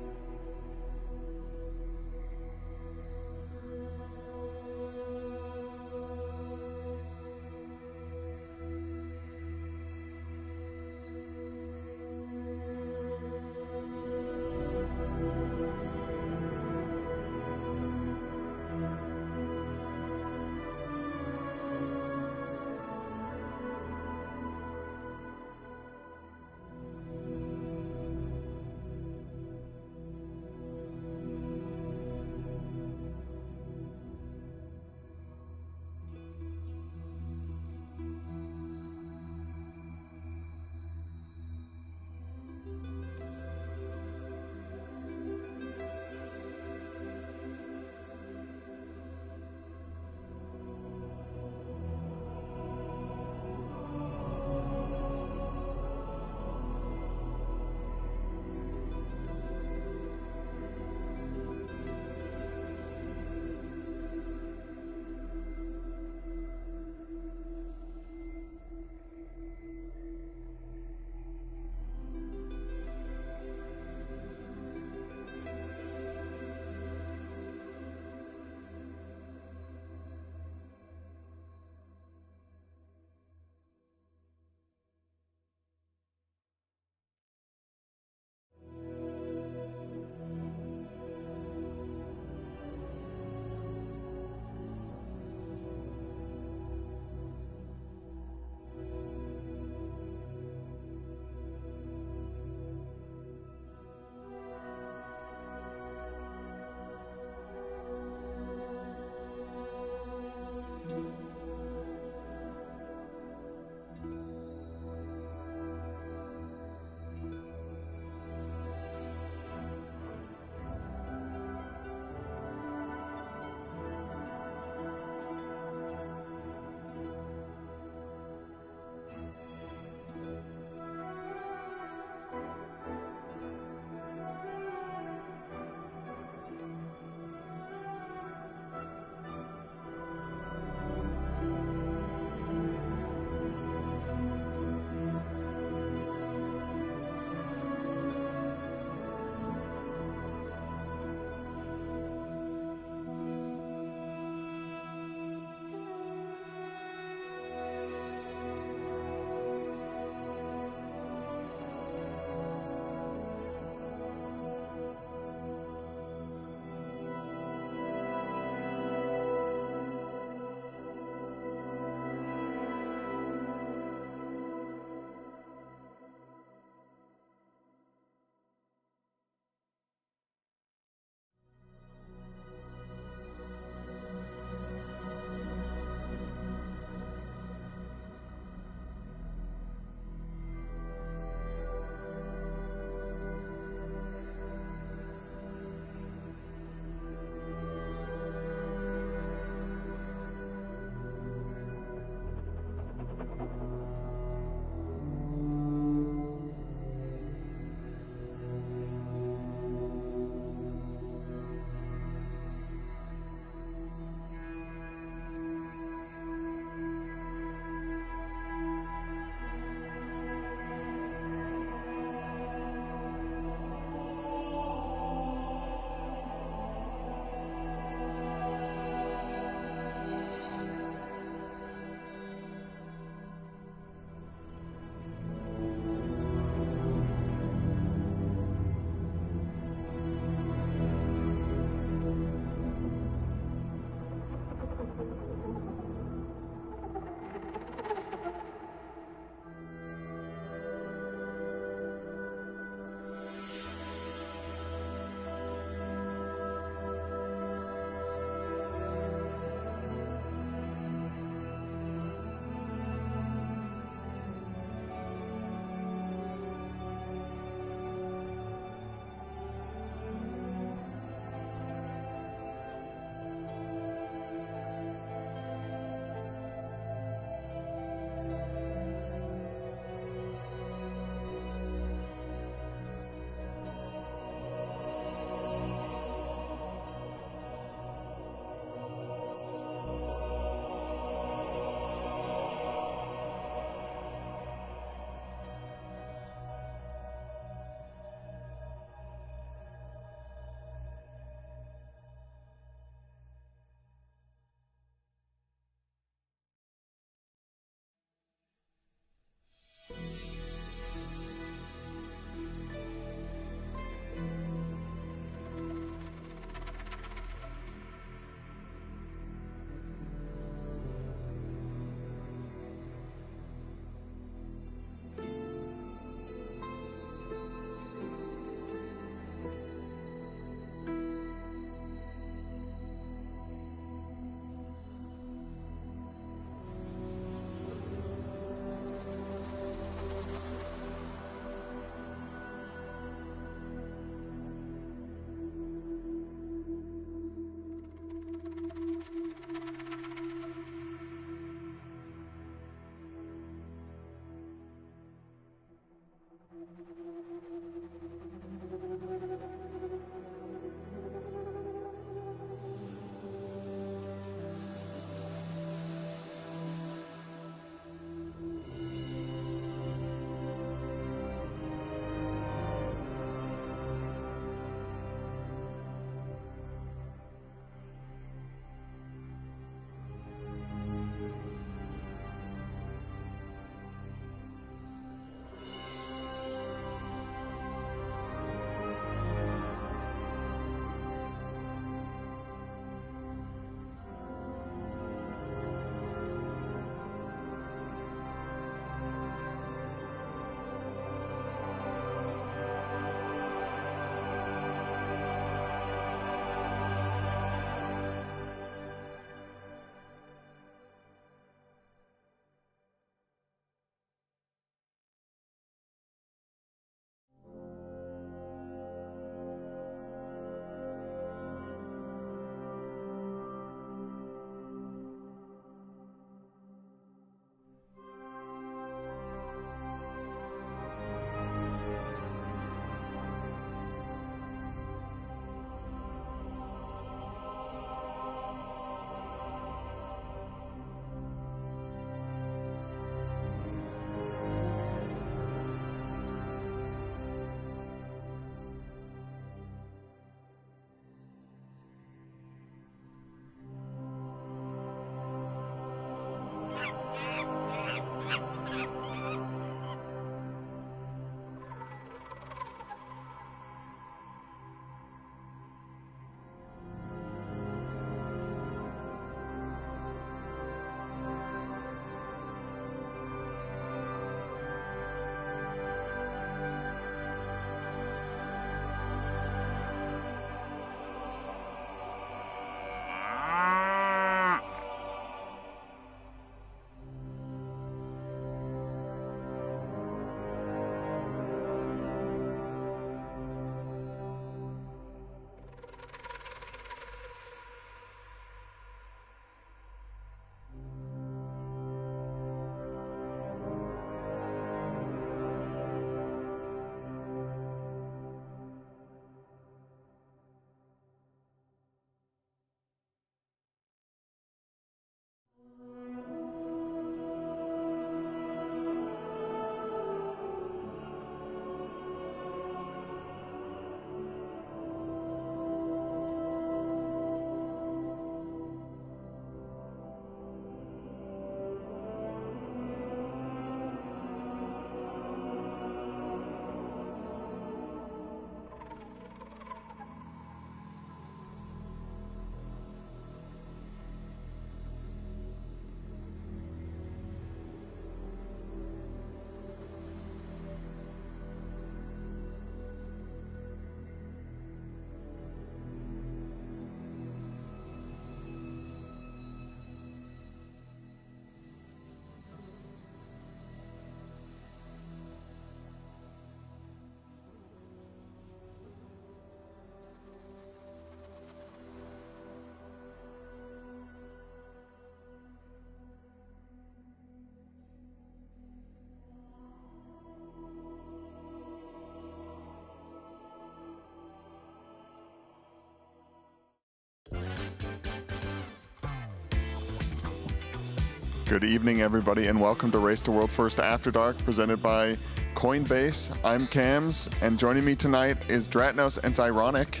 Good evening, everybody, and welcome to Race to World First After Dark, presented by Coinbase. I'm Cams, and joining me tonight is Dratnos and Zyronic.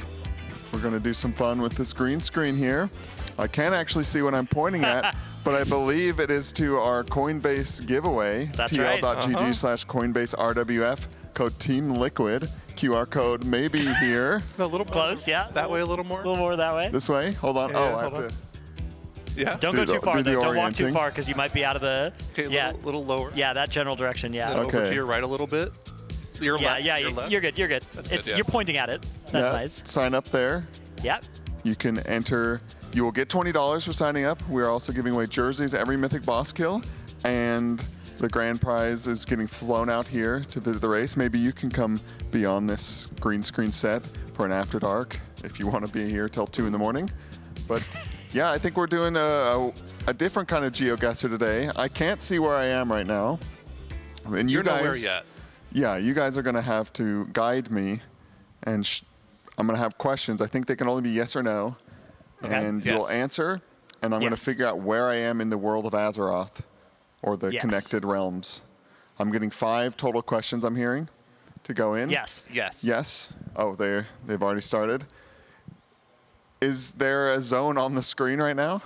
We're going to do some fun with this green screen here. I can't actually see what I'm pointing at, but I believe it is to our Coinbase giveaway. That's right. TL.gg/CoinbaseRWF, code Team Liquid. QR code maybe here. A little close, yeah. That way a little more. A little more that way. This way? Hold on. Yeah, I hold have on. to. Yeah. Don't go too far, though. Don't walk too orienting. far, because you might be out of the... Okay, yeah. little lower. Yeah, that general direction, yeah. Over Okay. to your right a little bit. Your left. Yeah, your left. you're good, you're good. That's It's, good, yeah. You're pointing at it. That's nice. Sign up there. Yep. You can enter. You will get $20 for signing up. We're also giving away jerseys every Mythic Boss Kill, and the grand prize is getting flown out here to visit the race. Maybe you can come beyond this green screen set for an After Dark if you want to be here till 2 in the morning. But yeah, I think we're doing a different kind of GeoGuessr today. I can't see where I am right now. And you You're guys, nowhere yet. Yeah, you guys are going to have to guide me, and I'm going to have questions. I think they can only be yes or no. Okay. And you'll answer, and I'm going to figure out where I am in the world of Azeroth, or the connected realms. I'm getting 5 total questions, I'm hearing, to go in. Yes. Yes. Yes. Oh, they've already started. Is there a zone on the screen right now?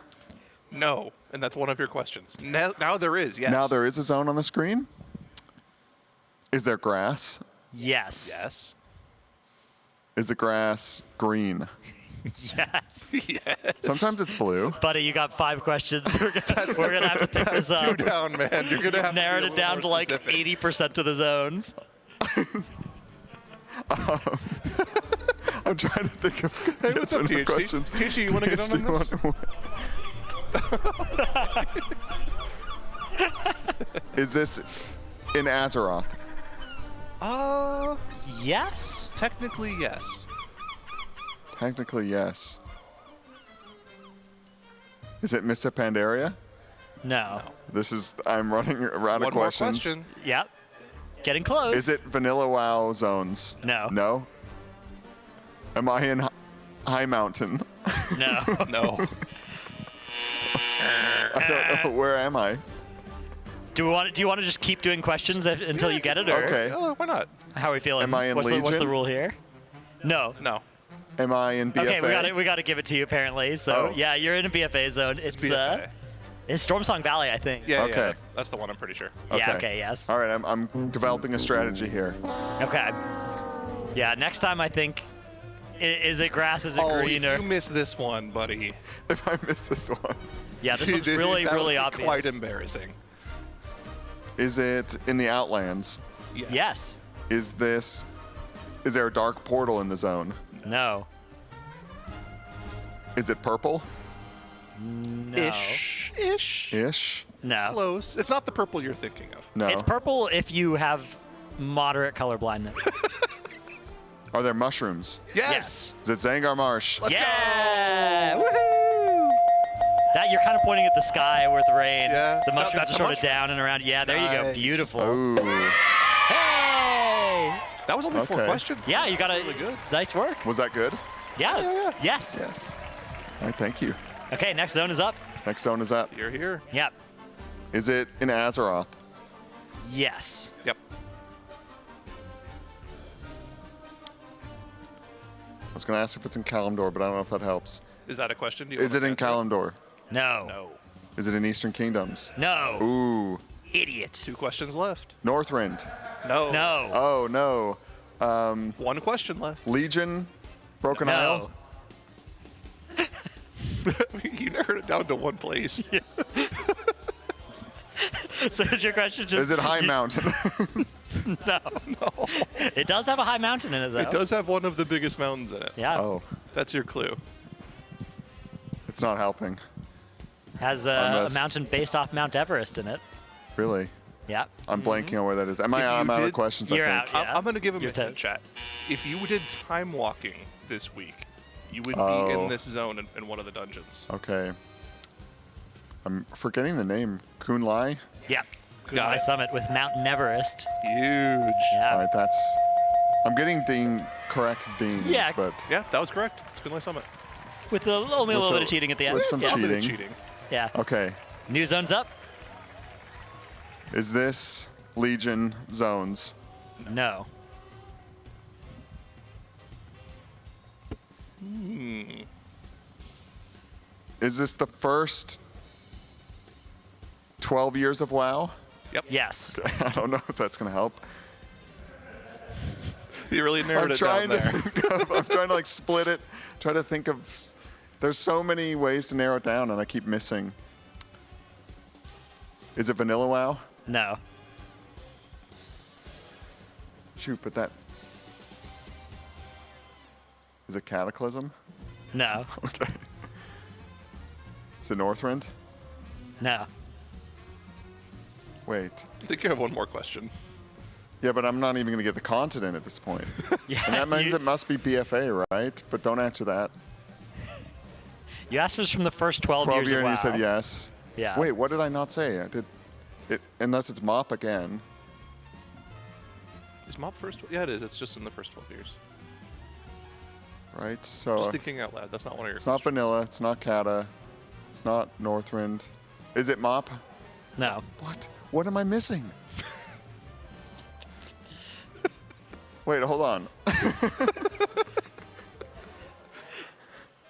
No, and that's one of your questions. Now there is, yes. Now there is a zone on the screen? Is there grass? Yes. Yes. Is the grass green? Yes. Yes. Sometimes it's blue. Buddy, you got 5 questions. We're gonna have to pick this up. 2 down, man. You're gonna have narrowed to it down to like 80% of the zones. I'm trying to think of Hey, what's up, THC? questions. THC, you want to get on this? Is this in Azeroth? Yes. Technically, yes. Technically, yes. Is it Mr. Pandaria? No. I'm running around of One more questions. question. Yep. Getting close. Is it Vanilla WoW zones? No. No? Am I in High Mountain? No. No. I don't know. Where am I? Do you want to just keep doing questions until you get it, or Okay. Why not? how are we feeling? Am I in what's the Legion? rule here? No. No. Am I in BFA? Okay, we got to give it to you apparently. So Oh. yeah, you're in a BFA zone. It's BFA. it's Stormsong Valley, I think. Yeah, Okay. yeah. That's the one, I'm pretty sure. Yeah. Okay. Yes. All right, I'm developing a strategy here. Okay. Yeah. Next time, I think. Is it grass? Is it green? If Or you miss this one, buddy. If I miss this one. yeah, this one's really that would really be obvious. quite embarrassing. Is it in the Outlands? Yes. Is there a dark portal in the zone? No. Is it purple? No. Ish? No. Close. It's not the purple you're thinking of. No. It's purple if you have moderate color blindness. Are there mushrooms? Yes. Is it Zangar Marsh? Yeah! Woohoo! That you're kind of pointing at the sky with rain. Yeah. The mushrooms that's are a sort of mushroom. down and around. Yeah, there you go. Nice. Beautiful. Ooh. Hey! That was only 4 Okay. questions. Yeah, you got Really good. Nice work. Was that good? Yeah. Yes. Yes. All right, thank you. Okay, next zone is up. Next zone is up. You're here. Yep. Is it in Azeroth? Yes. Yep. I was going to ask if it's in Kalimdor, but I don't know if that helps. Is that a question? Do you Is wanna it in answer Kalimdor? No. No. Is it in Eastern Kingdoms? No. Ooh. Idiot. 2 questions left. Northrend. No. No. Oh, no. 1 question left. Legion? Broken No. Isles? You narrowed it down to 1 place. So is your question just... Is it High Mountain? No. No. It does have a high mountain in it, though. It does have one of the biggest mountains in it. Yeah. Oh, That's your clue. it's not helping. Has Unless- a mountain based off Mount Everest in it. Really? Yeah. I'm blanking on where that is. I'm If you out of did- questions, I You're think. out. Yeah. I'm going to give him Your a hint, toes. chat. If you did time walking this week, you would be Oh. in this zone in one of the dungeons. Okay. I'm forgetting the name. Kun Lai? Yeah. Got My it. summit with Mount Everest. Huge. Yeah. All right, that's... I'm getting correct dings, Yeah. but... Yeah, that was correct. It's Kunlai Summit. With only a little bit of cheating at the end. With some yeah. A little bit of cheating. cheating. Yeah. Okay. New zone's up. Is this Legion zones? No. Is this the first 12 years of WoW? Yep. Yes. I don't know if that's going to help. You really narrowed it down there. I'm trying to like split it. Try to think of. There's so many ways to narrow it down, and I keep missing. Is it Vanilla WoW? No. Shoot, but that. Is it Cataclysm? No. Okay. Is it Northrend? No. Wait. I think you have one more question. Yeah, but I'm not even going to get the continent at this point. Yeah, And that means you- it must be BFA, right? But don't answer that. You asked us from the first 12 years 12 of year, WoW. and you said yes. Yeah. Wait, what did I not say? I did. It unless it's MOP again. Is MOP first? Yeah, it is. It's just in the first 12 years. Right. So Just thinking out loud. That's not one of your it's not Vanilla. It's not Cata. It's not Northrend. Is it MOP? No. What? What am I missing? Wait, hold on.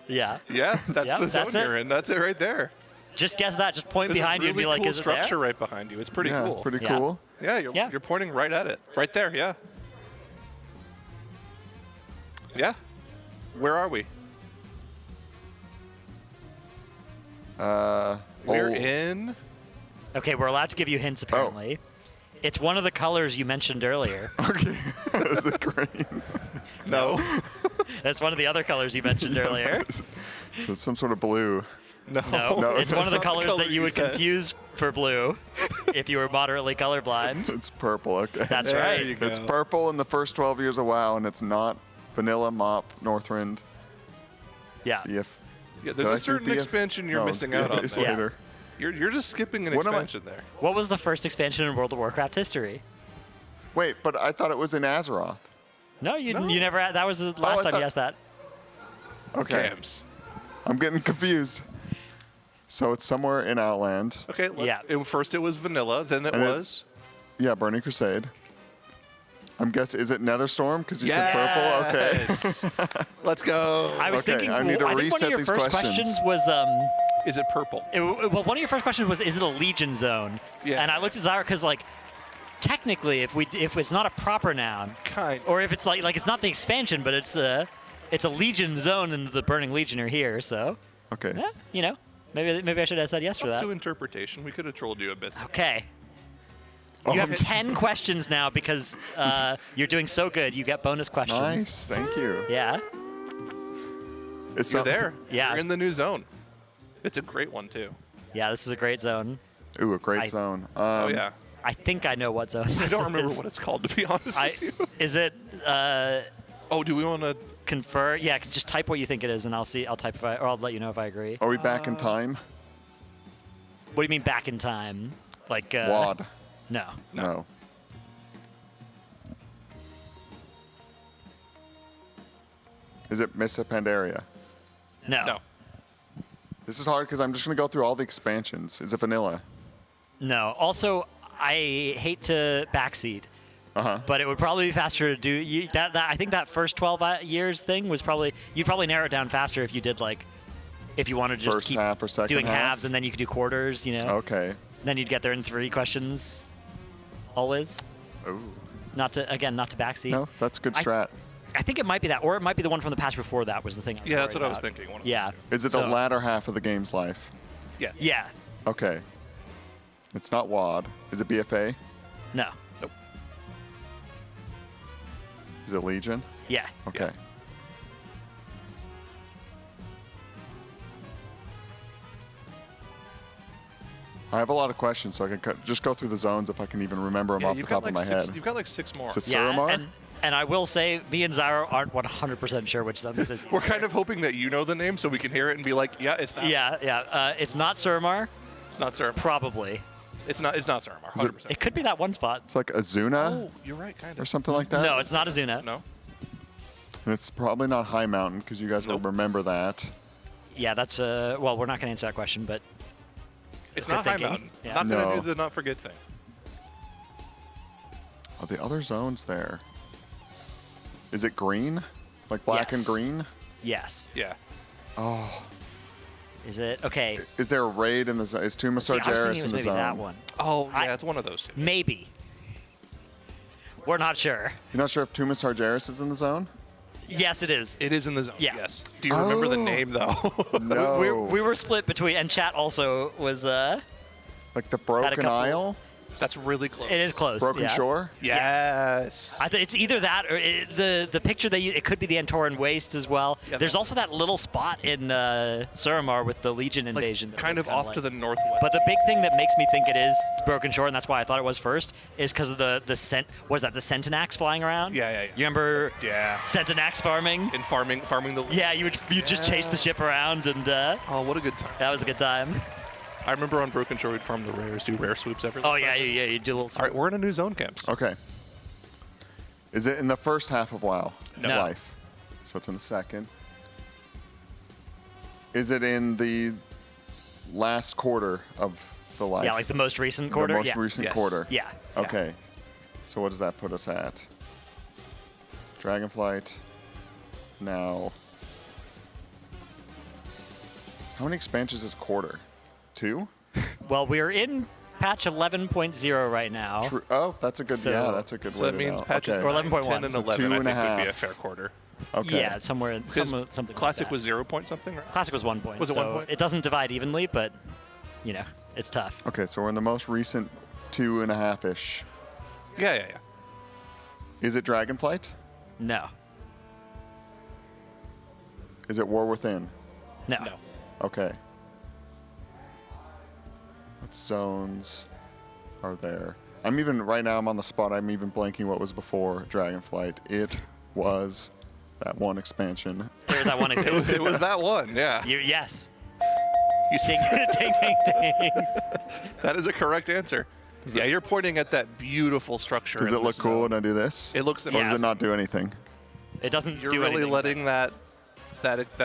Yeah. Yeah, that's Yep, the zone that's it. you're in. That's it right there. Just guess that. Just point There's behind a you and really be like, cool is it structure there? right behind you. It's pretty Yeah, cool. pretty Yeah. cool. Yeah, you're pointing right at it. Right there, yeah. Yeah. Where are we? We're in. Okay, we're allowed to give you hints apparently. It's one of the colors you mentioned earlier. Okay. Is it green? No. That's one of the other colors you mentioned earlier. So it's some sort of blue. No. No, it's one of the that's not the colors color that you you would said. confuse for blue if you were moderately colorblind. It's purple. Okay. That's There right. you go. It's purple in the first 12 years of WoW, and it's not Vanilla, MOP, Northrend, Yeah. BF. Yeah, Did there's I a say certain BF? expansion you're No, missing out on BFA's there. later. You're just skipping an What am I- expansion there. What was the first expansion in World of Warcraft history? Wait, but I thought it was in Azeroth. No, you No. you never had. That was the last I time thought- you asked that. Okay. Cams. I'm getting confused. So it's somewhere in Outland. Okay, Yeah. First it was vanilla, then it And was. Yeah, Burning Crusade. I'm guessing, is it Netherstorm? Because you said purple? Okay. Yes. Let's go. I was Okay, thinking. I need to I think one reset of your these first questions. was Is it purple? well, one of your first questions was, is it a Legion zone? Yeah. And I looked at Zyra because, like, technically, if it's not a proper noun, Kind. or if it's like it's not the expansion, but it's a Legion zone, and the Burning Legion are here. So, Okay. yeah, you know, maybe I should have said yes for Up that. to interpretation. We could have trolled you a bit. Okay. Oh, You have 10 questions now because you're doing so good. You get bonus questions. Nice. Thank you. Yeah. It's You're not- there. Yeah. You're in the new zone. It's a great one too. Yeah, this is a great zone. Ooh, a great I- zone. Oh yeah. I think I know what zone. I this don't remember is. what it's called to be honest with you. Is it Oh, do we want to? confer? Yeah, just type what you think it is, and I'll type if I'll let you know if I agree. Are we back in time? What do you mean back in time? Like WAD. No. No. Is it Missa Pandaria? No. No. This is hard because I'm just going to go through all the expansions. Is it vanilla? No. Also, I hate to backseat, but it would probably be faster to do that. I think that first 12 years thing was probably you'd probably narrow it down faster if you did like if you wanted to just First keep half or second doing half? halves and then you could do quarters. You know. Okay. Then you'd get there in 3 questions. Always. Ooh. Not to backseat. No, that's good strat. I think it might be that, or it might be the one from the patch before that was the thing. Yeah, that's worried what I was about. thinking. One of Yeah. Is it the So- latter half of the game's life? Yes. Yeah. Okay. It's not WAD. Is it BFA? No. Nope. Is it Legion? Yeah. Okay. I have a lot of questions, so I can just go through the zones if I can even remember them Yeah, off the you've top got of like my six, head. You've got like 6 more. Is it Yeah, Suramar? and I will say, me and Zyro aren't 100% sure which zone this is. We're kind of hoping that you know the name so we can hear it and be like, yeah, it's that. Yeah. It's not Suramar. It's not Suramar. Probably. It's not Suramar. Is it- 100%. It could be that one spot. It's like Azuna Oh, you're right, kind or of. something like that? No, it's not Azuna. No. And it's probably not High Mountain because you guys will remember that. Yeah, that's well, we're not going to answer that question, but It's good not High thinking. Mountain. Yeah. Not going to No. do the not forget thing. Are the other zones there? Is it green? Like black and Yes. green? Yes. Yeah. Oh. Is it? Okay. Is there a raid in the zone? Is Tomb of See, I was thinking Sargeras it in was the maybe zone? that one. Oh, yeah, it's one of those two. Maybe. We're not sure. You're not sure if Tomb of Sargeras is in the zone? Yes, it is. It is in the zone. Yeah. Yes. Do you remember the Oh. name though? No. We were split between, and chat also was. Like the Broken couple- Isle? That's really close. It is close. Broken yeah. Shore? Yes. I think it's either that or the picture that it could be the Antoran Waste as well. Yeah, There's also that little spot in Suramar with the Legion invasion. that Kind looks of off to the northwest. But the big thing that makes me think it is Broken Shore, and that's why I thought it was first, is because of the was that the Centenax flying around? Yeah. You remember Yeah. Centenax farming? In farming the. Yeah, you'd just chase the ship around, and Oh, what a good time. that was a good time. I remember on Broken Shore we'd farm the rares, do rare sweeps everything. Oh yeah, you do a little. All right, we're in a new zone, camps. Okay. Is it in the first half of WoW No. life? So it's in the second. Is it in the last quarter of the life? Yeah, like the most recent quarter. The most yeah. recent Yes. quarter. Yeah. Okay. So what does that put us at? Dragonflight. Now. How many expansions is a quarter? 2? Well, we're in patch 11.0 right now. True. Oh, that's a good. So- yeah, that's a good So way that to means know. patches Okay. Or 11.1. 10 and So 11 2 I and a think would be a half. fair quarter. Okay. Yeah, somewhere something like Classic that. was 0 point something, right? Classic was 1 point. Was it so 1 point? It doesn't divide evenly, but you know, it's tough. Okay, so we're in the most recent 2.5-ish. Yeah. Is it Dragonflight? No. Is it War Within? No. Okay. What zones are there? I'm even right now. I'm on the spot. I'm even blanking what was before Dragonflight. It was that one expansion. There's that one. It was that one, yeah. Yes. You Ding, ding, ding, ding. That is a correct answer. Yeah, you're pointing at that beautiful structure. Does in it look this cool zone. when I do this? It looks Or does amazing. it not do anything? It doesn't You're do really anything. letting that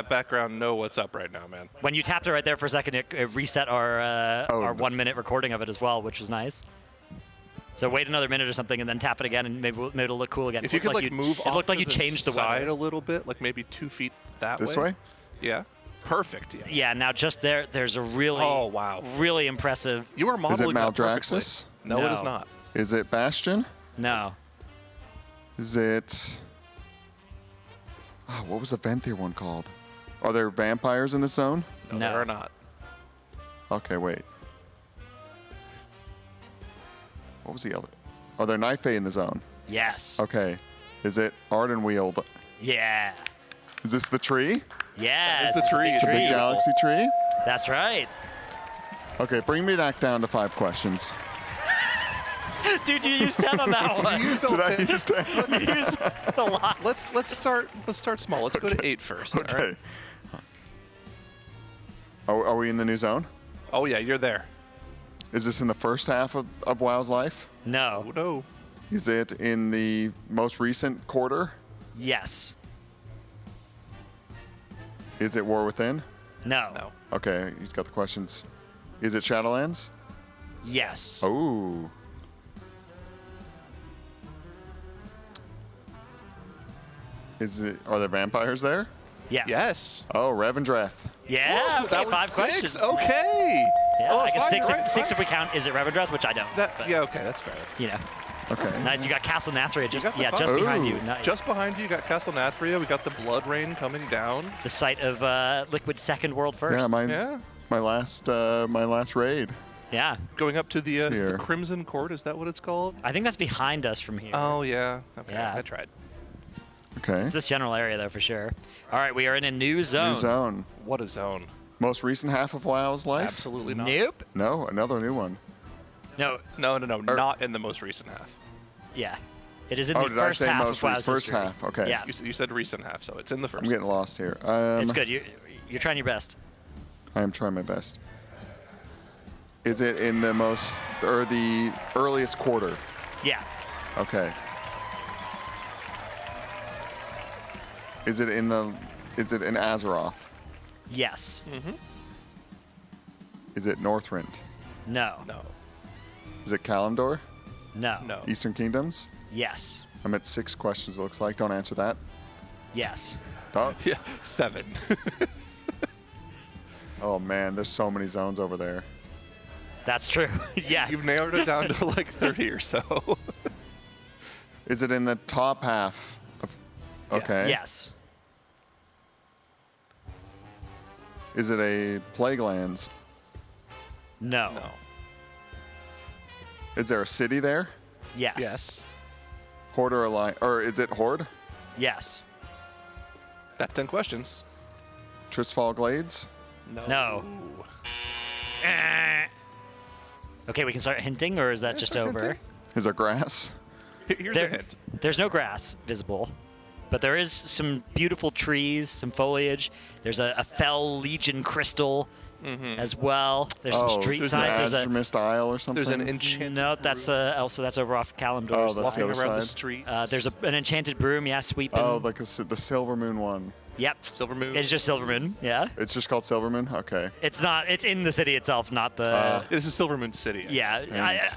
background know what's up right now, man. When you tapped it right there for a second, it reset our 1 minute recording of it as well, which was nice. So wait another minute or something, and then tap it again, and maybe it'll look cool again. If It you could looked like you, move it off looked like to you changed the side weather. a little bit, like maybe 2 feet that This way. way? Yeah. Perfect. Yeah. Yeah. Now just there's a really, Oh, wow. really impressive. You are Is it modeling that perfectly. Maldraxxus? No, it is No. not. Is it Bastion? No. Is it? Oh, what was the Venthyr one called? Are there vampires in the zone? No, No. there are not. Okay, wait. What was the other? Are there Night Fae in the zone? Yes. Okay. Is it Ardenweald? Yeah. Is this the tree? Yeah. is the tree. It's The big Beautiful. galaxy tree? That's right. Okay, bring me back down to 5 questions. Dude, you used 10 on that one. Did I use 10? You used a lot. Let's start small. Let's go to 8 first. All right? Okay. Are we in the new zone? Oh yeah, you're there. Is this in the first half of WoW's life? No. Oh no. Is it in the most recent quarter? Yes. Is it War Within? No. No. Okay, he's got the questions. Is it Shadowlands? Yes. Oh. Are there vampires there? Yeah. Yes. Oh, Revendreth. Yeah. Whoa, Okay, that was 5 6. questions. Okay. Yeah, Oh, I it's guess fine, 6, you're right, six fine. if we count. Is it Revendreth? Which I don't. but, Yeah. Okay, that's fair. You know. Okay. Nice. You got Castle Nathria You just got the just fun. behind you. Ooh. Nice. Just behind you, you got Castle Nathria. We got the Blood Rain coming down. the site of Liquid's second world first. Yeah, Yeah. my last raid. Yeah. Going up to the, It's here. the Crimson Court. Is that what it's called? I think that's behind us from here. Oh yeah. Okay. Yeah. I tried. Okay. It's this general area though for sure. All right, we are in a new zone. New zone. What a zone. Most recent half of WoW's life? Absolutely not. Nope. No, another new one. No. No. Not in the most recent half. Yeah. It is in Oh, the did I first say half most of WoW's first history. half? Okay. Yeah. You said recent half, so it's in the first. I'm getting lost here. It's good. You're trying your best. I am trying my best. Is it in the the earliest quarter? Yeah. Okay. Is it in Azeroth? Yes. Mm-hmm. Is it Northrend? No. No. Is it Kalimdor? No. No. Eastern Kingdoms? Yes. I'm at 6 questions, it looks like. Don't answer that. Yes. Oh, Yeah, 7. oh man, there's so many zones over there. That's true. Yes. You've narrowed it down to like 30 or so. Is it in the top half of? Okay. Yes. Is it a Plague Lands? No. Is there a city there? Yes. Yes. Horde or Alliance? Or is it Horde? Yes. That's 10 questions. Tristfall Glades? No. Okay, we can start hinting, or is that just start over? hinting. Is there grass? Here's a hint. There's no grass visible, but there is some beautiful trees, some foliage. There's a Fell Legion crystal as well. There's some street there's signs. an Azure Isle or something? There's an enchanted No, that's also that's over off Kalimdor's. Oh, that's the walking other around the side. streets. There's an enchanted broom, yeah, sweeping. Oh, like the Silver Moon one. Yep. Silver Moon. It's just Silver Moon, yeah. It's just called Silver Moon? Okay. It's not. It's in the city itself, not the. This is Silver Moon City.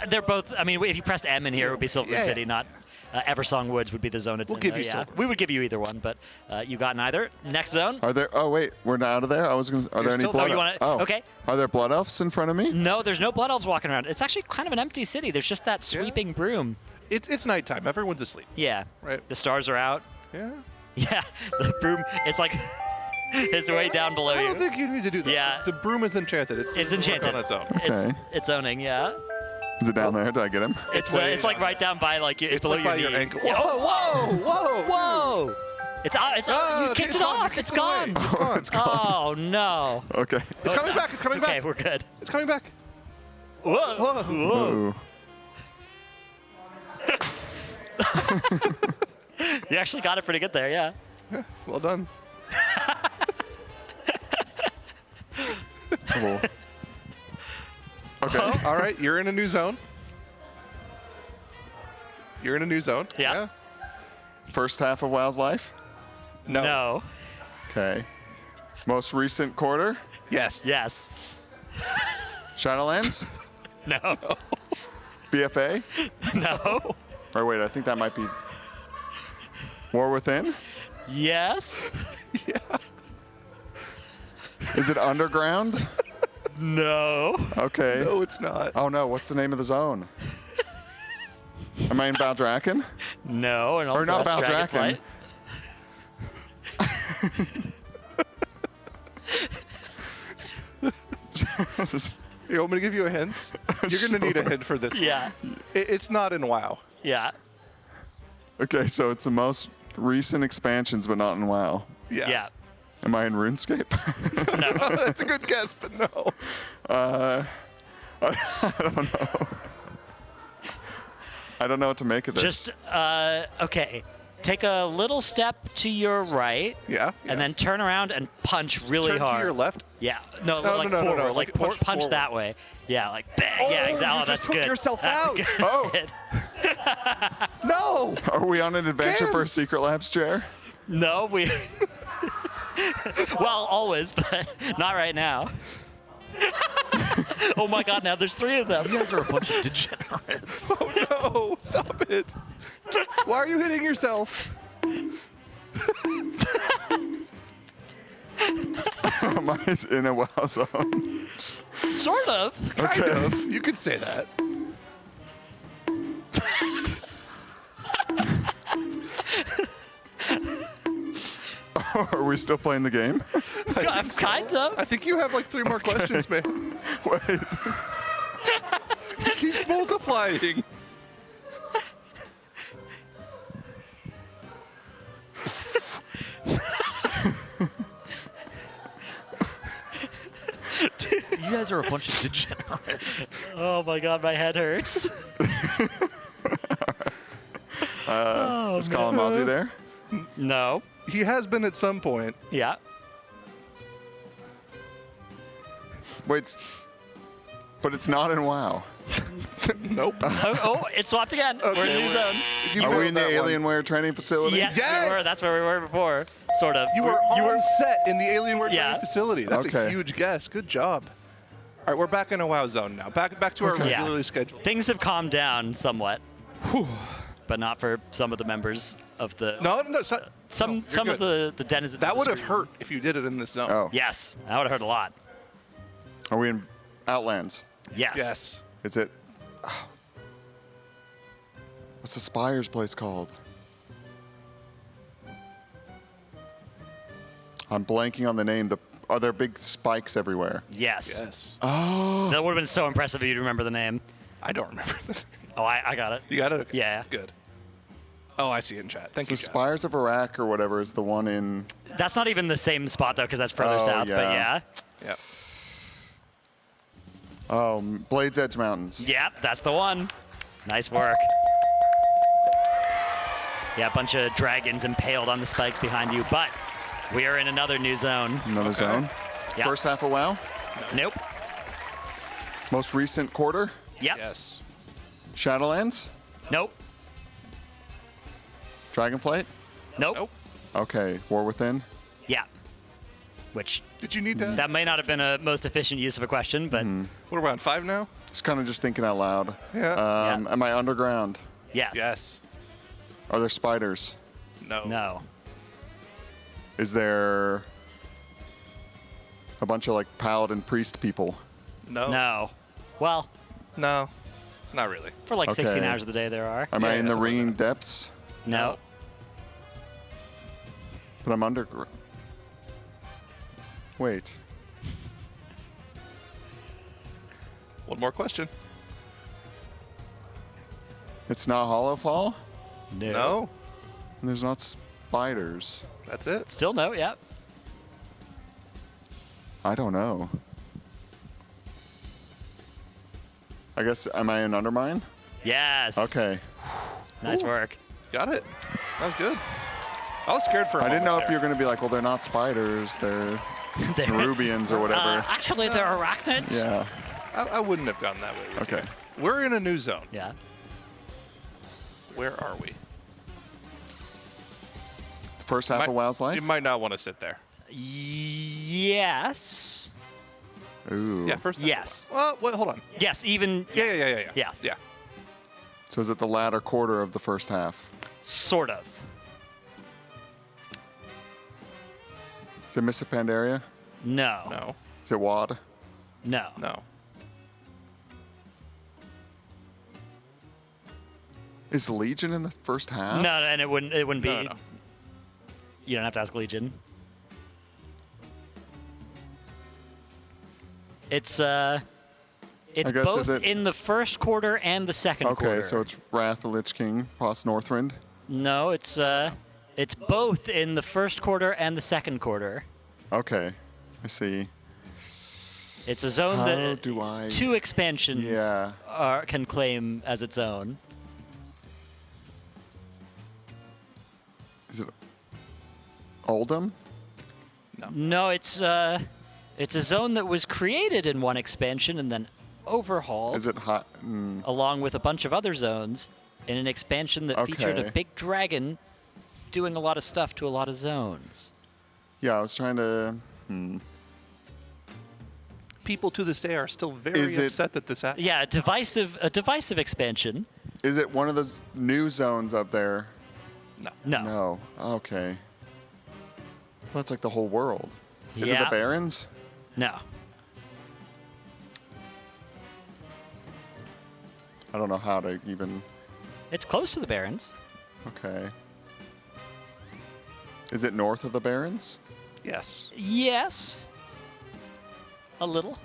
They're both. I mean, if you pressed M in here, it would be Silver Moon Yeah, City, not Eversong Woods would be the zone it's We'll in. give though, you yeah. Silver. We would give you either one, but you got neither. Next zone. Are there? Oh wait, we're not out of there. I was gonna. Are there any still- blood? Oh, you wanna- okay. Are there blood elves in front of me? No, there's no blood elves walking around. It's actually kind of an empty city. There's just that sweeping broom. It's nighttime. Everyone's asleep. Yeah. Right. The stars are out. Yeah. Yeah. The broom. It's like it's way down below I you. don't think you need to do that. Yeah. The broom is enchanted. It's enchanted. on its own. Okay. It's owning. Yeah. Is it down there? Did I get him? It's like right down by like it's below like by your your knees. ankle. Yeah. Whoa, whoa, Whoa! It's out. It's Oh, you okay, kicked it's it gone. You off. kicked It's it away. gone. It's gone. It's gone. Oh no. Okay. It's coming back. It's coming back. Okay, we're good. It's coming back. Whoa. Whoa. Ooh. You actually got it pretty good there. Yeah. Well done. Cool. Okay. All right. You're in a new zone. You're in a new zone. Yeah. First half of WoW's life? No. No. Okay. Most recent quarter? Yes. Yes. Shadowlands? No. BFA? No. Or wait, I think that might be War Within? Yes. Is it Underground? No. Okay. No, it's not. Oh no, what's the name of the zone? Am I in Valdrakken? No. And also Or not that's Valdrakken. Dragonflight. You want me to give you a hint? You're going to need a hint for this. Yeah. It's not in WoW. Yeah. Okay, so it's the most recent expansions, but not in WoW. Yeah. Yeah. Am I in RuneScape? No. That's a good guess, but no. I don't know. I don't know what to make of this. Just okay. Take a little step to your right. Yeah. And then turn around and punch really Turn hard. to your left. Yeah. No, No, like no, no, forward. no, Like like punch punch that way. Yeah, like bang. Yeah, exactly. you Oh, just that's took good. yourself That's out. good. Oh. No. Are we on an adventure for a Cans. Secret Labs chair? No, we. Well, always, but not right now. Oh my God! Now there's 3 of them. You guys are a bunch of degenerates. Oh no. Stop it. Why are you hitting yourself? Am I in a WoW zone? Sort of. Kind of. You could say that. Are we still playing the game? Kind of. I think you have like 3 more questions, man. Wait. He keeps multiplying. You guys are a bunch of degenerates. Oh my God, my head hurts. Is Kalamazoo there? No. He has been at some point. Yeah. Wait, but it's not in WoW. Nope. Oh, it swapped again. We're in a new zone. Are we in the Alienware training facility? Yes, Yes! we were. That's where we were before. Sort of. You were on set in the Alienware Yeah. training facility. That's a Okay. huge guess. Good job. All right, we're back in a WoW zone now. Back to our Yeah. regularly scheduled. Things have calmed down somewhat. but not for some of the members of the. No. Some of the denizens. That would have hurt if you did it in this zone. Oh. Yes, that would have hurt a lot. Are we in Outlands? Yes. Yes. Is it? What's the Spires place called? I'm blanking on the name. Are there big spikes everywhere? Yes. Yes. Oh. That would have been so impressive if you'd remember the name. I don't remember that. Oh, I got it. You got it? Okay. Yeah. Good. Oh, I see it in chat. Thank So you, chat. Spires of Iraq or whatever is the one in. That's not even the same spot though, because that's further Oh, south. But yeah. yeah. Yep. Oh, Blades Edge Mountains. Yep, that's the one. Nice work. Yeah, a bunch of dragons impaled on the spikes behind you, but we are in another new zone. Another zone. Yep. First half of WoW. Nope. Most recent quarter. Yep. Yes. Shadowlands. Nope. Dragonflight. Nope. Okay. War Within. Yeah. Which Did you need to? that may not have been a most efficient use of a question, but What are we on 5 now? Just kind of just thinking out loud. Yeah. Am I underground? yes. Yes. Are there spiders? No. No. Is there a bunch of like paladin priest people? No. No. Well, No. Not really. for like 16 Okay. hours of the day there are. Am I in the something like ringing depths? No. But I'm underground. Wait. One more question. It's not Hollowfall? No. And there's not spiders. That's it. Still no. Yep. I don't know. I guess, am I in Undermine? Yes. Okay. Nice Ooh. work. Got it. That was good. I was scared for a I didn't know moment if you were going to be like, well, they're not spiders, they're Nerubians or whatever. Actually, they're arachnids. Yeah. I wouldn't have gone that way with Okay. you. We're in a new zone. Yeah. Where are we? First half of WoW's life? You might not want to sit there. Yes. Ooh. Yeah, first. Yes. Well, wait, hold on. Yes. Even. Yeah. Yes. Yeah. So is it the latter quarter of the first half? Sort of. Is it Missa Pandaria? No. No. Is it WAD? No. No. Is Legion in the first half? No, and it wouldn't be. No. You don't have to ask Legion. It's I guess, both is it- in the first quarter and the second quarter. Okay, so it's Wrath of the Lich King, Post Northrend. No, it's both in the first quarter and the second quarter. Okay, I see. It's a zone How that do I- two expansions Yeah. can claim as its own. Is it Oldham? No, it's a zone that was created in one expansion and then overhauled. Is it hot? Along with a bunch of other zones in an expansion that featured a Okay. big dragon doing a lot of stuff to a lot of zones. Yeah, I was trying to. People to this day are still very Is it- upset that this happened. Yeah, a divisive expansion. Is it one of those new zones up there? No. No. No. Okay. Well, that's like the whole world. Is it Yeah. the Barrens? No. I don't know how to even. It's close to the Barrens. Okay. Is it north of the Barrens? Yes. Yes. A little.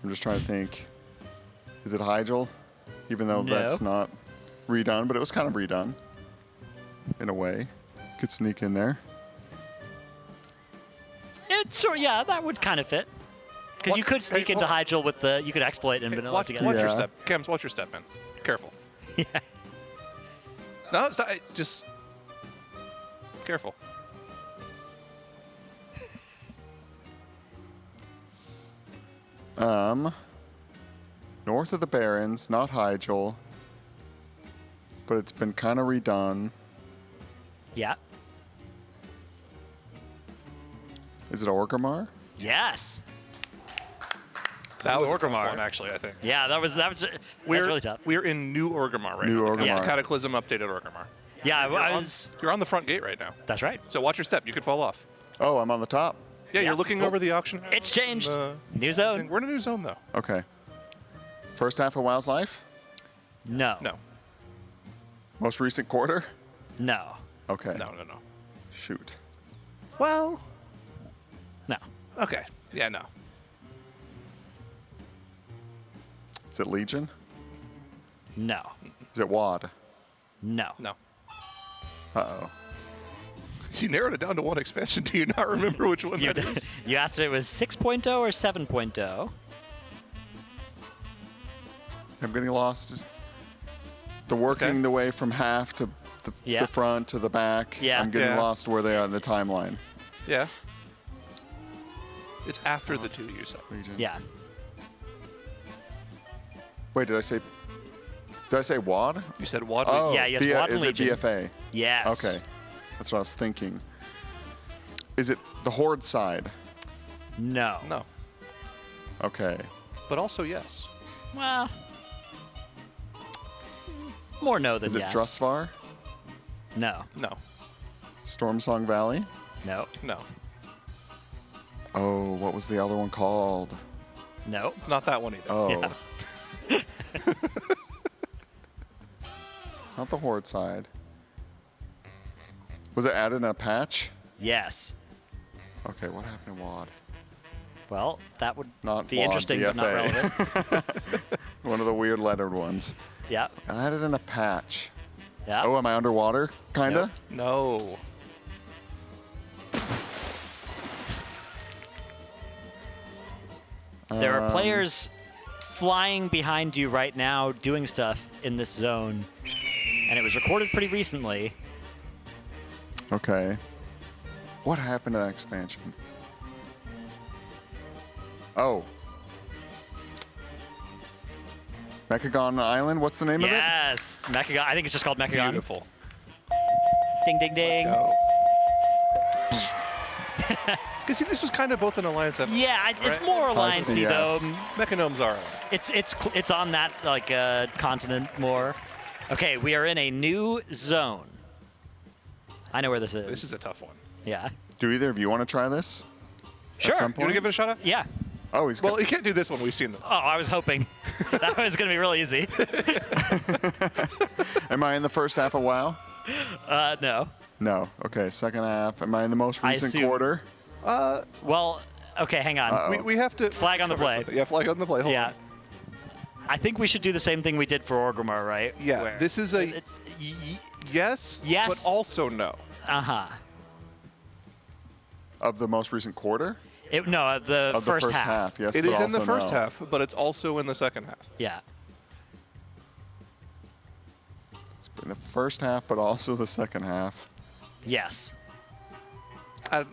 I'm just trying to think. Is it Hyjal? Even though No. that's not redone, but it was kind of redone. In a way. Could sneak in there. Yeah, that would kind of fit. Because you could sneak into Hyjal with the, you could exploit and vanilla Watch together. your Yeah. step. Cams, watch your step, man. Careful. Yeah. No, it's not, just careful. North of the Barrens, not Hyjal. But it's been kind of redone. Yeah. Is it Orgrimmar? Yes. That was a tough Orgrimmar. one, actually, I think. Yeah, that's really tough. We're in New Orgrimmar right New now. Orgrimmar. Yeah. Cataclysm updated Orgrimmar. Yeah, I was. You're on the front gate right now. That's right. So watch your step. You could fall off. Oh, I'm on the top. Yeah, you're looking over the auction. It's changed. New zone. We're in a new zone, though. Okay. First half of WoW's life? No. No. Most recent quarter? No. Okay. No. Shoot. Well. No. Okay. Yeah, no. Is it Legion? No. Is it WoD? No. No. Uh-oh. You narrowed it down to one expansion. Do you not remember which one that is? You asked if it was 6.0 or 7.0. I'm getting lost. The working the way from half to the front to the back. Yeah. I'm getting Yeah. lost where they are in the timeline. Yeah. It's after the 2 you said. Legion. Yeah. Wait, did I say WoD? You said WoD. Oh, Yeah, yes, WoD and is it Legion. BFA? Yes. Okay. That's what I was thinking. Is it the Horde side? No. No. Okay. But also yes. Well, more no than Is it yes. Drustvar? No. No. Stormsong Valley? No. No. Oh, what was the other one called? No. It's not that one either. Oh. Yeah. It's not the Horde side. Was it added in a patch? Yes. Okay, what happened to WoD? Well, that would Not be WoD, interesting, but not BFA. relevant. One of the weird lettered ones. Yeah. Added in a patch. Yeah. Oh, am I underwater? Kinda? No. There are players flying behind you right now doing stuff in this zone, and it was recorded pretty recently. Okay. What happened to that expansion? Oh. Mechagon Island? What's the name of it? Yes, Mechagon. I think it's just called Mechagon. Beautiful. Ding, ding, ding. Let's go. Because see, this was kind of both an alliance and Yeah, it's right? more I alliance-y see, yes. though. Mechanomes are. It's on that like continent more. Okay, we are in a new zone. I know where this is. This is a tough one. Yeah. Do either of you want to try this? Sure. At some You want point? to give it a shot at? Yeah. Oh, he's Well, got, you can't do this one. We've seen this. Oh, I was hoping that was gonna be real easy. Am I in the first half of WoW? No. No. Okay, second half. Am I in the most I recent assume- quarter? Well, okay, hang on. We have to Flag on the play. Yeah, flag on the play. Hold Yeah. on. I think we should do the same thing we did for Orgrimmar, right? Yeah. Where This is a it's yes. Yes. But also no. uh-huh. Of the most recent quarter? No, the Of the first half. half, yes. It but is in the also first no. half, but it's also in the second half. Yeah. It's in the first half, but also the second half. Yes.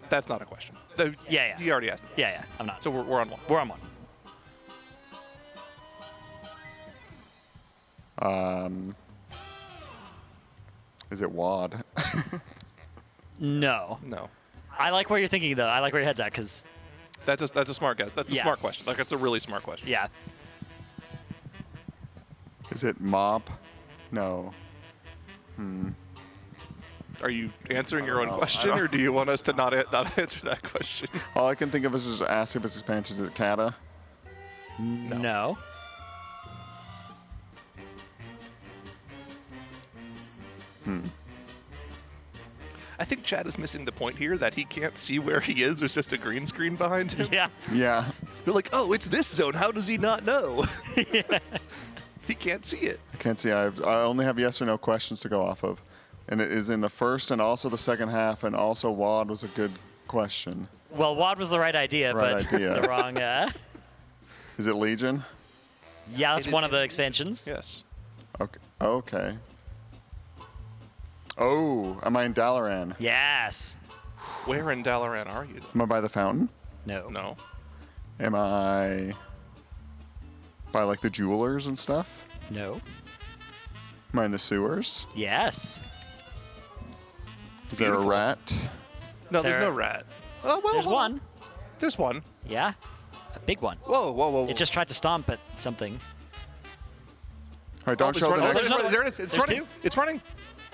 That's not a question. Yeah. You already asked it. Yeah. I'm not. So we're on one. We're on one. Is it WoD? No. No. I like where you're thinking though. I like where your head's at because That's a smart guess. That's a Yeah. smart question. Like that's a really smart question. yeah. Is it MOP? No. Are you answering your own know. question, or do you want us to not answer that question? All I can think of is just ask if it's expansions. Is it Kata? No. I think Chad is missing the point here that he can't see where he is. There's just a green screen behind him. Yeah. Yeah. You're like, oh, it's this zone. How does he not know? He can't see it. I can't see. I only have yes or no questions to go off of. And it is in the first and also the second half, and also WoD was a good question. Well, WoD was the right idea, Right but idea. the wrong. Is it Legion? Yeah, that's It is one of the expansions. Yes. Okay. Okay. Oh, am I in Dalaran? Yes. Where in Dalaran are you? Am I by the fountain? No. No. Am I by like the jewelers and stuff? No. Am I in the sewers? Yes. Is there a Beautiful. rat? No, there's There- no rat. Oh, well, There's hold on. one. There's one. Yeah. A big one. Whoa, whoa, whoa. It just tried to stomp at something. All right, don't show the next. There it is. It's There's running. two? It's running.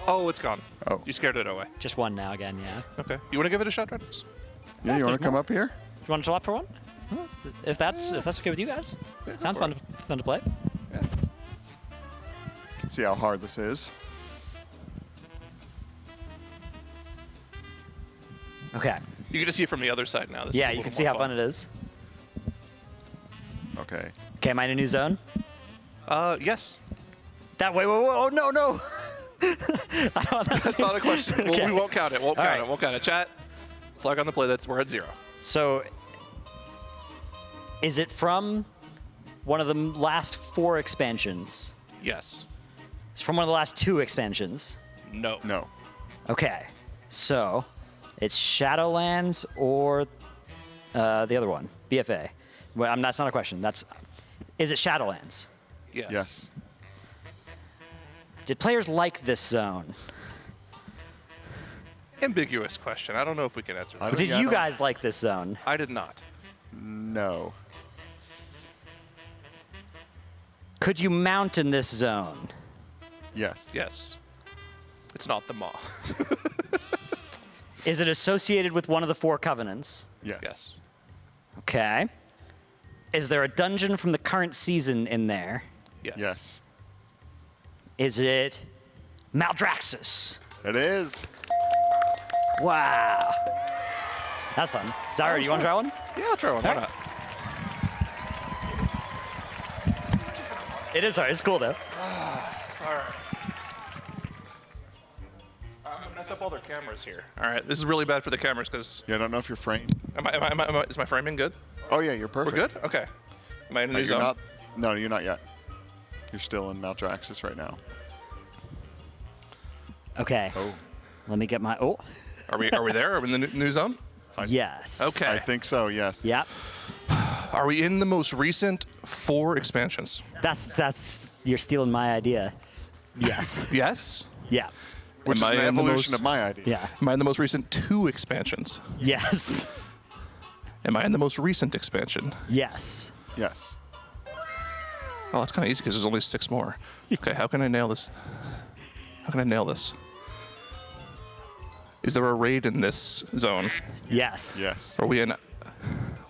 Oh, it's gone. Oh. You scared it away. Just one now again, yeah. Okay. You want to give it a shot, Travis? Yeah, you want to come up here? Do you want to swap for one? If that's okay with you guys. Sounds fun to play. You can see how hard this is. Okay. You can just see it from the other side now. This Yeah, is a you little can see more how fun it is. Okay. Okay, am I in a new zone? Yes. That way. Whoa, no, no. That's not a question. Okay. We won't count it. Won't All count right. it. Won't count it. Chat. Flag on the play. We're at 0. So, is it from one of the last 4 expansions? Yes. It's from one of the last 2 expansions. No. No. Okay, so it's Shadowlands or the other one, BFA. Well, that's not a question. Is it Shadowlands? Yes. Yes. Did players like this zone? Ambiguous question. I don't know if we can answer that. Did you guys like this zone? I did not. No. Could you mount in this zone? Yes. Yes. It's not the Maw. Is it associated with one of the 4 covenants? Yes. Yes. Okay. Is there a dungeon from the current season in there? Yes. Yes. Is it Maldraxxus? It is. Wow. That's fun. Zyra, do you want to try one? Yeah, I'll try one. Why All not? It is hard. It's cool, though. All right. I'm gonna mess up all their cameras here. All right. This is really bad for the cameras because. Yeah, I don't know if you're framed. Is my framing good? Oh yeah, you're perfect. We're good. Okay. Am I in a new You're zone? not. No, you're not yet. You're still in Maldraxxus right now. Okay. Oh. Let me get my. Oh. Are we there? Are we in the new zone? Yes. Okay. I think so. Yes. Yep. Are we in the most recent 4 expansions? That's. You're stealing my idea. Yes. Yes. Yeah. Which is Am I an in the evolution most- of my idea. Yeah. Am I in the most recent 2 expansions? Yes. Am I in the most recent expansion? Yes. Yes. Oh, that's kind of easy because there's only 6 more. Okay, how can I nail this? How can I nail this? Is there a raid in this zone? Yes. Yes. Are we in?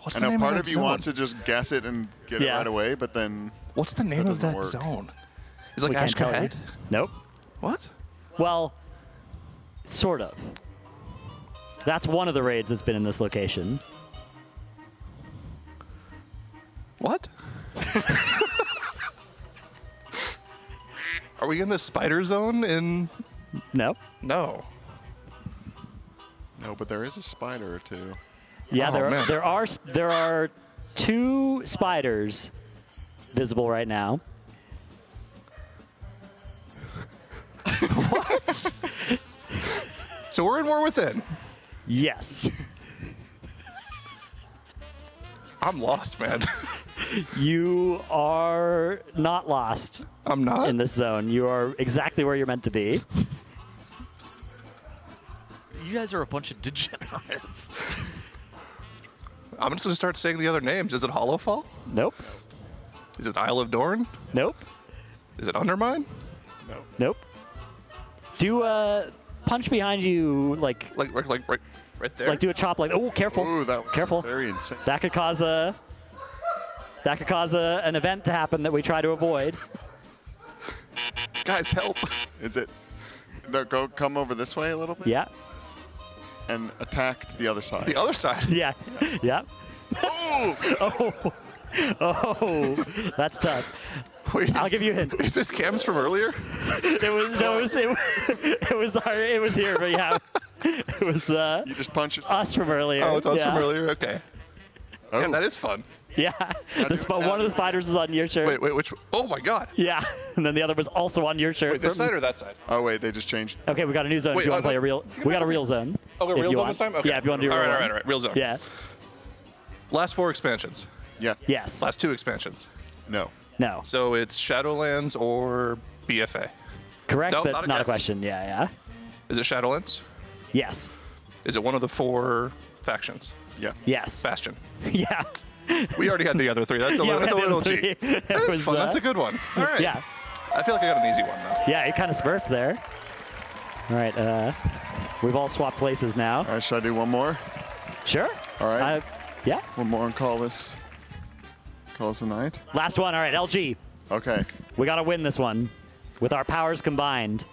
What's I the know name part of of that you zone? wants to just guess it and get it Yeah. right away, but then What's the name of doesn't that work. zone? Is it We like can't tell you. Ashka-Head? Nope. What? Well, sort of. That's one of the raids that's been in this location. What? Are we in the spider zone in? Nope. No. no, but there is a spider or two. Yeah, Oh, man. there are 2 spiders visible right now. What? So we're in War Within. Yes. I'm lost, man. You are not lost I'm not. in this zone. You are exactly where you're meant to be. You guys are a bunch of degenerates. I'm just gonna start saying the other names. Is it Hollowfall? Nope. Is it Isle of Dorn? Nope. Is it Undermine? No. Nope. Do punch behind you, like Like right there. do a chop, like, oh, careful. Ooh, that was Careful. very insane. That could cause an event to happen that we try to avoid. Guys, help! Is it? No, come over this way a little bit. Yeah. And attack to the other side. The other side. Yeah. Yeah. Oh! Oh, that's tough. Wait, I'll give you a hint. Is this Cam's from earlier? It was here, but yeah, it was You just punch it. us from earlier. Oh, it's us from Yeah. earlier. Okay. Oh. Damn, that is fun. Yeah, one of the spiders is on your shirt. Wait, which? Oh my God. Yeah, and then the other was also on your shirt. Wait, this side or that side? Oh wait, they just changed. Okay, we got a new zone. Wait, if you want to play a real, we got a real zone. Oh, we're if real you zone want. this time? Okay. Yeah, if you want to do a all real right, one. all right. Real zone. Yeah. Last 4 expansions. Yes. Yes. Last 2 expansions. No. No. So it's Shadowlands or BFA. Correct, No, but not a not a guess. question. Yeah, yeah. Is it Shadowlands? Yes. Is it one of the 4 factions? Yeah. Yes. Bastion. Yeah. We already had the other three. That's a, Yeah, we that's a had the little other cheat. three. That was was, fun. That's a good one. All right. Yeah. I feel like I got an easy one, though. Yeah, it kind of smurfed there. All right. We've all swapped places now. All right, should I do one more? Sure. All right. Yeah. One more and call this a night. Last one. All right, LG. Okay. We got to win this one with our powers combined.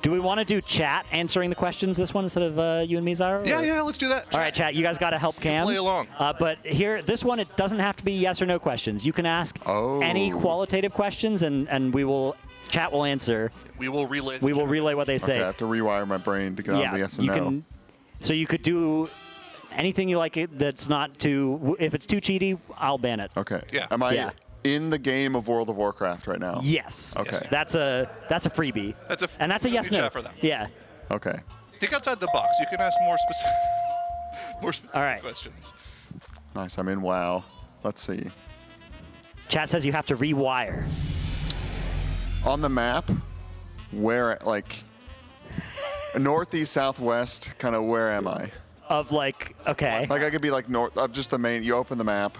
Do we want to do chat answering the questions this one instead of you and me, Zyro? Yeah, let's do that. All right, chat. You guys got to help Cam. Play along. But here, this one, it doesn't have to be yes or no questions. You can ask any qualitative questions, and chat will answer. We will relay. We will relay what they say. Okay, I have to rewire my brain to get out of the yes and you no. can. So you could do anything you like. That's not too. If it's too cheaty, I'll ban it. Okay. Yeah. Am I Yeah. in the game of World of Warcraft right now? Yes. Okay. That's a freebie. That's a and that's a yes we no. chat for that. Yeah. Okay. Think outside the box. You can ask more specific. All right. Questions. Nice. I'm in WoW. Let's see. Chat says you have to rewire. On the map, where like northeast, southwest, kind of where am I? Of like, okay. Like I could be like north of just the main. You open the map.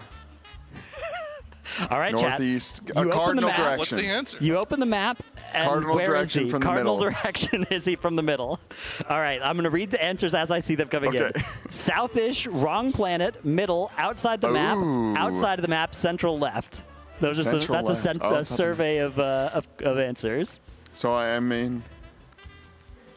All right, northeast, chat. a You open the cardinal map. direction. What's the answer? You open the map, and Cardinal where is direction he? from the Cardinal middle. direction is he from the middle? All right, I'm going to read the answers as I see them coming in. Southish, wrong planet, middle, outside the map, outside of the map, central left. Those are Central that's left. a survey of answers. So I mean,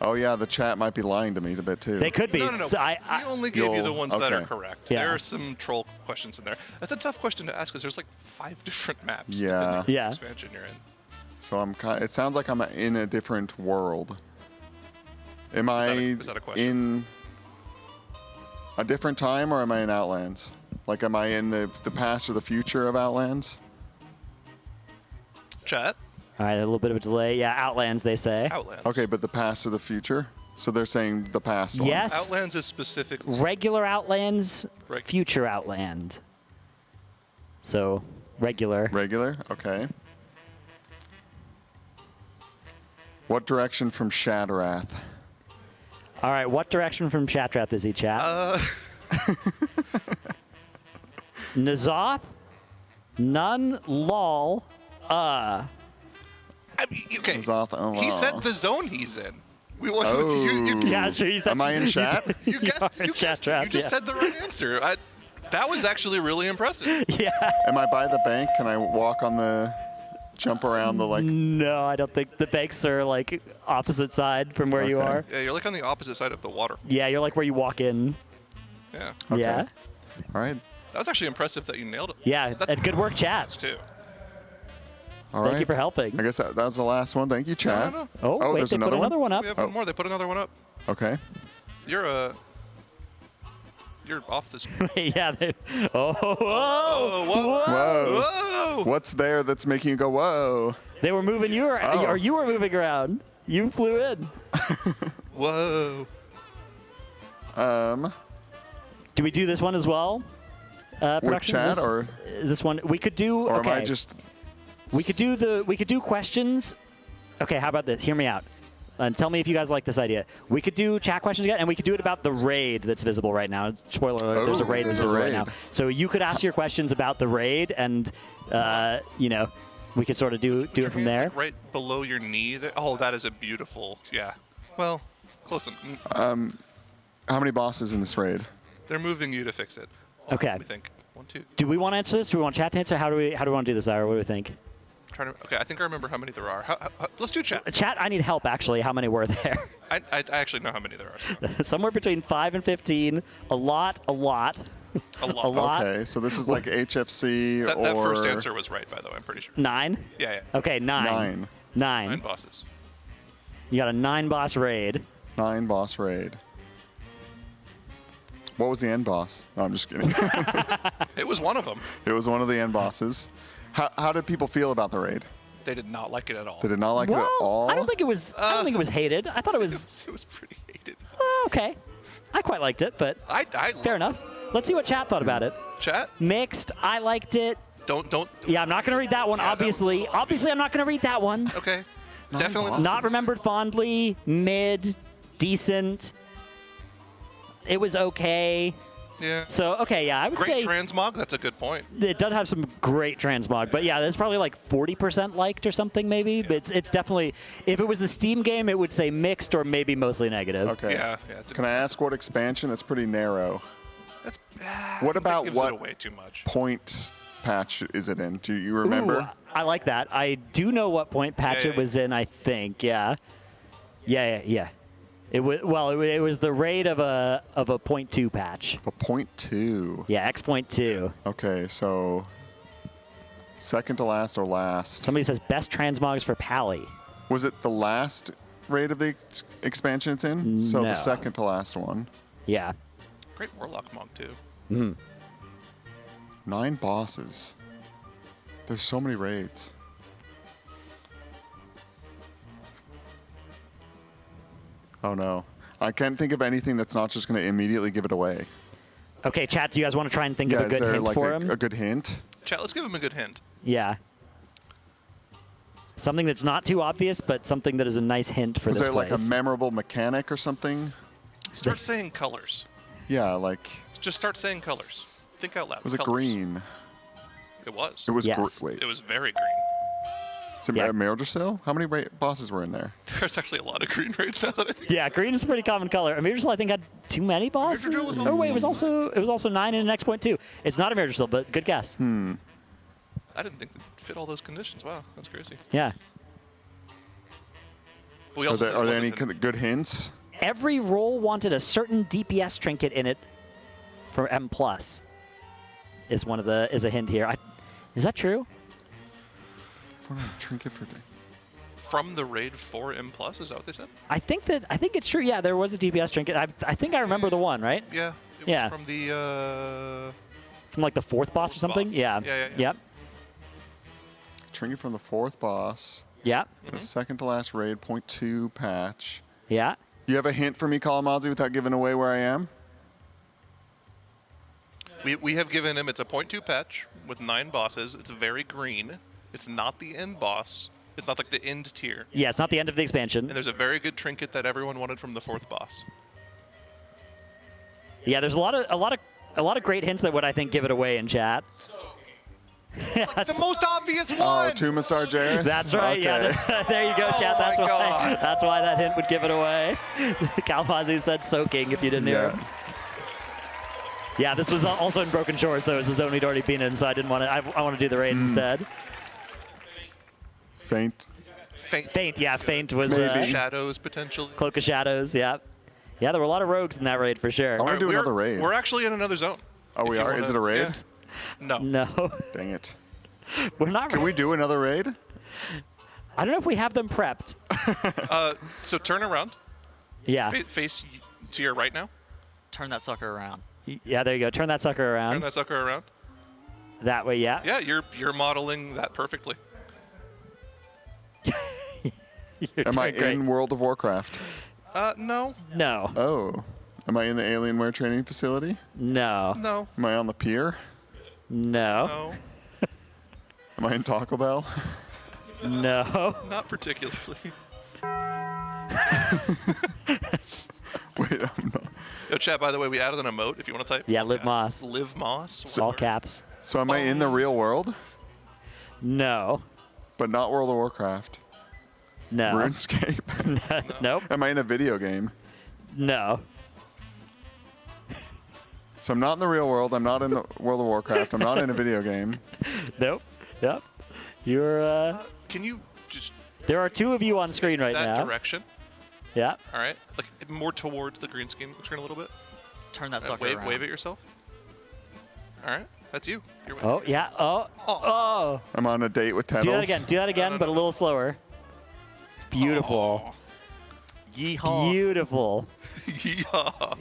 oh yeah, the chat might be lying to me a bit too. They could be. No. So we only gave you the ones that are okay. correct. Yeah. There are some troll questions in there. That's a tough question to ask because there's like 5 different maps. Yeah. depending on the Yeah. expansion you're in. So I'm kind. It sounds like I'm in a different world. Am Is that a question? in a different time, or am I in Outlands? Like, am I in the past or the future of Outlands? Chat. All right, a little bit of a delay. Yeah, Outlands, they say. Outlands. Okay, but the past or the future? So they're saying the past one. Yes. Outlands is specific. Regular Outlands, future Outland. So, regular. Regular? Okay. What direction from Shadrath? All right, what direction from Shatrath is he, chat? Nazoth, none, lol, I mean, okay. He said the zone he's in. We want you. Yeah, sure. You said, Am I in chat? You guessed. You just said the right answer. That was actually really impressive. Yeah. Am I by the bank? Can I walk on the, jump around the like? No, I don't think the banks are like opposite side from where you are. Yeah, you're like on the opposite side of the water. Yeah, you're like where you walk in. Yeah. Yeah. All right. That was actually impressive that you nailed it. Yeah, and good work, chat. Too. All Thank right. you for helping. I guess that was the last one. Thank you, chat. No. Oh, wait, there's they put another another one up. We have one more. They put another one up. Okay. You're off this. Yeah. Whoa. Whoa. What's there that's making you go, whoa? They were moving you, or you were moving around. You flew in. Whoa. Do we do this one as well? With Production, chat or? is this one we could do? Or okay. am I just? We could do questions. Okay, how about this? Hear me out. And tell me if you guys like this idea. We could do chat questions again, and we could do it about the raid that's visible right now. Spoiler alert, there's a raid that's visible right now. So you could ask your questions about the raid, and, we could sort of do it from there. Like right below your knee. There? Oh, that is a beautiful. Yeah. Well, close enough. How many bosses in this raid? They're moving you to fix it. Okay. We think 1, 2. Do we want to answer this? Do we want chat to answer? How do we want to do this, Ira? What do we think? Okay, I think I remember how many there are. Let's do chat. Chat, I need help, actually. How many were there? I actually know how many there are. So. Somewhere between 5 and 15. A lot. A lot. Okay, so this is like HFC or... That first answer was right, by the way, I'm pretty sure. 9? Yeah. Okay, 9. 9 bosses. You got a 9-boss raid. 9-boss raid. What was the end boss? No, I'm just kidding. It was one of them. It was one of the end bosses. How did people feel about the raid? They did not like it at all. They did not like it at all? I don't think it was. I don't think it was hated. I thought it was. It was pretty hated. Okay, I quite liked it, but fair enough. Let's see what chat thought about it. Chat? Mixed. I liked it. Don't. Yeah, I'm not gonna read that one. Yeah, obviously, I'm not gonna read that one. Okay. Definitely not remembered fondly. Mid. Decent. It was okay. Yeah. So, okay, yeah, I would Great say transmog. That's a good point. it does have some great transmog, but yeah, that's probably like 40% liked or something maybe. But it's definitely, if it was a Steam game, it would say mixed or maybe mostly negative. Okay. Yeah. Can I ask what expansion? That's pretty narrow. That's. What about gives what it away too much. point patch is it in? Do you remember? Ooh, I like that. I do know what point patch it was in, I think. Yeah. Yeah. It was it was the raid of a 0.2 patch. A 0.2. Yeah, X.2. Okay, so second to last or last? Somebody says best transmogs for Pally. Was it the last raid of the expansion it's in? So No. the second to last one. Yeah. Great Warlock Monk too. 9 bosses. There's so many raids. Oh no. I can't think of anything that's not just going to immediately give it away. Okay, chat, do you guys want to try and think of a is good there hint like for him? a good hint? Chat, let's give him a good hint. Yeah. Something that's not too obvious, but something that is a nice hint for Was this there like place. a memorable mechanic or something? Start saying colors. Yeah, like. Just start saying colors. Think out loud. Was it Colors. green? It was. It was Yes. wait. It was very green. Is it Mirrorcell? How many bosses were in there? There's actually a lot of green raids now that I think. Yeah, green is a pretty common color. Mirrorcell, I think, had too many bosses. Was Oh wait, it was also 9 in an X.2. It's not a Mirrorcell, but good guess. Hmm. I didn't think it fit all those conditions. Wow, that's crazy. Yeah. But we also said it Are there wasn't any in- kind of good hints? Every role wanted a certain DPS trinket in it for M+. Is a hint here. Is that true? Trinket for from the raid for M+, is that what they said? I think it's true. Yeah, there was a DPS trinket. I think I remember the one, right? Yeah. It Yeah. was from the From like the fourth boss or something? boss. Yeah. Yeah. Yep. Trinket from the 4th boss. Yeah. The second to last raid, 0.2 patch. Yeah. You have a hint for me, Kalamazoo, without giving away where I am? We have given him, it's a 0.2 patch with 9 bosses. It's very green. It's not the end boss. It's not like the end tier. Yeah, it's not the end of the expansion. And there's a very good trinket that everyone wanted from the 4th boss. Yeah, there's a lot of great hints that would, I think, give it away in chat. The most obvious one. Oh, Tumas Argeris? That's right. Okay. Yeah, there you go, chat. That's my why. God. That's why that hint would give it away. Kalamazoo said soaking. If you didn't hear him. Yeah, this was also in Broken Shores, so it was a zone we'd already been in. So I didn't want to. I want to do the raid instead. Faint. Faint. Yeah, faint was Shadows potentially. Cloak of Shadows. Yeah. Yeah, there were a lot of rogues in that raid for sure. I want to do another raid. We're actually in another zone. Oh, we are? Is it a raid? Yeah. No. No. Dang it. We're not. Can we do another raid? I don't know if we have them prepped. So turn around. Yeah. Face to your right now. Turn that sucker around. Yeah, there you go. Turn that sucker around. Turn that sucker around. That way, yeah. Yeah, you're modeling that perfectly. Am I in World of Warcraft? No. No. Oh. Am I in the Alienware training facility? No. No. Am I on the pier? No. No. Am I in Taco Bell? No. Not particularly. Wait, I'm not. Yo, chat, by the way, we added an emote if you want to type. Yeah, Live Moss. Live Moss. All caps. So am I in the real world? No. But not World of Warcraft? No. RuneScape? Nope. Am I in a video game? No. So I'm not in the real world. I'm not in the World of Warcraft. I'm not in a video game. Nope. Yep. You're. Can you just? There are 2 of you on screen face right that now. direction. Yeah. All right. Like more towards the green screen a little bit. Turn that sucker wave, around. Wave at yourself. All right. That's you. You're waving Oh at yeah. yourself. Oh. I'm on a date with Tettles. Do that again. Do that again, but a little slower. Beautiful. Yeehaw. Beautiful. Yeehaw. All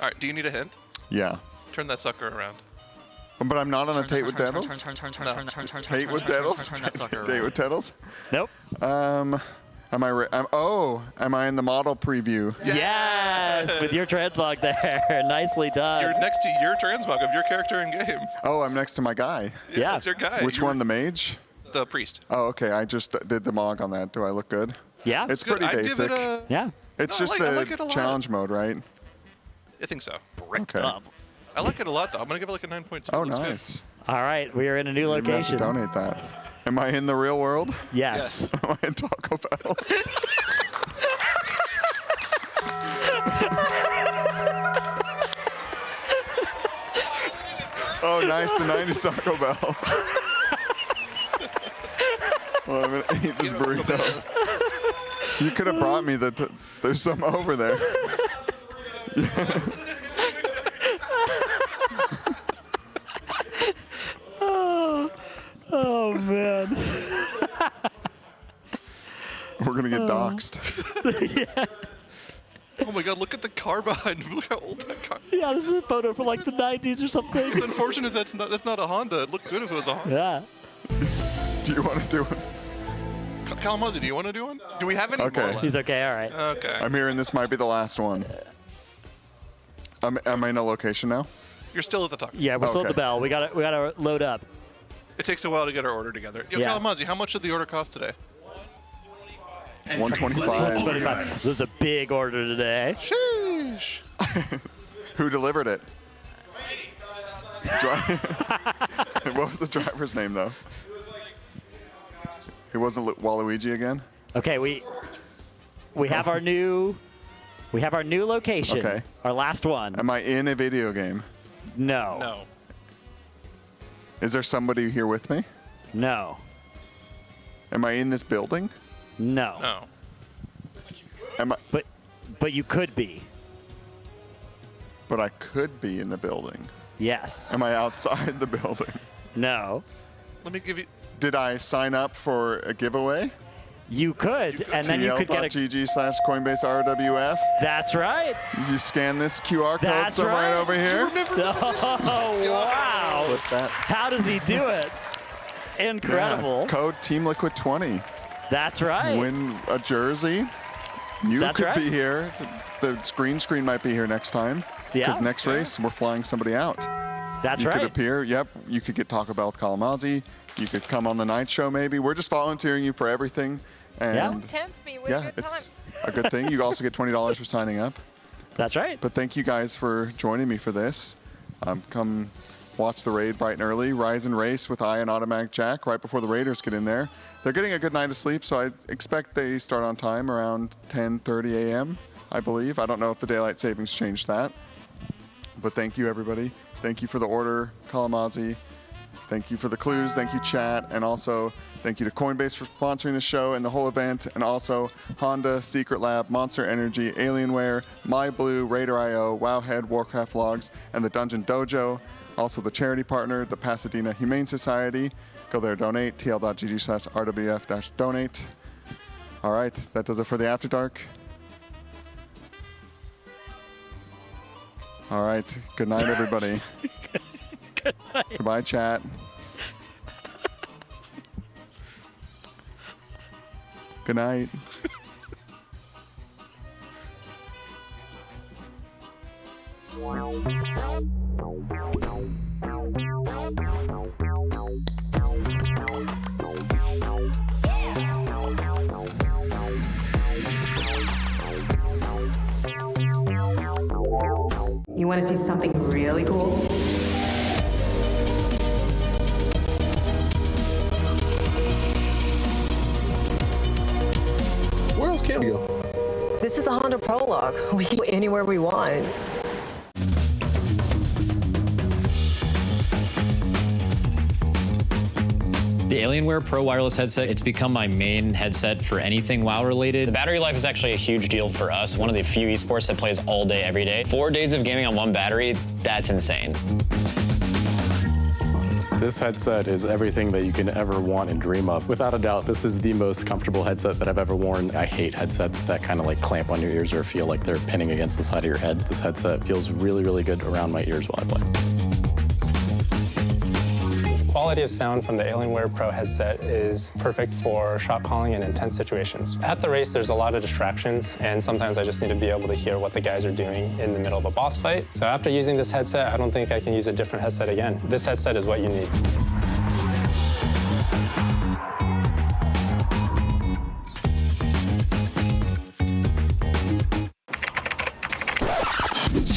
right. Do you need a hint? Yeah. Turn that sucker around. But I'm not on a date with Tettles? Date with Tettles? Turn that sucker Date around. with Tettles? Nope. Am I in the model preview? Yes, with your transmog there. Nicely done. You're next to your transmog of your character in game. Oh, I'm next to my guy. Yeah. That's your guy. Which one, the mage? The priest. Oh, okay. I just did the mog on that. Do I look good? Yeah. It's Good. pretty I'd give basic. it a- Yeah. It's No, just I the like it a lot. challenge mode, right? I think so. bricked Okay. up. I like it a lot, though. I'm going to give it like a 9.2. Oh, Looks good. nice. All right, we are in a new You have to location. donate that. Am I in the real world? Yes. Am I in Taco Bell? Oh, nice, the 90s Taco Bell. Well, I'm gonna eat this burrito. You could have brought me the. There's some over there. Oh man. We're gonna get doxxed. Yeah. Oh my god, look at the car behind him. Look how old that car is. Yeah, this is a photo from like the 90s or something. It's unfortunate that's not a Honda. It'd look good if it was a Honda. Yeah. Do you want to do it? Kalamazoo, do you want to do one? Do we have any Okay. more left? He's okay, all right. Okay. I'm hearing this might be the last one. Am I in a location now? You're still at the top. Yeah, we're still at the Okay. bell. We gotta load up. It takes a while to get our order together. Yo, Yeah. Kalamazoo, how much did the order cost today? 125. 25. This is a big order today. Sheesh. Who delivered it? What was the driver's name though? It wasn't Waluigi again? Okay, we have our new location. Okay. Our last one. Am I in a video game? No. No. Is there somebody here with me? No. Am I in this building? No. No. Am I? But you could be. But I could be in the building. Yes. Am I outside the building? No. Let me give you. Did I sign up for a giveaway? You could, and then you could get a. TL.gg/Coinbase RWF. That's right. You scan this QR code That's somewhere right. over here. Oh wow! Put that. How does he do it? Incredible. Yeah. Code Team Liquid 20. That's right. Win a jersey. You That's could right. be here. The screen might be here next time. Yeah. Because next race we're flying somebody out. That's you right. could appear. Yep. You could get Taco Bell with Kalamazoo. You could come on the night show maybe. We're just volunteering you for everything. And Don't tempt me with yeah, your time. it's a good thing. You also get $20 for signing up. That's right. But thank you guys for joining me for this. Come watch the raid bright and early. Rise and race with I and Automatic Jack right before the Raiders get in there. They're getting a good night of sleep, so I expect they start on time around 10:30 a.m., I believe. I don't know if the daylight savings changed that. But thank you, everybody. Thank you for the order, Kalamazoo. Thank you for the clues. Thank you, chat. And also, thank you to Coinbase for sponsoring the show and the whole event. And also, Honda, Secret Lab, Monster Energy, Alienware, MyBlue, RaiderIO, Wowhead, Warcraft Logs, and the DungeonDojo. Also, the charity partner, the Pasadena Humane Society. Go there, donate. TL.gg/RWF-donate. All right, that does it for the After Dark. All right, good night, everybody. Good night. Goodbye, chat. Good night. You want to see something really cool? Where else can we go? This is the Honda Prologue. We can go anywhere we want. The Alienware Pro Wireless headset, it's become my main headset for anything WoW related. The battery life is actually a huge deal for us. One of the few esports that plays all day, every day. 4 days of gaming on one battery, that's insane. This headset is everything that you can ever want and dream of. Without a doubt, this is the most comfortable headset that I've ever worn. I hate headsets that kind of like clamp on your ears or feel like they're pinning against the side of your head. This headset feels really, really good around my ears while I play. Quality of sound from the Alienware Pro headset is perfect for shot calling in intense situations. At the race, there's a lot of distractions, and sometimes I just need to be able to hear what the guys are doing in the middle of a boss fight. So after using this headset, I don't think I can use a different headset again. This headset is what you need.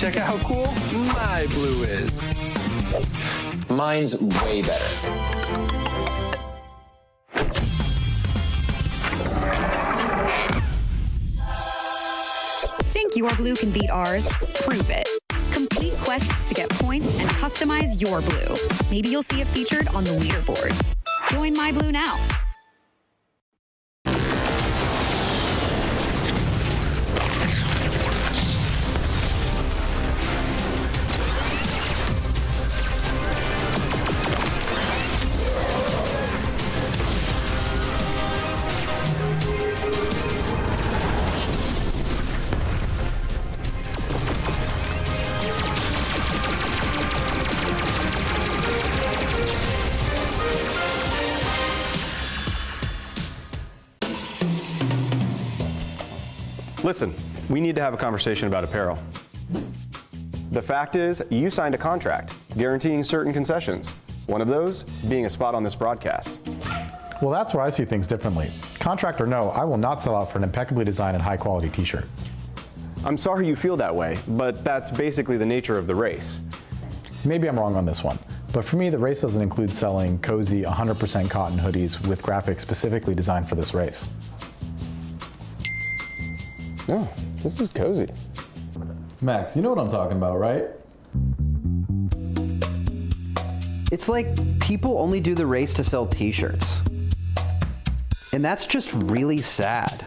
Check out how cool MyBlue is. Mine's way better. Think your blue can beat ours? Prove it. Complete quests to get points and customize your blue. Maybe you'll see it featured on the leaderboard. Join MyBlue now. Listen, we need to have a conversation about apparel. The fact is, you signed a contract guaranteeing certain concessions. One of those being a spot on this broadcast. Well, that's where I see things differently. Contract or no, I will not sell out for an impeccably designed and high-quality t-shirt. I'm sorry you feel that way, but that's basically the nature of the race. Maybe I'm wrong on this one, but for me, the race doesn't include selling cozy 100% cotton hoodies with graphics specifically designed for this race. Oh, this is cozy. Max, you know what I'm talking about, right? It's like people only do the race to sell t-shirts. And that's just really sad.